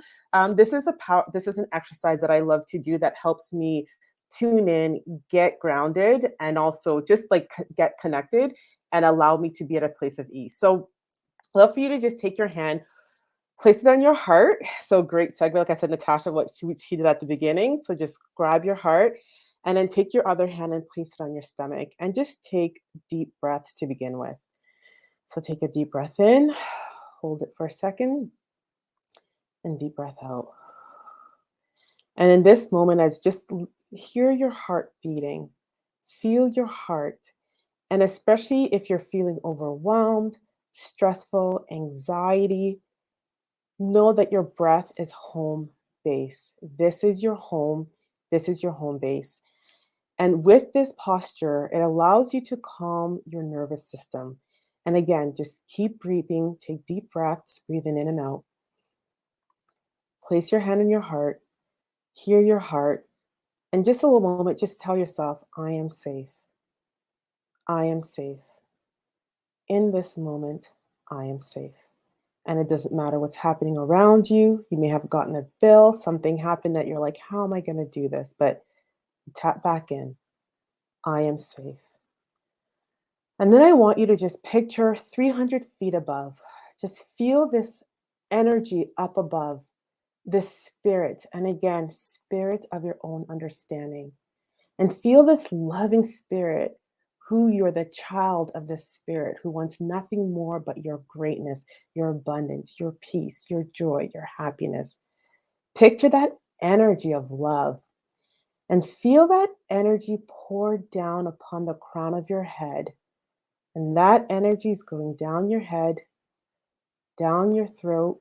this is an exercise that I love to do that helps me tune in, get grounded, and also just like get connected and allow me to be at a place of ease. So I'd love for you to just take your hand, place it on your heart. So great segue, like I said, Natacha, what she did at the beginning. So just grab your heart and then take your other hand and place it on your stomach and just take deep breaths to begin with. So take a deep breath in, hold it for a second, and deep breath out. And in this moment, as just hear your heart beating, feel your heart. And especially if you're feeling overwhelmed, stressful, anxiety, know that your breath is home base. This is your home. This is your home base. And with this posture, it allows you to calm your nervous system. And again, just keep breathing, take deep breaths, breathing in and out. Place your hand on your heart, hear your heart, and just a little moment, just tell yourself, I am safe. I am safe. In this moment, I am safe. And it doesn't matter what's happening around you. You may have gotten a bill, something happened that you're like, how am I going to do this? But tap back in. I am safe. And then I want you to just picture 300 feet above. Just feel this energy up above, this spirit. And again, spirit of your own understanding. And feel this loving spirit, who you're the child of this spirit, who wants nothing more but your greatness, your abundance, your peace, your joy, your happiness. Picture that energy of love and feel that energy pour down upon the crown of your head. And that energy is going down your head, down your throat,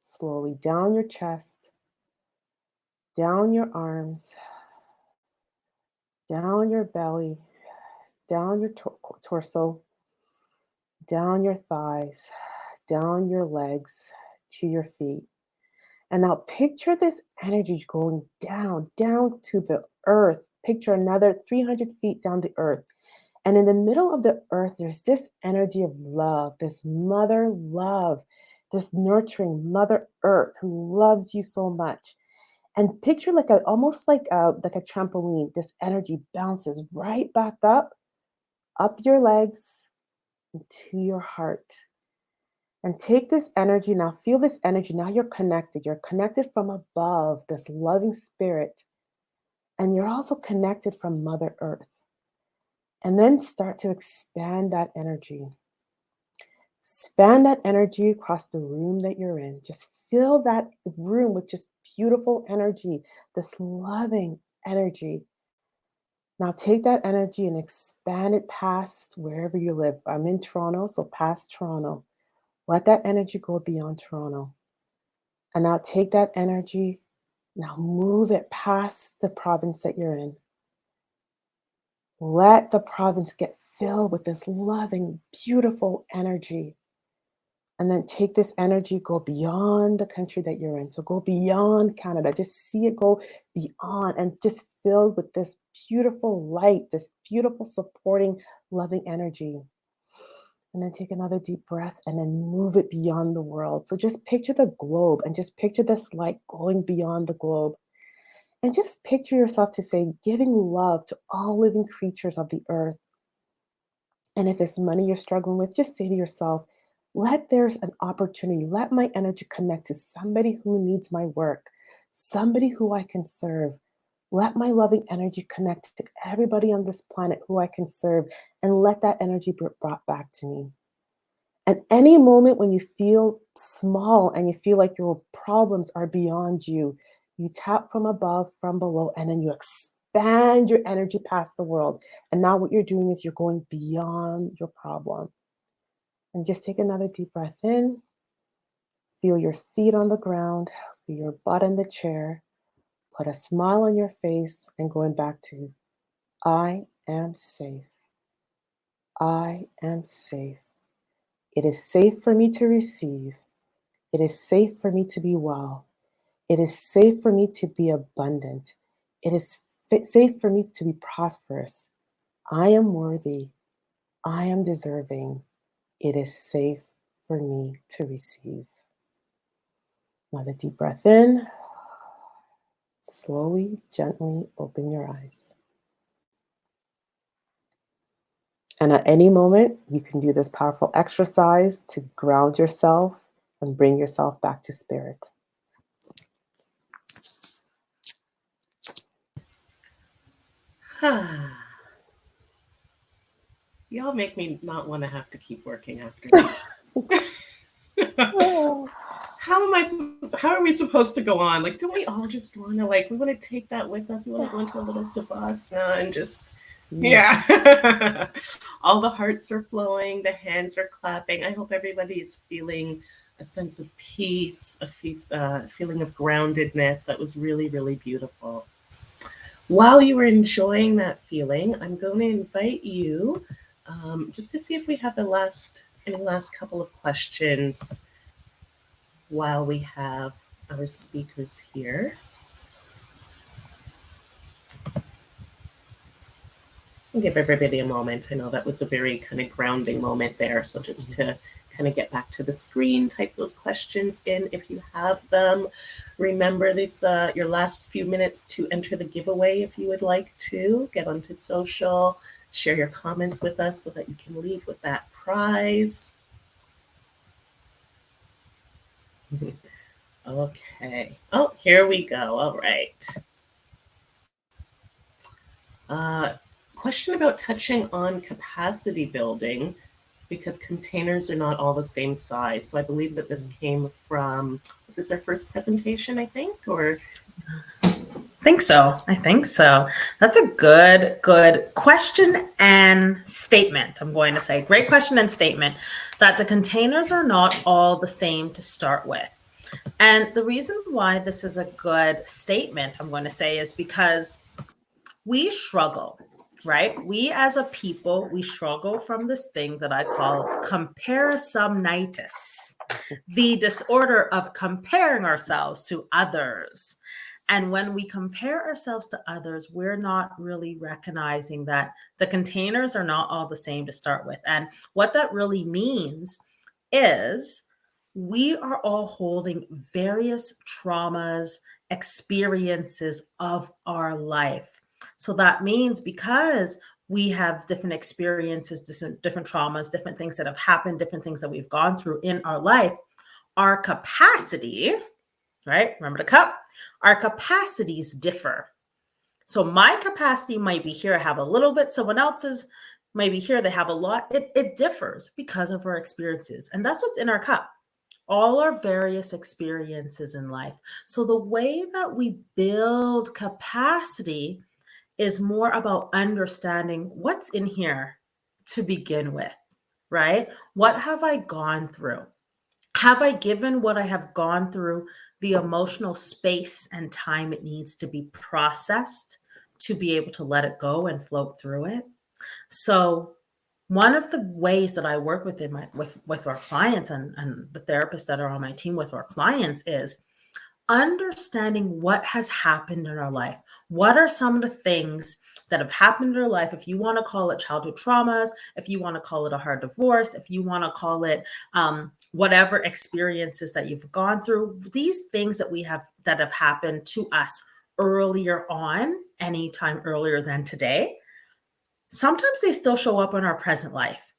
slowly down your chest, down your arms, down your belly, down your torso, down your thighs, down your legs to your feet. And now picture this energy going down to the earth. Picture another 300 feet down the earth. And in the middle of the earth, there's this energy of love, this mother love, this nurturing Mother Earth who loves you so much. And picture almost like a trampoline. This energy bounces right back up your legs, and to your heart. And take this energy now, feel this energy. Now you're connected. You're connected from above, this loving spirit. And you're also connected from Mother Earth. And then start to expand that energy. Expand that energy across the room that you're in. Just fill that room with just beautiful energy, this loving energy. Now take that energy and expand it past wherever you live. I'm in Toronto, so past Toronto. Let that energy go beyond Toronto. And now take that energy, now move it past the province that you're in. Let the province get filled with this loving, beautiful energy. And then take this energy, go beyond the country that you're in. So go beyond Canada. Just see it go beyond and just filled with this beautiful light, this beautiful, supporting, loving energy. And then take another deep breath and then move it beyond the world. So just picture the globe and just picture this light going beyond the globe. And just picture yourself to say, giving love to all living creatures of the earth. And if it's money you're struggling with, just say to yourself, there's an opportunity. Let my energy connect to somebody who needs my work, somebody who I can serve. Let my loving energy connect to everybody on this planet who I can serve, and let that energy be brought back to me. At any moment when you feel small and you feel like your problems are beyond you, you tap from above, from below, and then you expand your energy past the world. And now what you're doing is you're going beyond your problem. And just take another deep breath in. Feel your feet on the ground, feel your butt in the chair. Put a smile on your face and going back to, I am safe. I am safe. It is safe for me to receive. It is safe for me to be well. It is safe for me to be abundant. It is safe for me to be prosperous. I am worthy. I am deserving. It is safe for me to receive. Another deep breath in. Slowly, gently open your eyes. And at any moment, you can do this powerful exercise to ground yourself and bring yourself back to spirit. Y'all make me not want to have to keep working after this. How are we supposed to go on? Like, do we all just want to, we want to take that with us? We want to go into a little savasana and just, yeah. All the hearts are flowing, the hands are clapping. I hope everybody is feeling a sense of peace, a feeling of groundedness. That was really, really beautiful. While you were enjoying that feeling, I'm going to invite you just to see if we have any last couple of questions while we have our speakers here. I'll give everybody a moment. I know that was a very kind of grounding moment there. So just to kind of get back to the screen, type those questions in if you have them. Remember this, your last few minutes to enter the giveaway if you would like to. Get onto social, share your comments with us so that you can leave with that prize. Okay. Oh, here we go. All right. Question about touching on capacity building, because containers are not all the same size. So I believe that this came from, was this our first presentation, I think, or? I think so. That's a good question and statement, I'm going to say. Great question and statement, that the containers are not all the same to start with. And the reason why this is a good statement, I'm going to say, is because we struggle, right? We as a people, we struggle from this thing that I call comparisonitis, the disorder of comparing ourselves to others. And when we compare ourselves to others, we're not really recognizing that the containers are not all the same to start with. And what that really means is we are all holding various traumas, experiences of our life. So that means because we have different experiences, different traumas, different things that have happened, different things that we've gone through in our life. Our capacity, right? Remember the cup? Our capacities differ. So my capacity might be here, I have a little bit, someone else's maybe here, they have a lot. It differs because of our experiences. And that's what's in our cup, all our various experiences in life. So the way that we build capacity is more about understanding what's in here to begin with, right? What have I gone through? Have I given what I have gone through the emotional space and time it needs to be processed to be able to let it go and float through it? So one of the ways that I work with our clients and the therapists that are on my team with our clients is understanding what has happened in our life. What are some of the things that have happened in our life? If you want to call it childhood traumas, if you want to call it a hard divorce, if you want to call it whatever experiences that you've gone through, these things that have happened to us earlier on, anytime earlier than today, sometimes they still show up in our present life.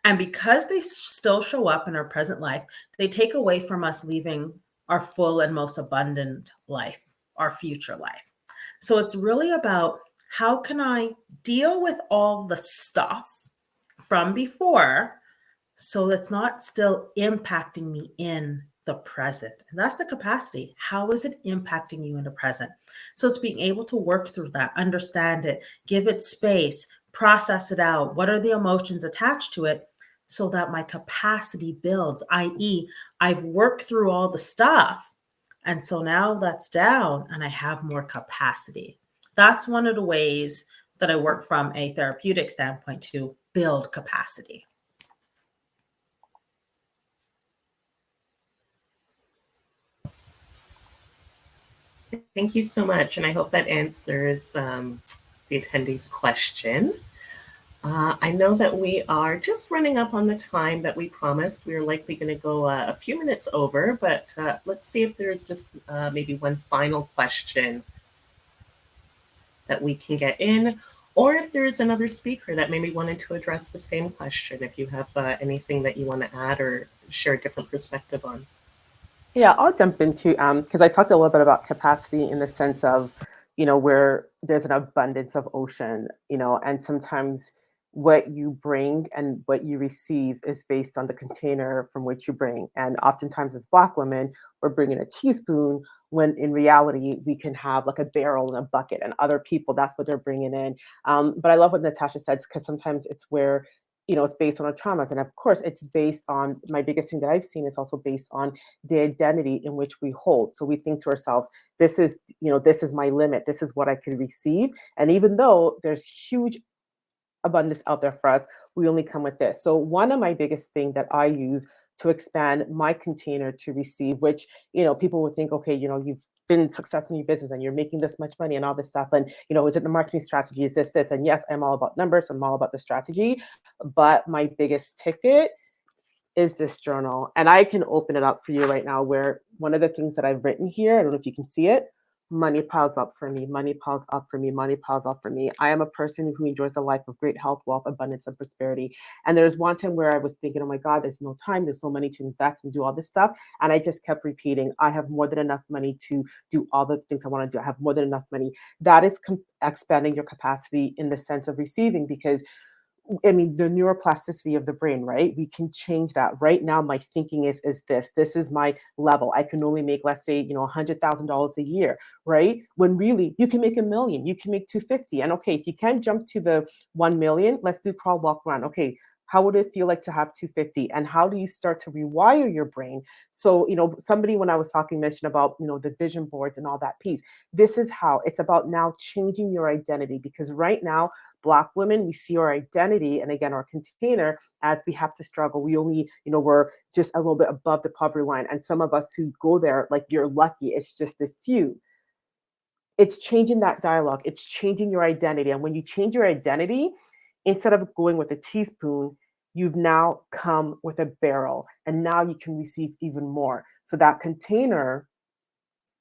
And because they still show up in our present life, they take away from us leaving our full and most abundant life, our future life. So it's really about how can I deal with all the stuff from before so it's not still impacting me in the present. And that's the capacity. How is it impacting you in the present? So it's being able to work through that, understand it, give it space, process it out. What are the emotions attached to it? So that my capacity builds, i.e., I've worked through all the stuff. And so now that's down and I have more capacity. That's one of the ways that I work from a therapeutic standpoint to build capacity. Thank you so much. And I hope that answers the attendee's question. I know that we are just running up on the time that we promised. We are likely going to go a few minutes over, but let's see if there's just maybe one final question that we can get in, or if there's another speaker that maybe wanted to address the same question, if you have anything that you want to add or share a different perspective on. Yeah, I'll jump into because I talked a little bit about capacity in the sense of, where there's an abundance of ocean, and sometimes what you bring and what you receive is based on the container from which you bring. And oftentimes as Black women, we're bringing a teaspoon when in reality, we can have like a barrel and a bucket, and other people, that's what they're bringing in. But I love what Natacha said, because sometimes it's where it's based on our traumas. And of course, it's based on, my biggest thing that I've seen is also based on the identity in which we hold. So we think to ourselves, this is my limit. This is what I can receive. And even though there's huge abundance out there for us, we only come with this. So one of my biggest thing that I use to expand my container to receive, which, people would think, okay, you've been successful in your business and you're making this much money and all this stuff. And, is it the marketing strategy? Is this? And yes, I'm all about numbers. I'm all about the strategy. But my biggest ticket is this journal. And I can open it up for you right now, where one of the things that I've written here, I don't know if you can see it, money piles up for me, money piles up for me, money piles up for me. I am a person who enjoys a life of great health, wealth, abundance, and prosperity. And there's one time where I was thinking, oh my God, there's no time, there's no money to invest and do all this stuff. And I just kept repeating, I have more than enough money to do all the things I want to do. I have more than enough money. That is expanding your capacity in the sense of receiving, because the neuroplasticity of the brain, right? We can change that. Right now, my thinking is this is my level. I can only make, let's say, $100,000 a year, right? When really you can make $1 million, you can make 250. And okay, if you can't jump to the 1 million, let's do crawl, walk, run. Okay, how would it feel like to have 250? And how do you start to rewire your brain? So, somebody, when I was talking, mentioned about, the vision boards and all that piece. This is how it's about now changing your identity, because right now, Black women, we see our identity and again, our container as we have to struggle. We only, we're just a little bit above the poverty line. And some of us who go there, like, you're lucky, it's just a few. It's changing that dialogue. It's changing your identity. And when you change your identity, instead of going with a teaspoon, you've now come with a barrel, and now you can receive even more. So that container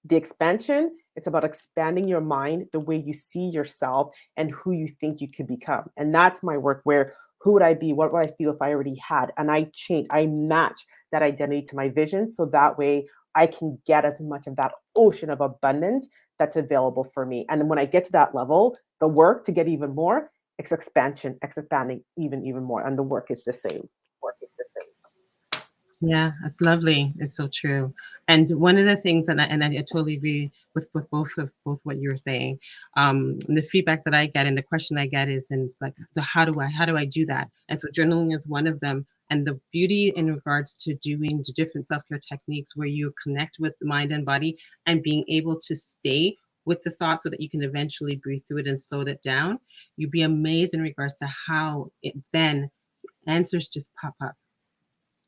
The expansion, it's about expanding your mind, the way you see yourself and who you think you could become. And that's my work, where who would I be? What would I feel if I already had? And I change, I match that identity to my vision. So that way I can get as much of that ocean of abundance that's available for me. And when I get to that level, the work to get even more, it's expansion, expanding even more. And the work is the same. Yeah, that's lovely. It's so true. And one of the things, and I totally agree with both what you're saying. The feedback that I get and the question I get is, and it's like, so how do I do that? And so journaling is one of them. And the beauty in regards to doing the different self-care techniques where you connect with the mind and body and being able to stay with the thought so that you can eventually breathe through it and slow it down, you'd be amazed in regards to how it then answers just pop up,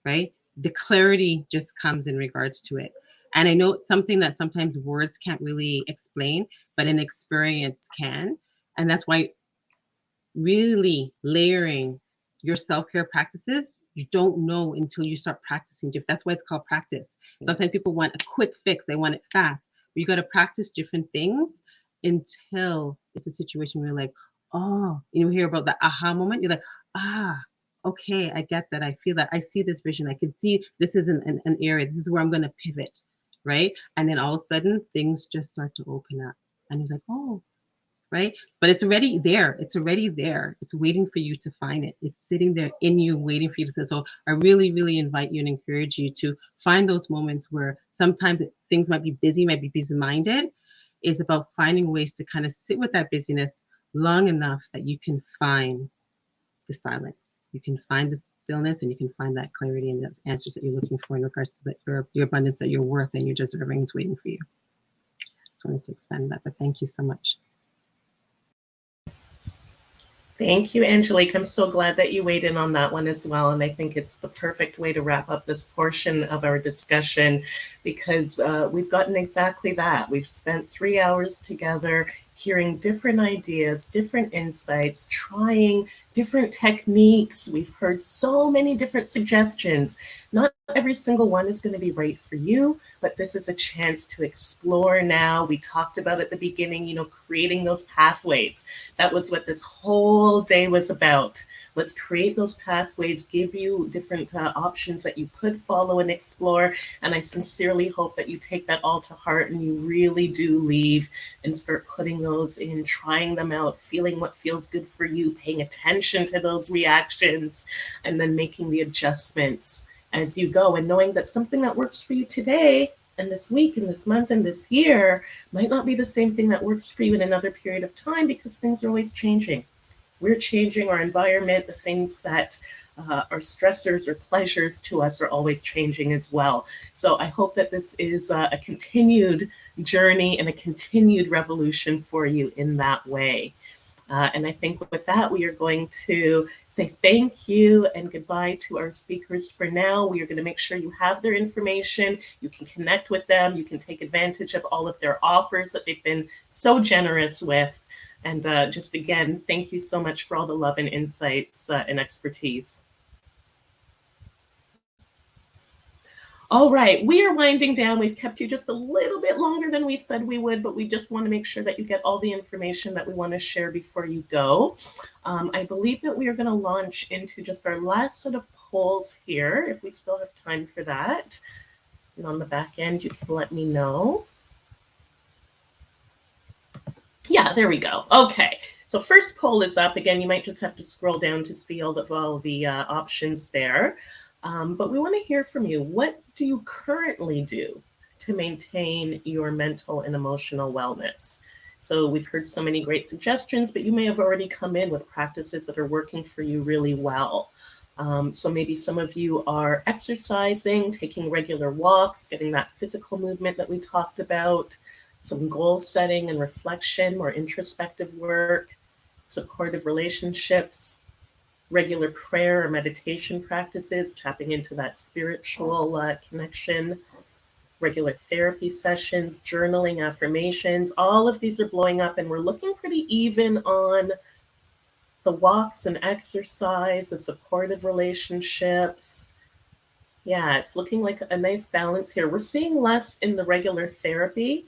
right? The clarity just comes in regards to it. And I know it's something that sometimes words can't really explain, but an experience can. And that's why really layering your self-care practices, you don't know until you start practicing. That's why it's called practice. Sometimes people want a quick fix, they want it fast. But you got to practice different things until it's a situation where you're like, oh, you hear about the aha moment. You're like, okay, I get that. I feel that. I see this vision. I can see this is an area. This is where I'm going to pivot, right? And then all of a sudden, things just start to open up. And he's like, oh, right? But it's already there. It's already there. It's waiting for you to find it. It's sitting there in you, waiting for you to say. So I really, really invite you and encourage you to find those moments where sometimes things might be busy-minded. It's about finding ways to kind of sit with that busyness long enough that you can find the silence. You can find the stillness, and you can find that clarity and those answers that you're looking for in regards to your abundance that you're worth and you're deserving is waiting for you. Just wanted to expand that, but thank you so much. Thank you, Angelique. I'm so glad that you weighed in on that one as well. And I think it's the perfect way to wrap up this portion of our discussion, because we've gotten exactly that. We've spent 3 hours together hearing different ideas, different insights, trying different techniques. We've heard so many different suggestions. Not every single one is going to be right for you, but this is a chance to explore now. We talked about at the beginning, creating those pathways. That was what this whole day was about. Let's create those pathways, give you different options that you could follow and explore. And I sincerely hope that you take that all to heart and you really do leave and start putting those in, trying them out, feeling what feels good for you, paying attention to those reactions, and then making the adjustments as you go, and knowing that something that works for you today and this week and this month and this year might not be the same thing that works for you in another period of time, because things are always changing. We're changing, our environment, the things that are stressors or pleasures to us are always changing as well. So I hope that this is a continued journey and a continued revolution for you in that way. And I think with that, we are going to say thank you and goodbye to our speakers for now. We are going to make sure you have their information. You can connect with them. You can take advantage of all of their offers that they've been so generous with. And just again, thank you so much for all the love and insights and expertise. All right, we are winding down. We've kept you just a little bit longer than we said we would, but we just want to make sure that you get all the information that we want to share before you go. I believe that we are going to launch into just our last set of polls here, if we still have time for that. And on the back end, you can let me know. Yeah, there we go. Okay, so first poll is up. Again, you might just have to scroll down to see all the options there. But we want to hear from you. What do you currently do to maintain your mental and emotional wellness? So we've heard so many great suggestions, but you may have already come in with practices that are working for you really well. So maybe some of you are exercising, taking regular walks, getting that physical movement that we talked about, some goal setting and reflection, more introspective work, supportive relationships, regular prayer or meditation practices, tapping into that spiritual connection, regular therapy sessions, journaling, affirmations. All of these are blowing up, and we're looking pretty even on the walks and exercise, the supportive relationships, Yeah, it's looking like a nice balance here. We're seeing less in the regular therapy.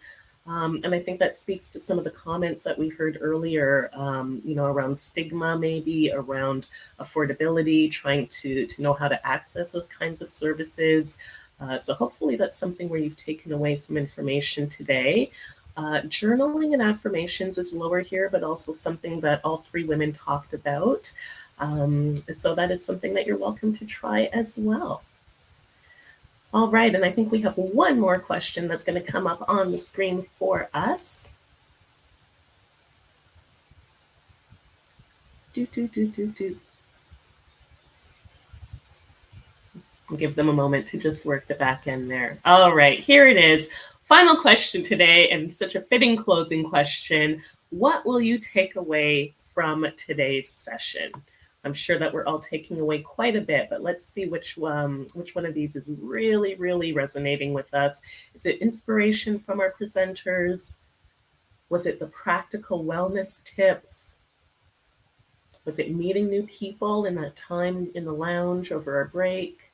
And I think that speaks to some of the comments that we heard earlier, around stigma, maybe around affordability, trying to know how to access those kinds of services. So hopefully that's something where you've taken away some information today. Journaling and affirmations is lower here, but also something that all three women talked about. So that is something that you're welcome to try as well. All right, and I think we have one more question that's going to come up on the screen for us. I'll give them a moment to just work the back end there. All right, here it is. Final question today, and such a fitting closing question. What will you take away from today's session? I'm sure that we're all taking away quite a bit, but let's see which one of these is really, really resonating with us. Is it inspiration from our presenters? Was it the practical wellness tips? Was it meeting new people in that time in the lounge over our break?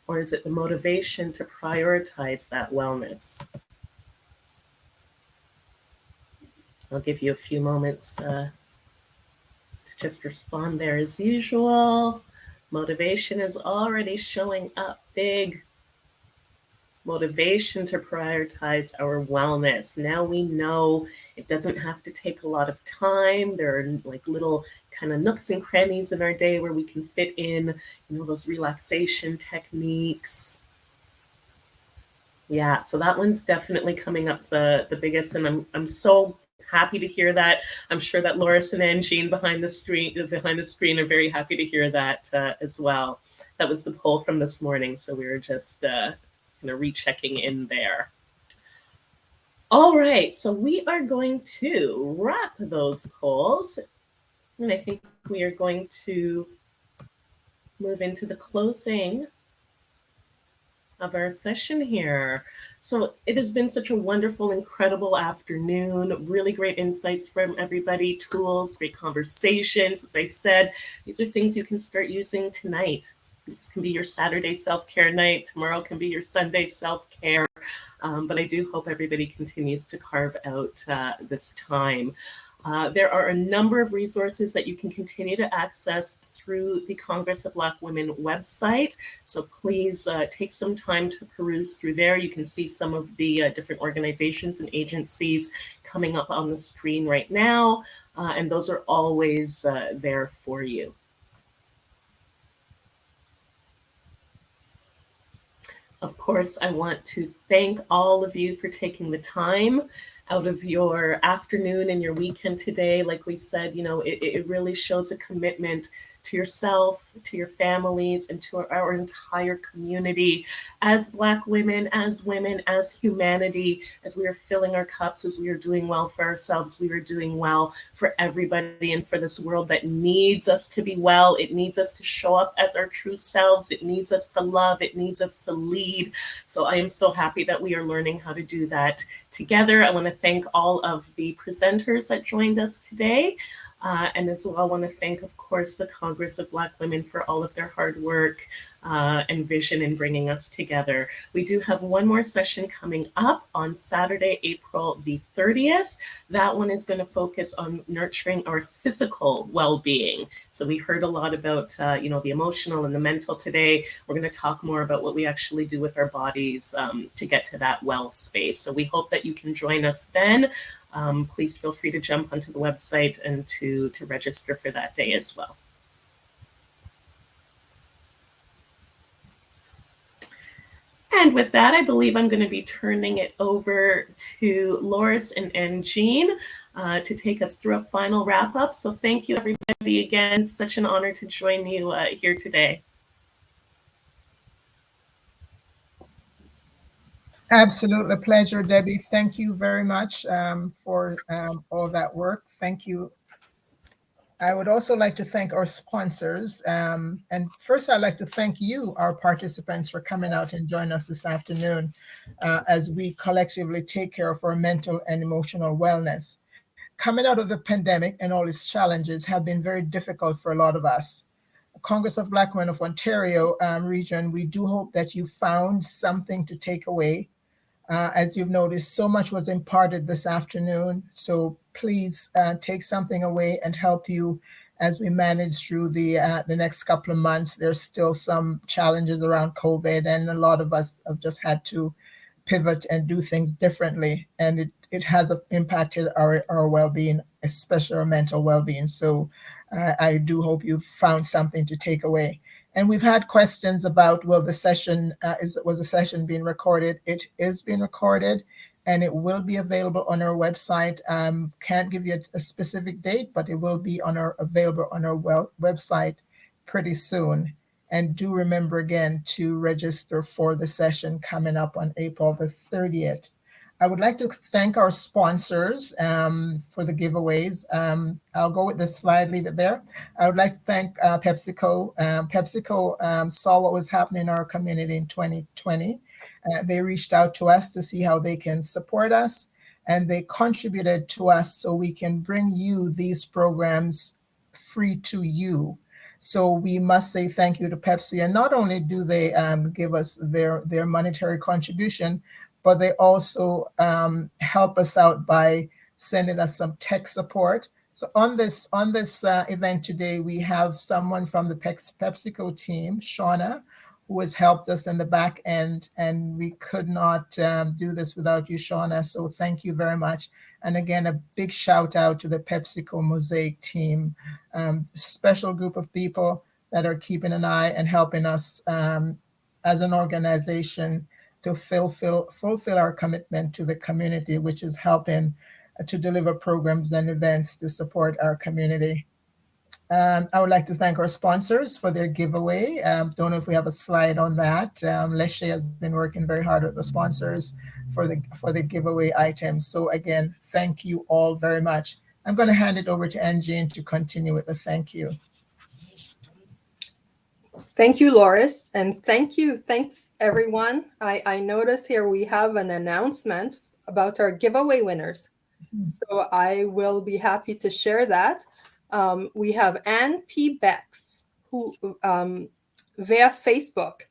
Or is it the motivation to prioritize that wellness? I'll give you a few moments to just respond there as usual. Motivation is already showing up big. Motivation to prioritize our wellness. Now we know it doesn't have to take a lot of time. There are like little kind of nooks and crannies in our day where we can fit in, those relaxation techniques. Yeah, so that one's definitely coming up the biggest, and I'm so happy to hear that. I'm sure that Loris and Jean behind the screen are very happy to hear that as well. That was the poll from this morning, so we were just kind of rechecking in there. All right, so we are going to wrap those polls, and I think we are going to move into the closing of our session here. So it has been such a wonderful, incredible afternoon. Really great insights from everybody, tools, great conversations. As I said, these are things you can start using tonight. This can be your Saturday self-care night. Tomorrow can be your Sunday self-care. But I do hope everybody continues to carve out this time. There are a number of resources that you can continue to access through the Congress of Black Women website. So please take some time to peruse through there. You can see some of the different organizations and agencies coming up on the screen right now. And those are always there for you. Of course, I want to thank all of you for taking the time out of your afternoon and your weekend today. Like we said, it really shows a commitment to yourself, to your families, and to our entire community as Black women, as humanity, as we are filling our cups, as we are doing well for ourselves, we are doing well for everybody and for this world that needs us to be well. It needs us to show up as our true selves. It needs us to love. It needs us to lead. So I am so happy that we are learning how to do that together. I want to thank all of the presenters that joined us today. And as well, I want to thank, of course, the Congress of Black Women for all of their hard work and vision in bringing us together. We do have one more session coming up on Saturday, April the 30th. That one is going to focus on nurturing our physical well-being. So we heard a lot about, the emotional and the mental today. We're going to talk more about what we actually do with our bodies to get to that well space. So we hope that you can join us then. Please feel free to jump onto the website and to register for that day as well. And with that, I believe I'm going to be turning it over to Loris and Jean to take us through a final wrap up. So thank you, everybody, again. Such an honor to join you here today. Absolutely pleasure, Debbie. Thank you very much for all that work. Thank you. I would also like to thank our sponsors. And first, I'd like to thank you, our participants, for coming out and joining us this afternoon as we collectively take care of our mental and emotional wellness. Coming out of the pandemic and all its challenges have been very difficult for a lot of us. Congress of Black Women of Ontario region, we do hope that you found something to take away. As you've noticed, so much was imparted this afternoon. So please take something away and help you as we manage through the next couple of months. There's still some challenges around COVID, and a lot of us have just had to pivot and do things differently. And it has impacted our well-being, especially our mental well-being. So I do hope you found something to take away. And we've had questions about, well, the session, was the session being recorded? It is being recorded, and it will be available on our website. Can't give you a specific date, but it will be available on our website pretty soon. And do remember again to register for the session coming up on April the 30th. I would like to thank our sponsors for the giveaways. I'll go with this slide, leave it there. I would like to thank PepsiCo. PepsiCo saw what was happening in our community in 2020. They reached out to us to see how they can support us, and they contributed to us so we can bring you these programs free to you. So we must say thank you to Pepsi. And not only do they give us their monetary contribution, but they also help us out by sending us some tech support. So on this event today, we have someone from the PepsiCo team, Shauna, who has helped us in the back end, and we could not do this without you, Shauna. So thank you very much. And again, a big shout out to the PepsiCo Mosaic team, special group of people that are keeping an eye and helping us as an organization to fulfill our commitment to the community, which is helping to deliver programs and events to support our community. I would like to thank our sponsors for their giveaway. Don't know if we have a slide on that. Leshe has been working very hard with the sponsors for the giveaway items. So again, thank you all very much. I'm going to hand it over to Angie to continue with the thank you. Thank you, Loris, and thanks everyone. I notice here we have an announcement about our giveaway winners. So I will be happy to share that. We have Ann P. Becks, who via Facebook,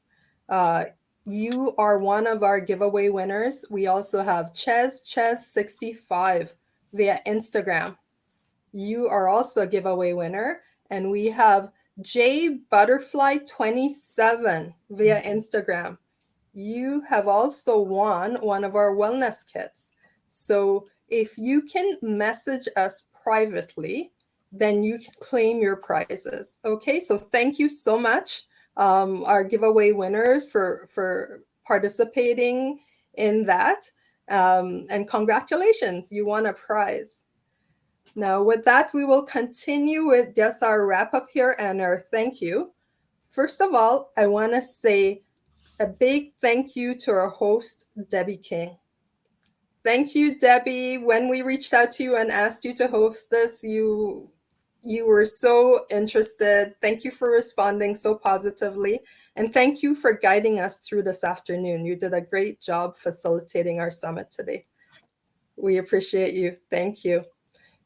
you are one of our giveaway winners. We also have Ches65 via Instagram. You are also a giveaway winner. And we have J Butterfly 27 via Instagram. You have also won one of our wellness kits. So if you can message us privately, then you can claim your prizes. Okay, so thank you so much, our giveaway winners, for participating in that. And congratulations, you won a prize. Now, with that, we will continue with just our wrap up here and our thank you. First of all, I want to say a big thank you to our host, Debbie King. Thank you, Debbie. When we reached out to you and asked you to host this, you were so interested. Thank you for responding so positively. And thank you for guiding us through this afternoon. You did a great job facilitating our summit today. We appreciate you. Thank you.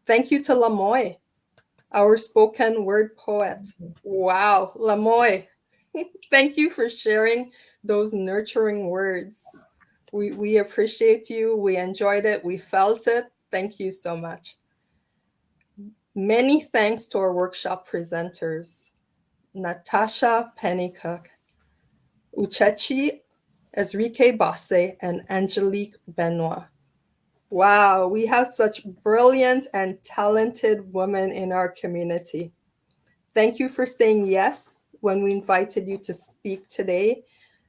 Thank you to Lamoy, our spoken word poet. Wow, Lamoy, thank you for sharing those nurturing words. We appreciate you. We enjoyed it. We felt it. Thank you so much. Many thanks to our workshop presenters, Natacha Pennycooke, Uchechi Ezrike Basse, and Angelique Benoit. Wow, we have such brilliant and talented women in our community. Thank you for saying yes when we invited you to speak today.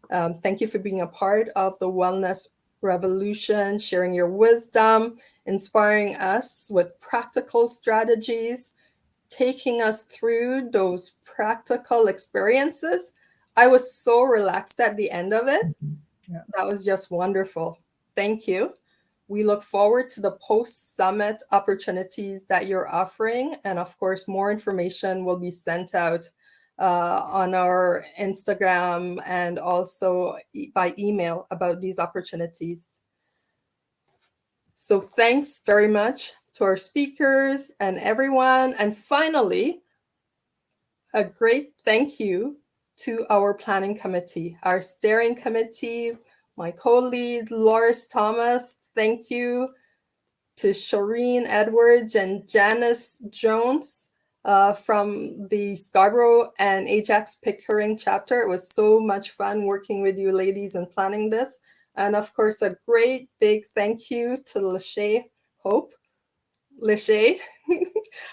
Thank you for being a part of the wellness revolution, sharing your wisdom, inspiring us with practical strategies, taking us through those practical experiences. I was so relaxed at the end of it. Yeah. That was just wonderful. Thank you. We look forward to the post-summit opportunities that you're offering. And of course, more information will be sent out on our Instagram and also by email about these opportunities. So thanks very much to our speakers and everyone. And finally, a great thank you to our planning committee, our steering committee, my co-lead, Loris Thomas. Thank you to Shireen Edwards and Janice Jones from the Scarborough and Ajax Pickering chapter. It was so much fun working with you ladies and planning this. And of course, a great big thank you to Lachey Hope. Lachey,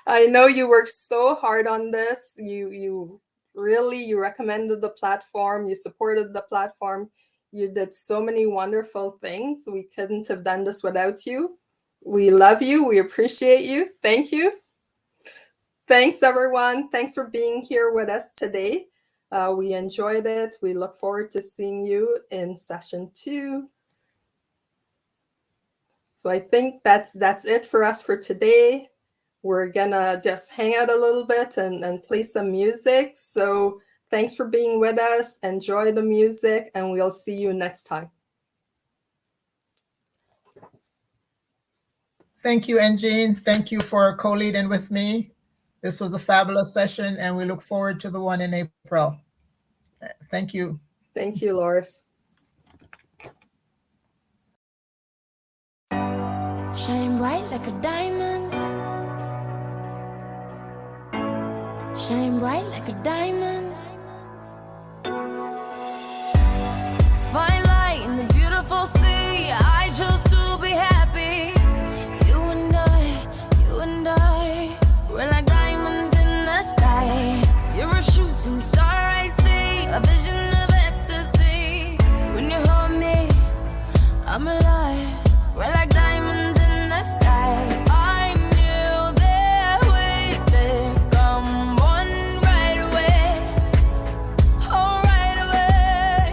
I know you worked so hard on this. You recommended the platform, you supported the platform. You did so many wonderful things. We couldn't have done this without you. We love you. We appreciate you. Thank you. Thanks, everyone. Thanks for being here with us today. We enjoyed it. We look forward to seeing you in session 2. So I think that's it for us for today. We're gonna just hang out a little bit and play some music. So thanks for being with us. Enjoy the music, and we'll see you next time. Thank you, Engine. Thank you for co-leading with me. This was a fabulous session, and we look forward to the one in April. Thank you. Thank you, Loris. Shine bright like a diamond. Shine bright like a diamond. Find light in the beautiful sea. I chose to be happy. You and I, we're like diamonds in the sky. You're a shooting star I see, a vision of ecstasy. When you hold me, I'm alive. We're like diamonds in the sky. I knew that we'd become one right away. Oh, right away.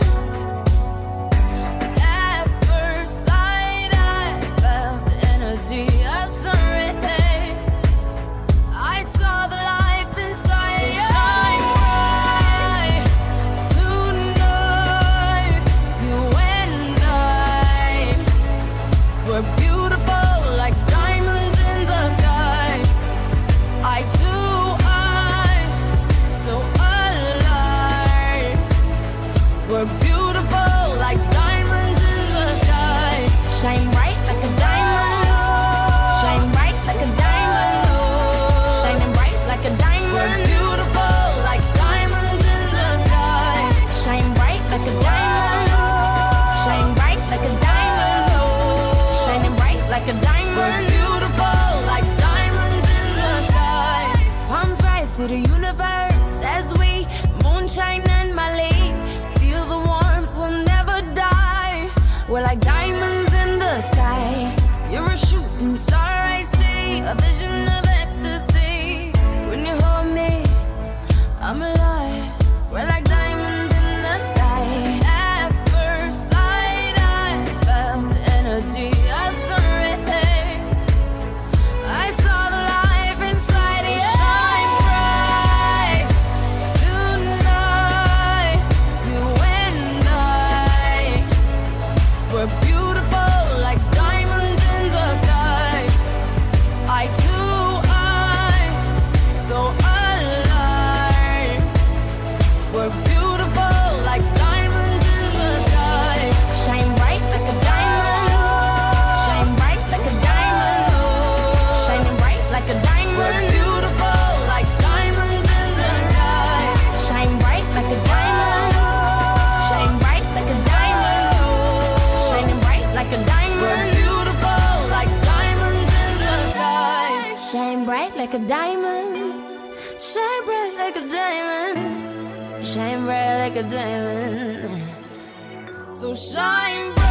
At first sight, I felt the energy of sun rays. I saw the life inside. So shine bright tonight. You and I, we're beautiful like diamonds in the sky. I too, I'm so alive. We're beautiful like diamonds in the sky. Shine bright like a diamond. Shine bright like a diamond. Shining bright like a diamond. We're beautiful like diamonds in the sky. Shine bright like a diamond. Shine bright like a diamond. Shining bright like a diamond. We're beautiful like diamonds in the sky. Palms rise to the universe as we moonshine and Malay. Feel the warmth, we'll never die. We're like diamonds in the sky. You're a shooting star I see, a vision of ecstasy. When you hold me, I'm alive. We're like diamonds in the sky. At first sight, I felt the energy of sun rays. I saw the life inside you. Shine bright tonight. You and I, we're beautiful like diamonds in the sky. I too, I'm so alive. We're beautiful like diamonds in the sky. Shine bright like a diamond. Shine bright like a diamond. Shining bright like a diamond. We're beautiful like diamonds in the sky. Shine bright like a diamond. Shine bright like a diamond. Shining bright like a diamond. We're beautiful like diamonds in the sky. Shine bright like a diamond. Shine bright like a diamond. Shine bright like a diamond. So shine bright.